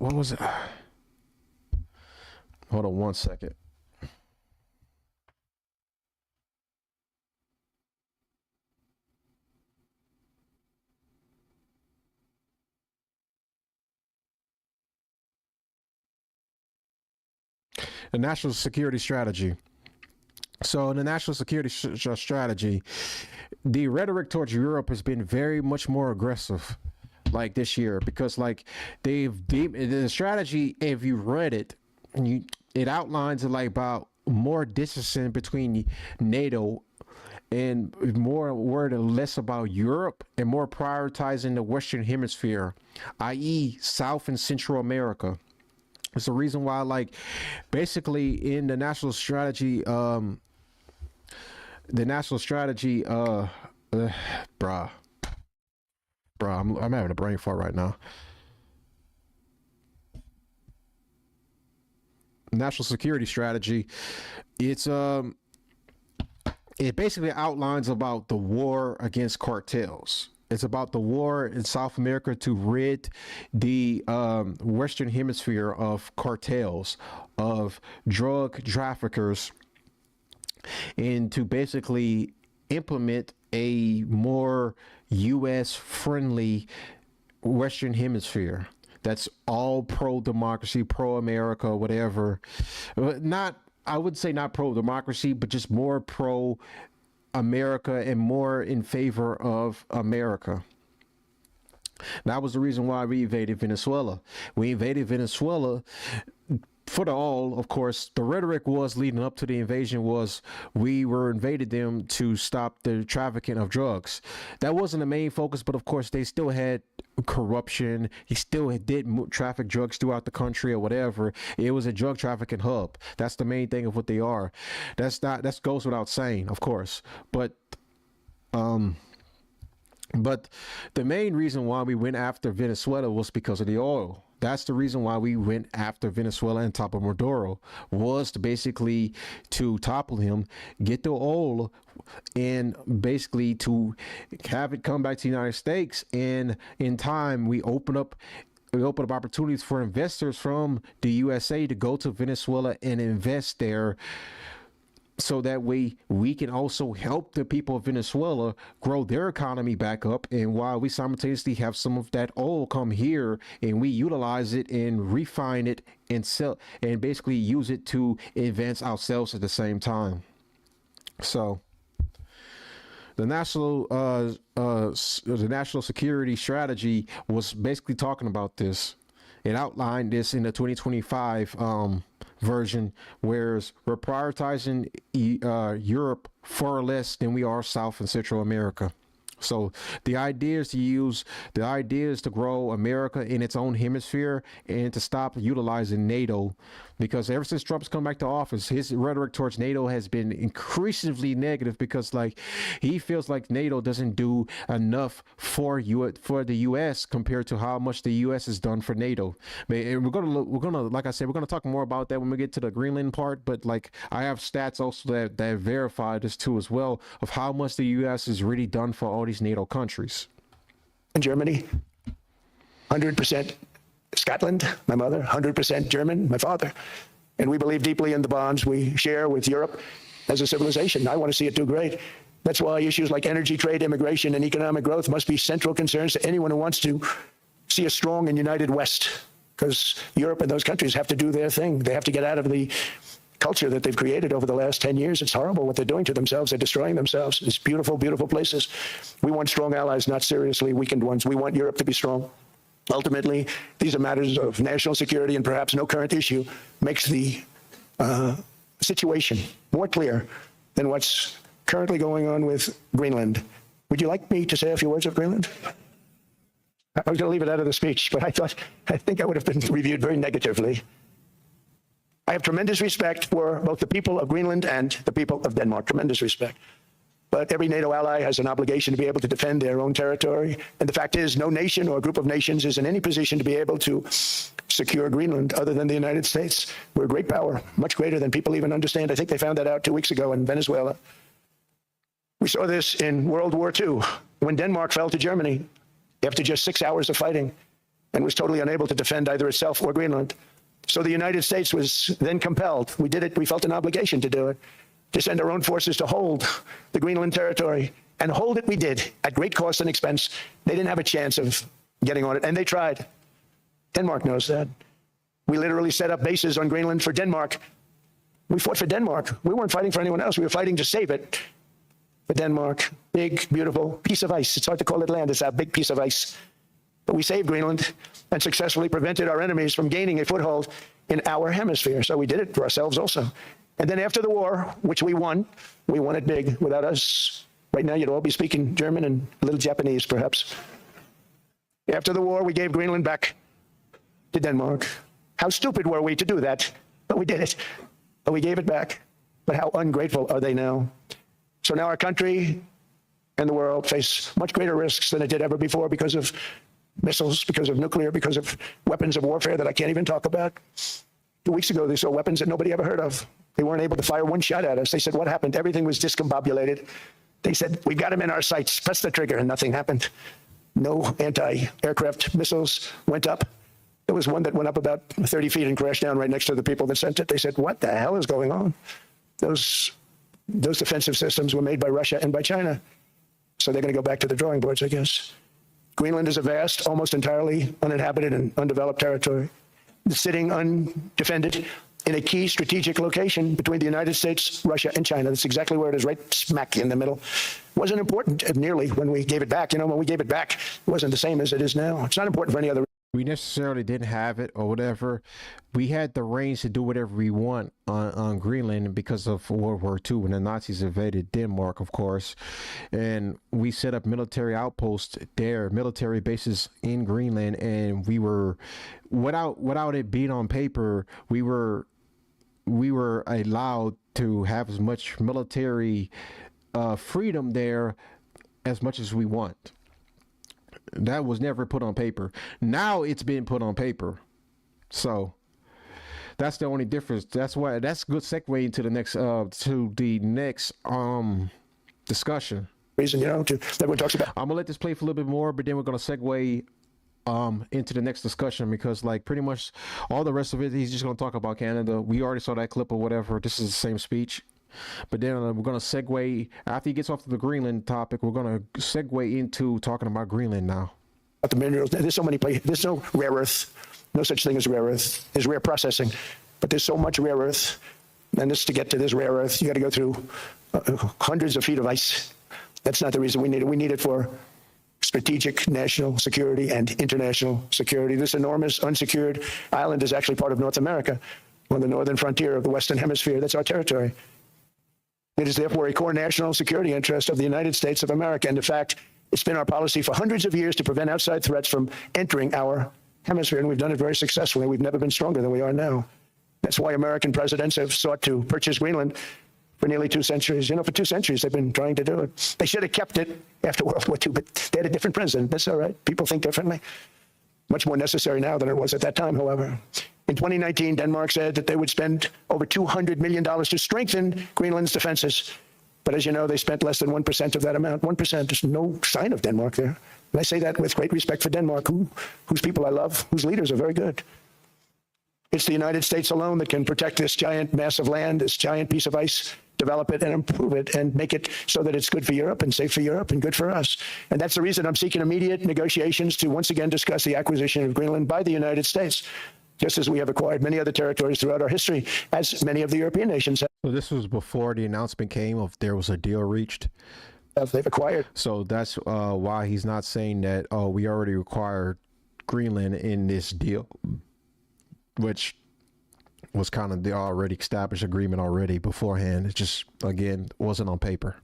Speaker 4: was it? Hold on one second. The national security strategy. So in the national security strategy, the rhetoric towards Europe has been very much more aggressive, like this year, because like the strategy, if you read it, it outlines like about more distance between NATO and more word and less about Europe, and more prioritizing the Western Hemisphere, i.e. South and Central America. It's the reason why, like, basically in the national strategy, bruh, I'm having a brain fart right now. National security strategy, it basically outlines about the war against cartels. It's about the war in South America to rid the Western Hemisphere of cartels, of drug traffickers, and to basically implement a more U.S. friendly Western Hemisphere that's all pro-democracy, pro-America, whatever. I would say not pro-democracy, but just more pro-America and more in favor of America. That was the reason why we invaded Venezuela. We invaded Venezuela for the all, of course. The rhetoric was leading up to the invasion was we were invaded them to stop the trafficking of drugs. That wasn't the main focus, but of course they still had corruption. He still did traffic drugs throughout the country or whatever. It was a drug trafficking hub. That's the main thing of what they are. That goes without saying, of course. But the main reason why we went after Venezuela was because of the oil. That's the reason why we went after Venezuela and topple Maduro, was to basically to topple him, get the oil, and basically to have it come back to the United States. And in time, we open up opportunities for investors from the USA to go to Venezuela and invest there, so that way we can also help the people of Venezuela grow their economy back up. And while we simultaneously have some of that oil come here and we utilize it and refine it and sell and basically use it to advance ourselves at the same time. So the national security strategy was basically talking about this. It outlined this in the 2025 version, whereas we're prioritizing Europe far less than we are South and Central America. So the idea is to grow America in its own hemisphere and to stop utilizing NATO, because ever since Trump's come back to office, his rhetoric towards NATO has been increasingly negative, because like he feels like NATO doesn't do enough for the U.S. compared to how much the U.S. has done for NATO. And we're gonna like I said, we're gonna talk more about that when we get to the Greenland part. But like I have stats also that verify this too as well, of how much the U.S. has really done for all these NATO countries.
Speaker 12: In Germany, 100% Scotland, my mother, 100% German, my father. And we believe deeply in the bonds we share with Europe as a civilization. I want to see it do great. That's why issues like energy, trade, immigration, and economic growth must be central concerns to anyone who wants to see a strong and united West, because Europe and those countries have to do their thing. They have to get out of the culture that they've created over the last 10 years. It's horrible what they're doing to themselves. They're destroying themselves. It's beautiful, beautiful places. We want strong allies, not seriously weakened ones. We want Europe to be strong. Ultimately, these are matters of national security, and perhaps no current issue makes the situation more clear than what's currently going on with Greenland. Would you like me to say a few words of Greenland? I was going to leave it out of the speech, but I think I would have been reviewed very negatively. I have tremendous respect for both the people of Greenland and the people of Denmark, tremendous respect. But every NATO ally has an obligation to be able to defend their own territory. And the fact is, no nation or group of nations is in any position to be able to secure Greenland other than the United States. We're a great power, much greater than people even understand. I think they found that out 2 weeks ago in Venezuela. We saw this in World War II, when Denmark fell to Germany after just 6 hours of fighting and was totally unable to defend either itself or Greenland. So the United States was then compelled, we did it, we felt an obligation to do it, to send our own forces to hold the Greenland territory. And hold it we did, at great cost and expense. They didn't have a chance of getting on it, and they tried. Denmark knows that. We literally set up bases on Greenland for Denmark We fought for Denmark. We weren't fighting for anyone else. We were fighting to save it for Denmark. Big, beautiful piece of ice. It's hard to call it land. It's a big piece of ice. But we saved Greenland and successfully prevented our enemies from gaining a foothold in our hemisphere. So we did it for ourselves also. And then after the war, which we won it big. Without us, right now you'd all be speaking German and a little Japanese, perhaps. After the war, we gave Greenland back to Denmark. How stupid were we to do that? But we did it. But we gave it back. But how ungrateful are they now? So now our country and the world face much greater risks than it did ever before because of missiles, because of nuclear, because of weapons of warfare that I can't even talk about. 2 weeks ago, they saw weapons that nobody ever heard of. They weren't able to fire one shot at us. They said, what happened? Everything was discombobulated. They said, we got them in our sights. Press the trigger, and nothing happened. No anti-aircraft missiles went up. There was one that went up about 30 feet and crashed down right next to the people that sent it. They said, what the hell is going on? Those defensive systems were made by Russia and by China. So they're going to go back to the drawing boards, I guess. Greenland is a vast, almost entirely uninhabited and undeveloped territory, sitting undefended in a key strategic location between the United States, Russia, and China. That's exactly where it is, right smack in the middle. It wasn't important nearly when we gave it back. You know, when we gave it back, it wasn't the same as it is now. It's not important for any other reason.
Speaker 4: We necessarily didn't have it or whatever. We had the range to do whatever we want on Greenland because of World War II when the Nazis invaded Denmark, of course. And we set up military outposts there, military bases in Greenland. And we were, without it being on paper, we were allowed to have as much military freedom there as much as we want. That was never put on paper. Now it's been put on paper. So that's the only difference. That's why that's a good segue into the next discussion.
Speaker 12: Reason, you know, everyone talks about.
Speaker 4: I'm gonna let this play for a little bit more, but then we're gonna segue into the next discussion because like pretty much all the rest of it, he's just gonna talk about Canada. We already saw that clip or whatever. This is the same speech. But then we're going to segue, after he gets off to the Greenland topic, we're going to segue into talking about Greenland now.
Speaker 12: The minerals, there's so many places, there's no rare earth, no such thing as rare earth. There's rare processing, but there's so much rare earth. And to get to this rare earth, you got to go through hundreds of feet of ice. That's not the reason we need it. We need it for strategic national security and international security. This enormous unsecured island is actually part of North America, on the northern frontier of the Western Hemisphere. That's our territory. It is therefore a core national security interest of the United States of America. And in fact, it's been our policy for hundreds of years to prevent outside threats from entering our hemisphere. And we've done it very successfully. We've never been stronger than we are now. That's why American presidents have sought to purchase Greenland for nearly 2 centuries. You know, for 2 centuries, they've been trying to do it. They should have kept it after World War II, but they had a different president. That's all right. People think differently. Much more necessary now than it was at that time, however. In 2019, Denmark said that they would spend over $200 million to strengthen Greenland's defenses. But as you know, they spent less than 1% of that amount. 1%, there's no sign of Denmark there. And I say that with great respect for Denmark, whose people I love, whose leaders are very good. It's the United States alone that can protect this giant mass of land, this giant piece of ice, develop it and improve it and make it so that it's good for Europe and safe for Europe and good for us. And that's the reason I'm seeking immediate negotiations to once again discuss the acquisition of Greenland by the United States, just as we have acquired many other territories throughout our history, as many of the European nations have.
Speaker 4: So this was before the announcement came of there was a deal reached?
Speaker 12: They've acquired.
Speaker 4: So that's why he's not saying that, oh, we already acquired Greenland in this deal, which was kind of the already established agreement already beforehand. It just, again, wasn't on paper.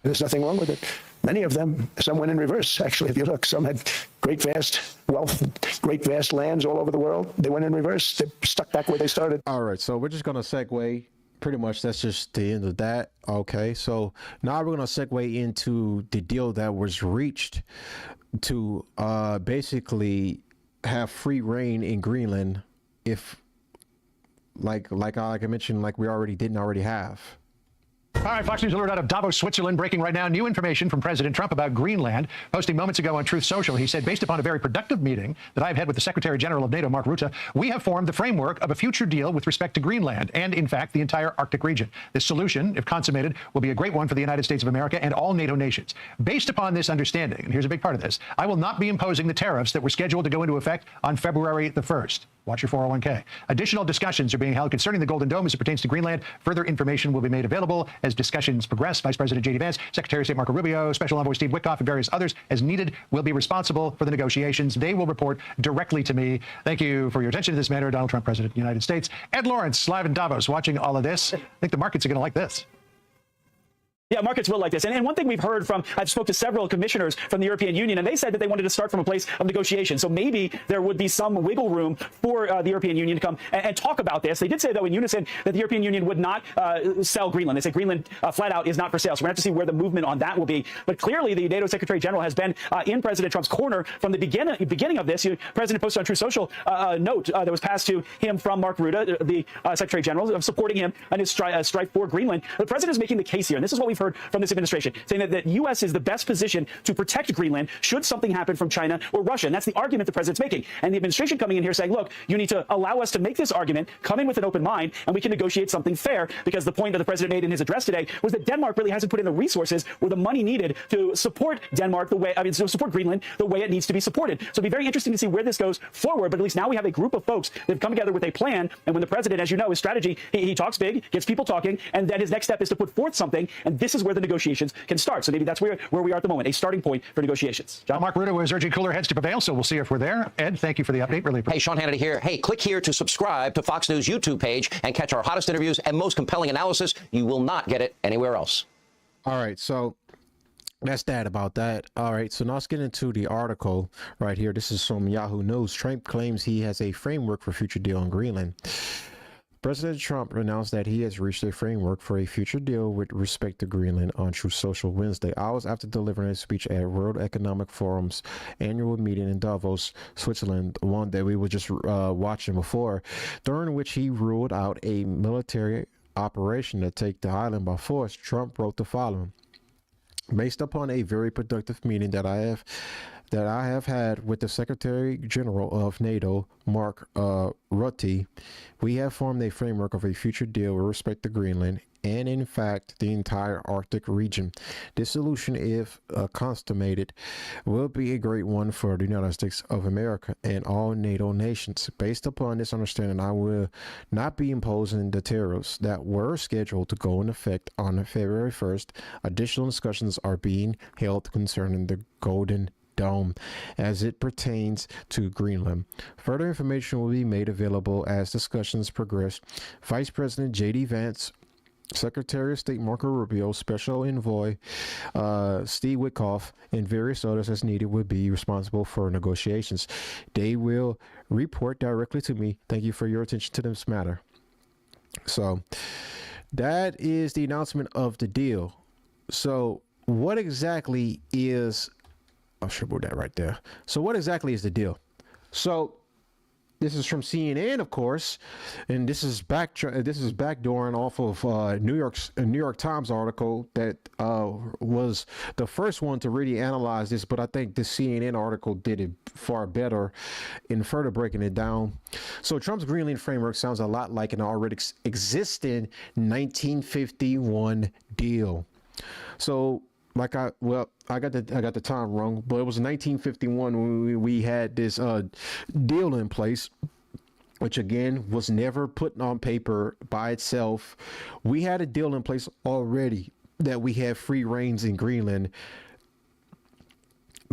Speaker 12: There's nothing wrong with it. Many of them, some went in reverse, actually, if you look. Some had great vast wealth, great vast lands all over the world. They went in reverse. They're stuck back where they started.
Speaker 4: All right, so we're just going to segue. Pretty much that's just the end of that. Okay, so now we're going to segue into the deal that was reached to basically have free reign in Greenland if, like I mentioned, like we didn't already have.
Speaker 13: All right, Fox News alert out of Davos, Switzerland. Breaking right now, new information from President Trump about Greenland. Posting moments ago on Truth Social, he said, based upon a very productive meeting that I've had with the Secretary General of NATO, Mark Rutte, we have formed the framework of a future deal with respect to Greenland and, in fact, the entire Arctic region. This solution, if consummated, will be a great one for the United States of America and all NATO nations. Based upon this understanding, and here's a big part of this, I will not be imposing the tariffs that were scheduled to go into effect on February the 1st. Watch your 401k. Additional discussions are being held concerning the Golden Dome as it pertains to Greenland. Further information will be made available as discussions progress. Vice President J.D. Vance, Secretary of State Marco Rubio, Special Envoy Steve Witkoff, and various others, as needed, will be responsible for the negotiations. They will report directly to me. Thank you for your attention to this matter. Donald Trump, President of the United States. Ed Lawrence, live in Davos, watching all of this. I think the markets are going to like this.
Speaker 14: Yeah, markets will like this. And one thing we've heard from, I've spoke to several commissioners from the European Union, and they said that they wanted to start from a place of negotiation. So maybe there would be some wiggle room for the European Union to come and talk about this. They did say, though, in unison, that the European Union would not sell Greenland. They said Greenland flat out is not for sale. So we're going to have to see where the movement on that will be. But clearly, the NATO Secretary General has been in President Trump's corner from the beginning of this. President posted on Truth Social a note that was passed to him from Mark Rutte, the Secretary General, supporting him and his strife for Greenland. The president is making the case here, and this is what we've heard from this administration, saying that the U.S. is the best position to protect Greenland should something happen from China or Russia. And that's the argument the president's making. And the administration coming in here saying, look, you need to allow us to make this argument, come in with an open mind, and we can negotiate something fair, because the point that the president made in his address today was that Denmark really hasn't put in the resources or the money needed to support to support Greenland the way it needs to be supported. So it'll be very interesting to see where this goes forward. But at least now we have a group of folks that have come together with a plan. And when the president, as you know, his strategy, he talks big, gets people talking, and then his next step is to put forth something. And this is where the negotiations can start. So maybe that's where we are at the moment, a starting point for negotiations. John?
Speaker 13: Mark Rutte was urging cooler heads to prevail, so we'll see if we're there. Ed, thank you for the update. Really appreciate it.
Speaker 15: Hey, Sean Hannity here. Hey, click here to subscribe to Fox News YouTube page and catch our hottest interviews and most compelling analysis. You will not get it anywhere else.
Speaker 4: All right, so that's that about that. All right, so now let's get into the article right here. This is from Yahoo News. Trump claims he has a framework for future deal on Greenland. President Trump announced that he has reached a framework for a future deal with respect to Greenland on Truth Social Wednesday, hours after delivering a speech at World Economic Forum's annual meeting in Davos, Switzerland, one that we were just watching before, during which he ruled out a military operation to take the island by force. Trump wrote the following: based upon a very productive meeting that I have had with the Secretary General of NATO, Mark Rutte, we have formed a framework of a future deal with respect to Greenland and, in fact, the entire Arctic region. This solution, if consummated, will be a great one for the United States of America and all NATO nations. Based upon this understanding, I will not be imposing the tariffs that were scheduled to go in effect on February 1st. Additional discussions are being held concerning the Golden Dome as it pertains to Greenland. Further information will be made available as discussions progress. Vice President J.D. Vance, Secretary of State Marco Rubio, Special Envoy Steve Witkoff, and various others as needed will be responsible for negotiations. They will report directly to me. Thank you for your attention to this matter. So that is the announcement of the deal. So what exactly is... I should put that right there. So what exactly is the deal? So this is from CNN, of course, and this is backdooring off of New York Times article that was the first one to really analyze this, but I think the CNN article did it far better in further breaking it down. So Trump's Greenland framework sounds a lot like an already existing 1951 deal. So I got the time wrong, but it was 1951 when we had this deal in place, which again was never put on paper by itself. We had a deal in place already that we had free reigns in Greenland,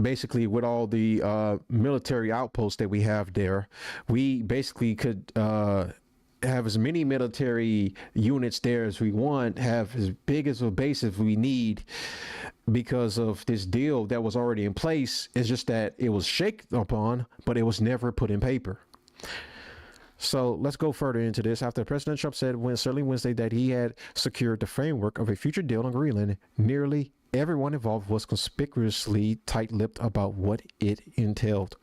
Speaker 4: basically with all the military outposts that we have there. We basically could have as many military units there as we want, have as big as a base as we need, because of this deal that was already in place. It's just that it was shaken upon, but it was never put in paper. So let's go further into this. After President Trump said early Wednesday that he had secured the framework of a future deal on Greenland, nearly everyone involved was conspicuously tight-lipped about what it entailed.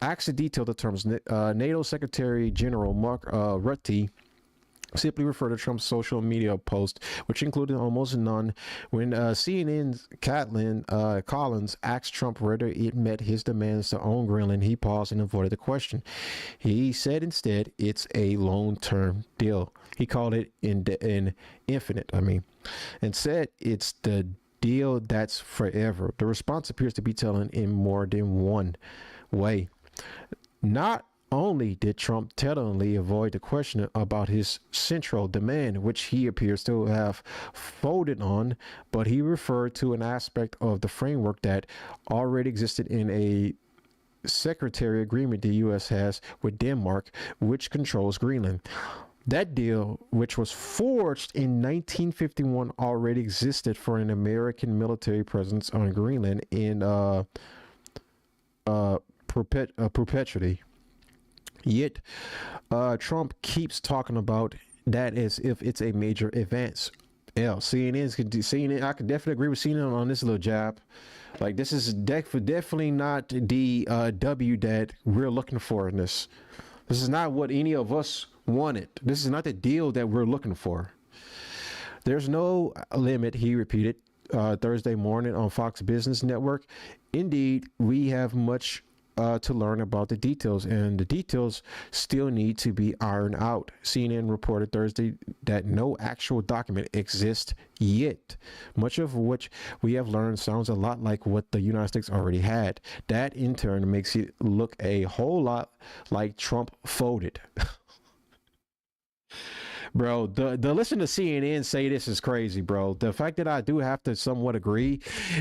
Speaker 4: Asked to detail the terms, NATO Secretary General Mark Rutte simply referred to Trump's social media post, which included almost none. When CNN's Kathleen Collins asked Trump whether it met his demands to own Greenland, he paused and avoided the question. He said instead, it's a long-term deal. He called it infinite, and said it's the deal that's forever. The response appears to be telling in more than one way. Not only did Trump tellingly avoid the question about his central demand, which he appears to have folded on, but he referred to an aspect of the framework that already existed in a secretary agreement the U.S. has with Denmark, which controls Greenland. That deal, which was forged in 1951, already existed for an American military presence on Greenland in perpetuity. Yet, Trump keeps talking about that as if it's a major advance. Yeah, CNN. I could definitely agree with CNN on this little jab. Like, this is definitely not the W that we're looking for in this. This is not what any of us wanted. This is not the deal that we're looking for. There's no limit, he repeated Thursday morning on Fox Business Network. Indeed, we have much to learn about the details, and the details still need to be ironed out. CNN reported Thursday that no actual document exists yet, much of which we have learned sounds a lot like what the United States already had. That in turn makes it look a whole lot like Trump folded. Bro, the listen to CNN say this is crazy, bro. The fact that I do have to somewhat agree,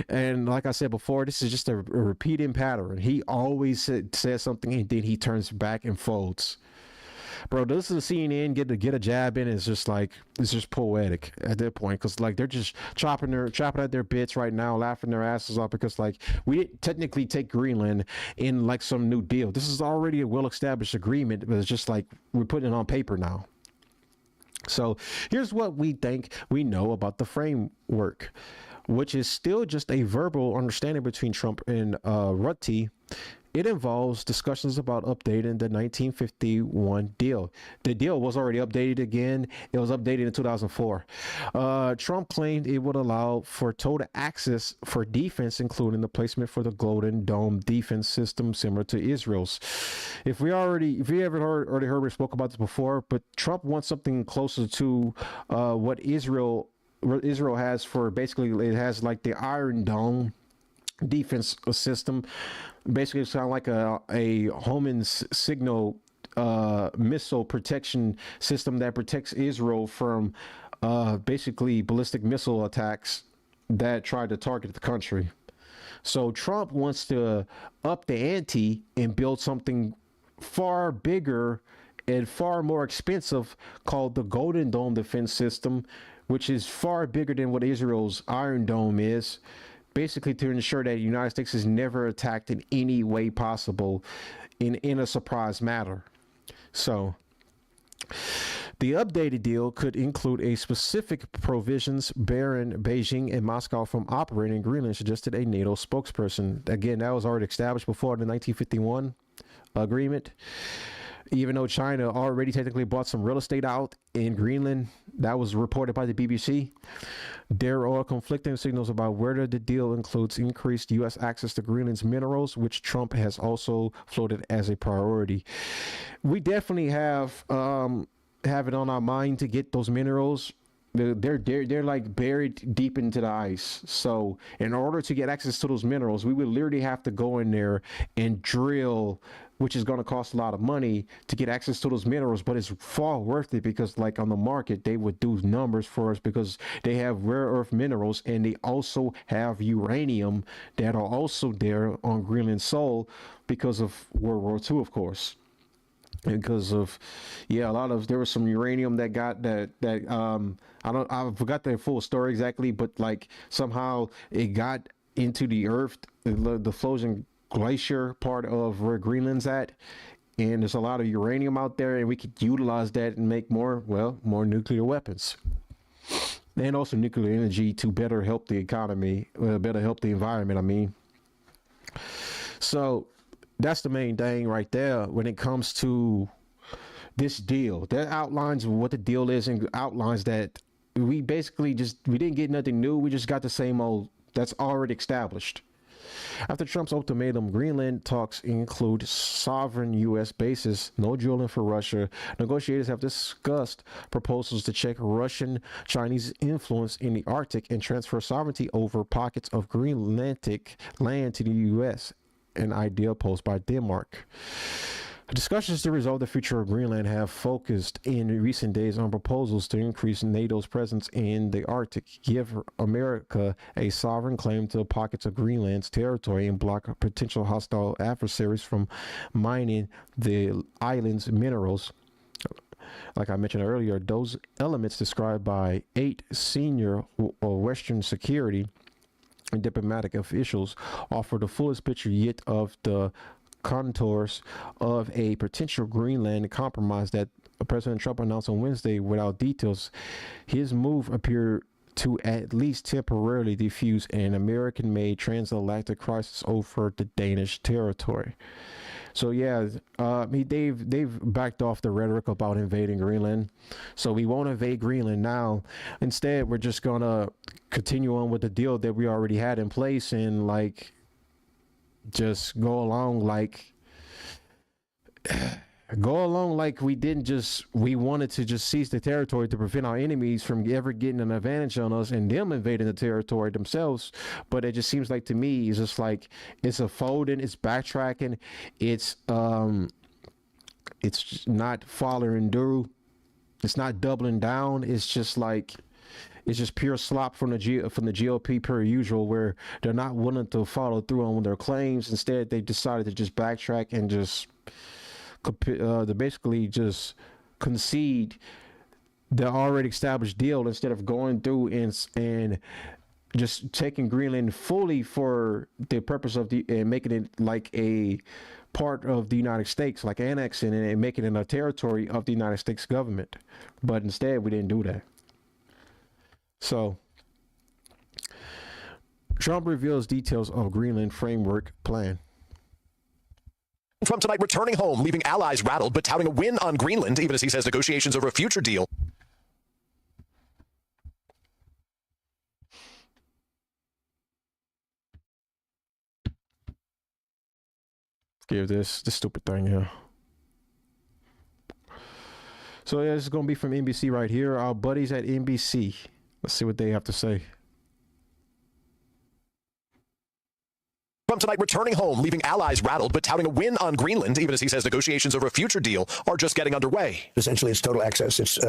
Speaker 4: and like I said before, this is just a repeating pattern. He always says something and then he turns back and folds. Bro, to listen to CNN get a jab in is just like, it's just poetic at that point, because like they're just chopping at their bits right now, laughing their asses off, because like we didn't technically take Greenland in like some new deal. This is already a well-established agreement, but it's just like we're putting it on paper now. So here's what we think we know about the framework, which is still just a verbal understanding between Trump and Rutte. It involves discussions about updating the 1951 deal. The deal was already updated again. It was updated in 2004. Trump claimed it would allow for total access for defense, including the placement for the Golden Dome defense system similar to Israel's. If you haven't already heard, we spoke about this before, but Trump wants something closer to what Israel has for, basically it has like the Iron Dome defense system. Basically, it's kind of like a homing signal missile protection system that protects Israel from basically ballistic missile attacks that try to target the country. So Trump wants to up the ante and build something far bigger and far more expensive called the Golden Dome defense system, which is far bigger than what Israel's Iron Dome is. Basically to ensure that the United States is never attacked in any way possible in a surprise matter. So the updated deal could include a specific provisions barring Beijing and Moscow from operating in Greenland, suggested a NATO spokesperson. Again, that was already established before the 1951 agreement. Even though China already technically bought some real estate out in Greenland, that was reported by the BBC. There are conflicting signals about whether the deal includes increased U.S. access to Greenland's minerals, which Trump has also floated as a priority. We definitely have it on our mind to get those minerals. They're like buried deep into the ice. So in order to get access to those minerals, we would literally have to go in there and drill, which is going to cost a lot of money to get access to those minerals, but it's far worth it, because like on the market, they would do numbers for us because they have rare earth minerals and they also have uranium that are also there on Greenland soil because of World War II, of course. Because of, yeah, there was some uranium that got I forgot the full story exactly, but like somehow it got into the earth, the frozen glacier part of where Greenland's at, and there's a lot of uranium out there, and we could utilize that and make more nuclear weapons, and also nuclear energy to better help the economy, better help the environment, I mean. So that's the main thing right there when it comes to this deal. That outlines what the deal is and outlines that we basically we didn't get nothing new. We just got the same old that's already established. After Trump's ultimatum, Greenland talks include sovereign U.S. bases, no drilling for Russia. Negotiators have discussed proposals to check Russian-Chinese influence in the Arctic and transfer sovereignty over pockets of Greenlandic land to the U.S., an idea posed by Denmark. Discussions to resolve the future of Greenland have focused in recent days on proposals to increase NATO's presence in the Arctic, give America a sovereign claim to pockets of Greenland's territory, and block potential hostile adversaries from mining the island's minerals. Like I mentioned earlier, those elements described by 8 senior Western security and diplomatic officials offer the fullest picture yet of the contours of a potential Greenland compromise that President Trump announced on Wednesday without details. His move appeared to at least temporarily defuse an American-made transatlantic crisis over the Danish territory. So yeah, they've backed off the rhetoric about invading Greenland. So we won't invade Greenland now. Instead, we're just gonna continue on with the deal that we already had in place and like just go along like we wanted to just seize the territory to prevent our enemies from ever getting an advantage on us and them invading the territory themselves. But it just seems like to me it's just like it's a folding, it's backtracking, it's not following through, it's not doubling down, it's just like it's just pure slop from the GOP per usual, where they're not willing to follow through on their claims. Instead, they decided to just backtrack and just basically just concede the already established deal instead of going through and just taking Greenland fully for the purpose of and making it like a part of the United States, like annexing it and making it a territory of the United States government. But instead, we didn't do that. So, Trump reveals details of Greenland framework plan.
Speaker 16: Trump tonight returning home, leaving allies rattled, but touting a win on Greenland, even as he says negotiations over a future deal.
Speaker 4: Let's give this stupid thing here. So yeah, this is going to be from NBC right here. Our buddies at NBC. Let's see what they have to say.
Speaker 16: Trump tonight returning home, leaving allies rattled, but touting a win on Greenland, even as he says negotiations over a future deal are just getting underway.
Speaker 12: Essentially, it's total access. It's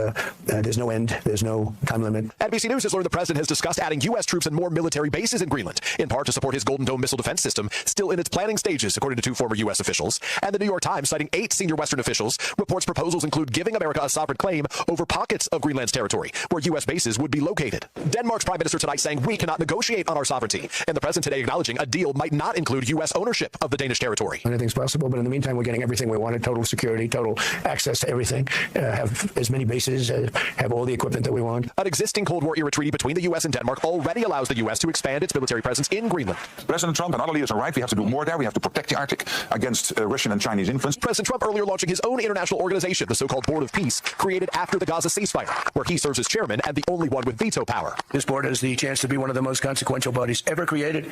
Speaker 12: there's no end. There's no time limit.
Speaker 16: NBC News has learned the president has discussed adding U.S. troops and more military bases in Greenland, in part to support his Golden Dome missile defense system, still in its planning stages, according to 2 former U.S. officials. And the New York Times, citing 8 senior Western officials, reports proposals include giving America a sovereign claim over pockets of Greenland's territory, where U.S. bases would be located. Denmark's prime minister tonight saying we cannot negotiate on our sovereignty, and the president today acknowledging a deal might not include U.S. ownership of the Danish territory.
Speaker 12: Anything's possible, but in the meantime, we're getting everything we wanted: total security, total access to everything, have as many bases, have all the equipment that we want.
Speaker 16: An existing Cold War era treaty between the U.S. and Denmark already allows the U.S. to expand its military presence in Greenland.
Speaker 17: President Trump and other leaders are right. We have to do more there. We have to protect the Arctic against Russian and Chinese influence.
Speaker 16: President Trump earlier launching his own international organization, the so-called Board of Peace, created after the Gaza ceasefire, where he serves as chairman and the only one with veto power.
Speaker 12: This board has the chance to be one of the most consequential bodies ever created,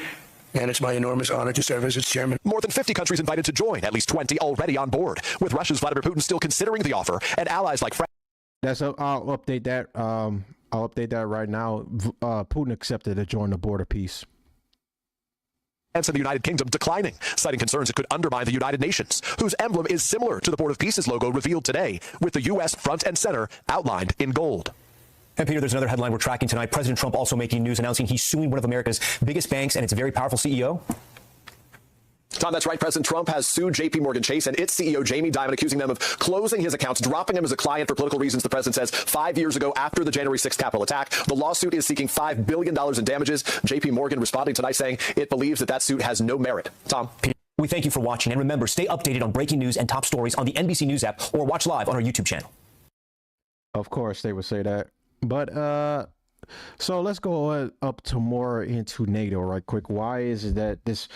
Speaker 12: and it's my enormous honor to serve as its chairman.
Speaker 16: More than 50 countries invited to join, at least 20 already on board, with Russia's Vladimir Putin still considering the offer, and allies like France.
Speaker 4: I'll update that. I'll update that right now. Putin accepted to join the Board of Peace.
Speaker 16: And the United Kingdom declining, citing concerns it could undermine the United Nations, whose emblem is similar to the Board of Peace's logo revealed today, with the U.S. front and center outlined in gold.
Speaker 18: And Peter, there's another headline we're tracking tonight. President Trump also making news, announcing he's suing one of America's biggest banks and its very powerful CEO.
Speaker 16: Tom, that's right. President Trump has sued J.P. Morgan Chase and its CEO, Jamie Dimon, accusing them of closing his accounts, dropping him as a client for political reasons, the president says, 5 years ago after the January 6th Capitol attack. The lawsuit is seeking $5 billion in damages. J.P. Morgan responding tonight saying it believes that suit has no merit. Tom?
Speaker 18: We thank you for watching. And remember, stay updated on breaking news and top stories on the NBC News app or watch live on our YouTube channel.
Speaker 4: Of course, they would say that. But so let's go up to more into NATO right quick. Why is it that this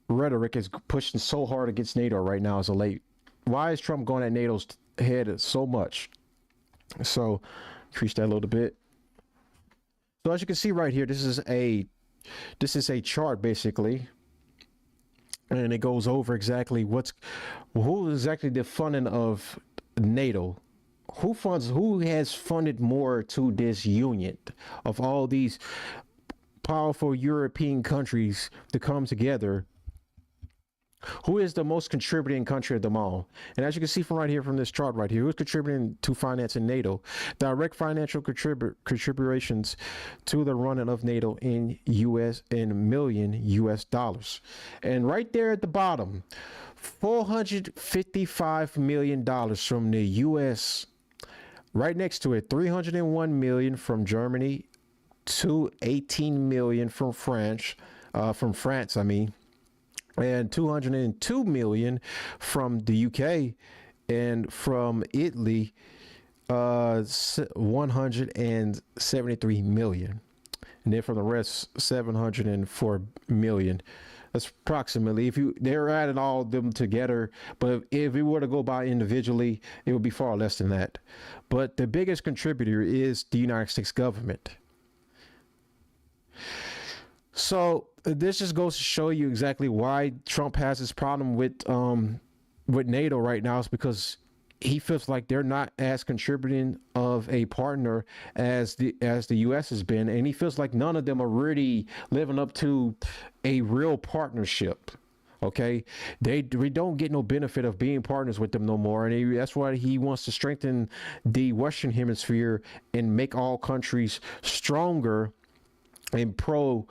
Speaker 4: rhetoric is pushing so hard against NATO right now as a late? Why is Trump going at NATO's head so much? So increase that a little bit. So as you can see right here, this is a chart basically, and it goes over exactly who exactly the funding of NATO. Who has funded more to this union of all these powerful European countries to come together Who is the most contributing country of them all? And as you can see from right here, from this chart right here, who's contributing to financing NATO? Direct financial contributions to the running of NATO in million US dollars. And right there at the bottom, $455 million from the US. Right next to it, 301 million from Germany, 218 million from France, I mean. And 202 million from the UK, and from Italy, 173 million. And then from the rest, 704 million. That's approximately, if they're adding all of them together, but if we were to go by individually, it would be far less than that. But the biggest contributor is the United States government. So this just goes to show you exactly why Trump has this problem with NATO right now. Is because he feels like they're not as contributing of a partner as the U.S. has been, and he feels like none of them are really living up to a real partnership. Okay, we don't get no benefit of being partners with them no more, and that's why he wants to strengthen the Western Hemisphere and make all countries stronger and pro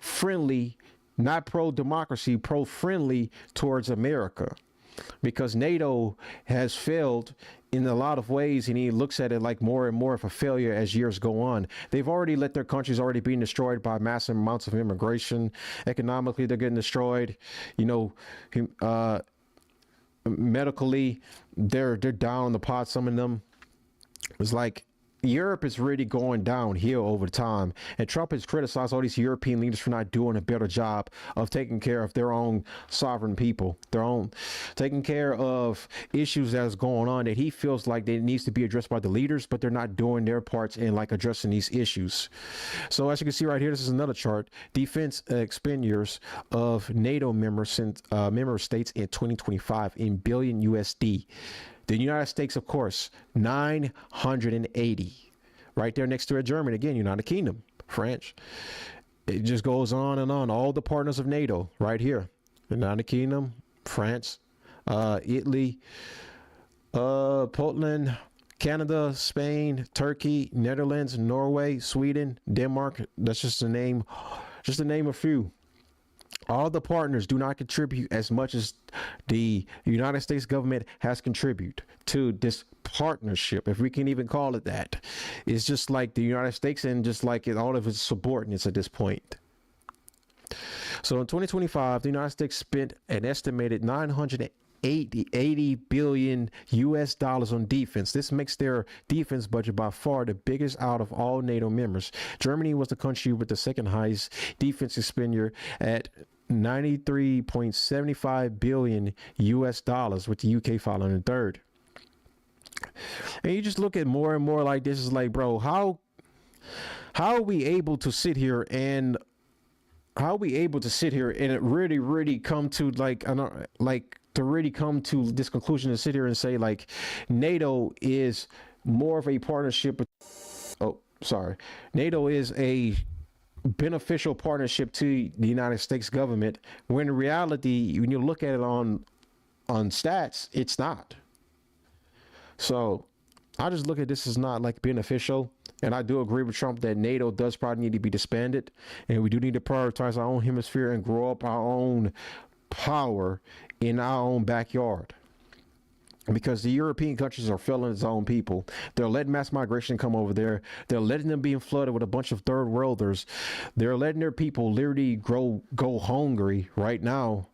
Speaker 4: friendly, not pro democracy, pro friendly towards America, because NATO has failed in a lot of ways, and he looks at it like more and more of a failure as years go on. They've already let their countries already being destroyed by massive amounts of immigration. Economically, they're getting destroyed. You know, medically, they're down in the pot. Some of them. It's like Europe is really going downhill over time, and Trump has criticized all these European leaders for not doing a better job of taking care of their own sovereign people, taking care of issues that's going on that he feels like they needs to be addressed by the leaders, but they're not doing their parts in like addressing these issues. So as you can see right here, this is another chart: defense expenditures of NATO member states in 2025 in billion USD. The United States, of course, 980. Right there next to it, Germany, again, United Kingdom, France. It just goes on and on. All the partners of NATO right here. United Kingdom, France, Italy, Poland, Canada, Spain, Turkey, Netherlands, Norway, Sweden, Denmark. That's just to name a few. All the partners do not contribute as much as the United States government has contributed to this partnership, if we can even call it that. It's just like the United States and just like all of its subordinates at this point. So in 2025, the United States spent an estimated 980 billion US dollars on defense. This makes their defense budget by far the biggest out of all NATO members. Germany was the country with the second highest defense expenditure at 93.75 billion US dollars, with the UK following in third. And you just look at more and more like this is like, bro, how are we able to sit here and it really come to to really come to this conclusion to sit here and say like NATO is more of a partnership. NATO is a beneficial partnership to the United States government, when in reality, when you look at it on stats, it's not. So I just look at this as not like beneficial. And I do agree with Trump that NATO does probably need to be disbanded, and we do need to prioritize our own hemisphere and grow up our own power in our own backyard. Because the European countries are failing its own people. They're letting mass migration come over there. They're letting them be flooded with a bunch of third worlders. They're letting their people literally go hungry right now.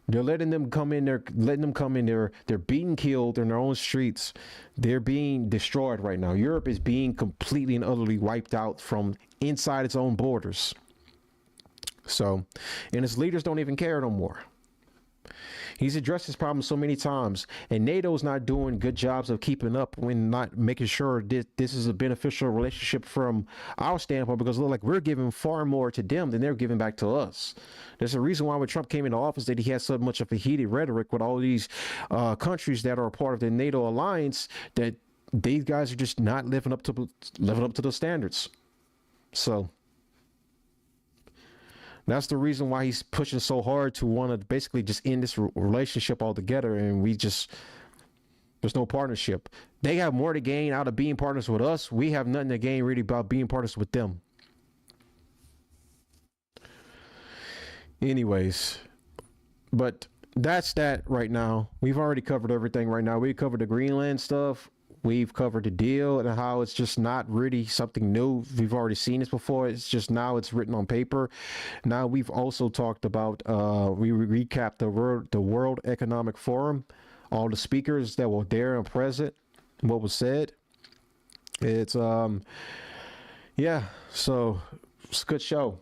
Speaker 4: They're letting them come in there, They're being killed in their own streets. They're being destroyed right now. Europe is being completely and utterly wiped out from inside its own borders. So, and its leaders don't even care no more. He's addressed this problem so many times, and NATO's not doing good jobs of keeping up when not making sure this is a beneficial relationship from our standpoint, because it looks like we're giving far more to them than they're giving back to us. There's a reason why when Trump came into office that he had so much of a heated rhetoric with all these countries that are a part of the NATO alliance, that these guys are just not living up to the standards. So That's the reason why he's pushing so hard to want to basically just end this relationship altogether. And there's no partnership. They have more to gain out of being partners with us. We have nothing to gain really about being partners with them. Anyways, but that's that right now. We've already covered everything right now. We covered the Greenland stuff. We've covered the deal and how it's just not really something new. We've already seen this before. It's just now it's written on paper. Now we've also talked about, we recapped the World Economic Forum, all the speakers that were there and present, what was said. It's, yeah, so it's a good show.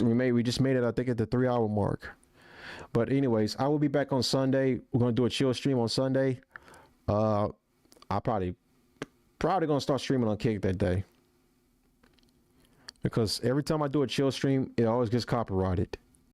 Speaker 4: We just made it, I think, at the 3-hour mark. But anyways, I will be back on Sunday. We're going to do a chill stream on Sunday. I probably gonna start streaming on Kick that day, because every time I do a chill stream, it always gets copyrighted.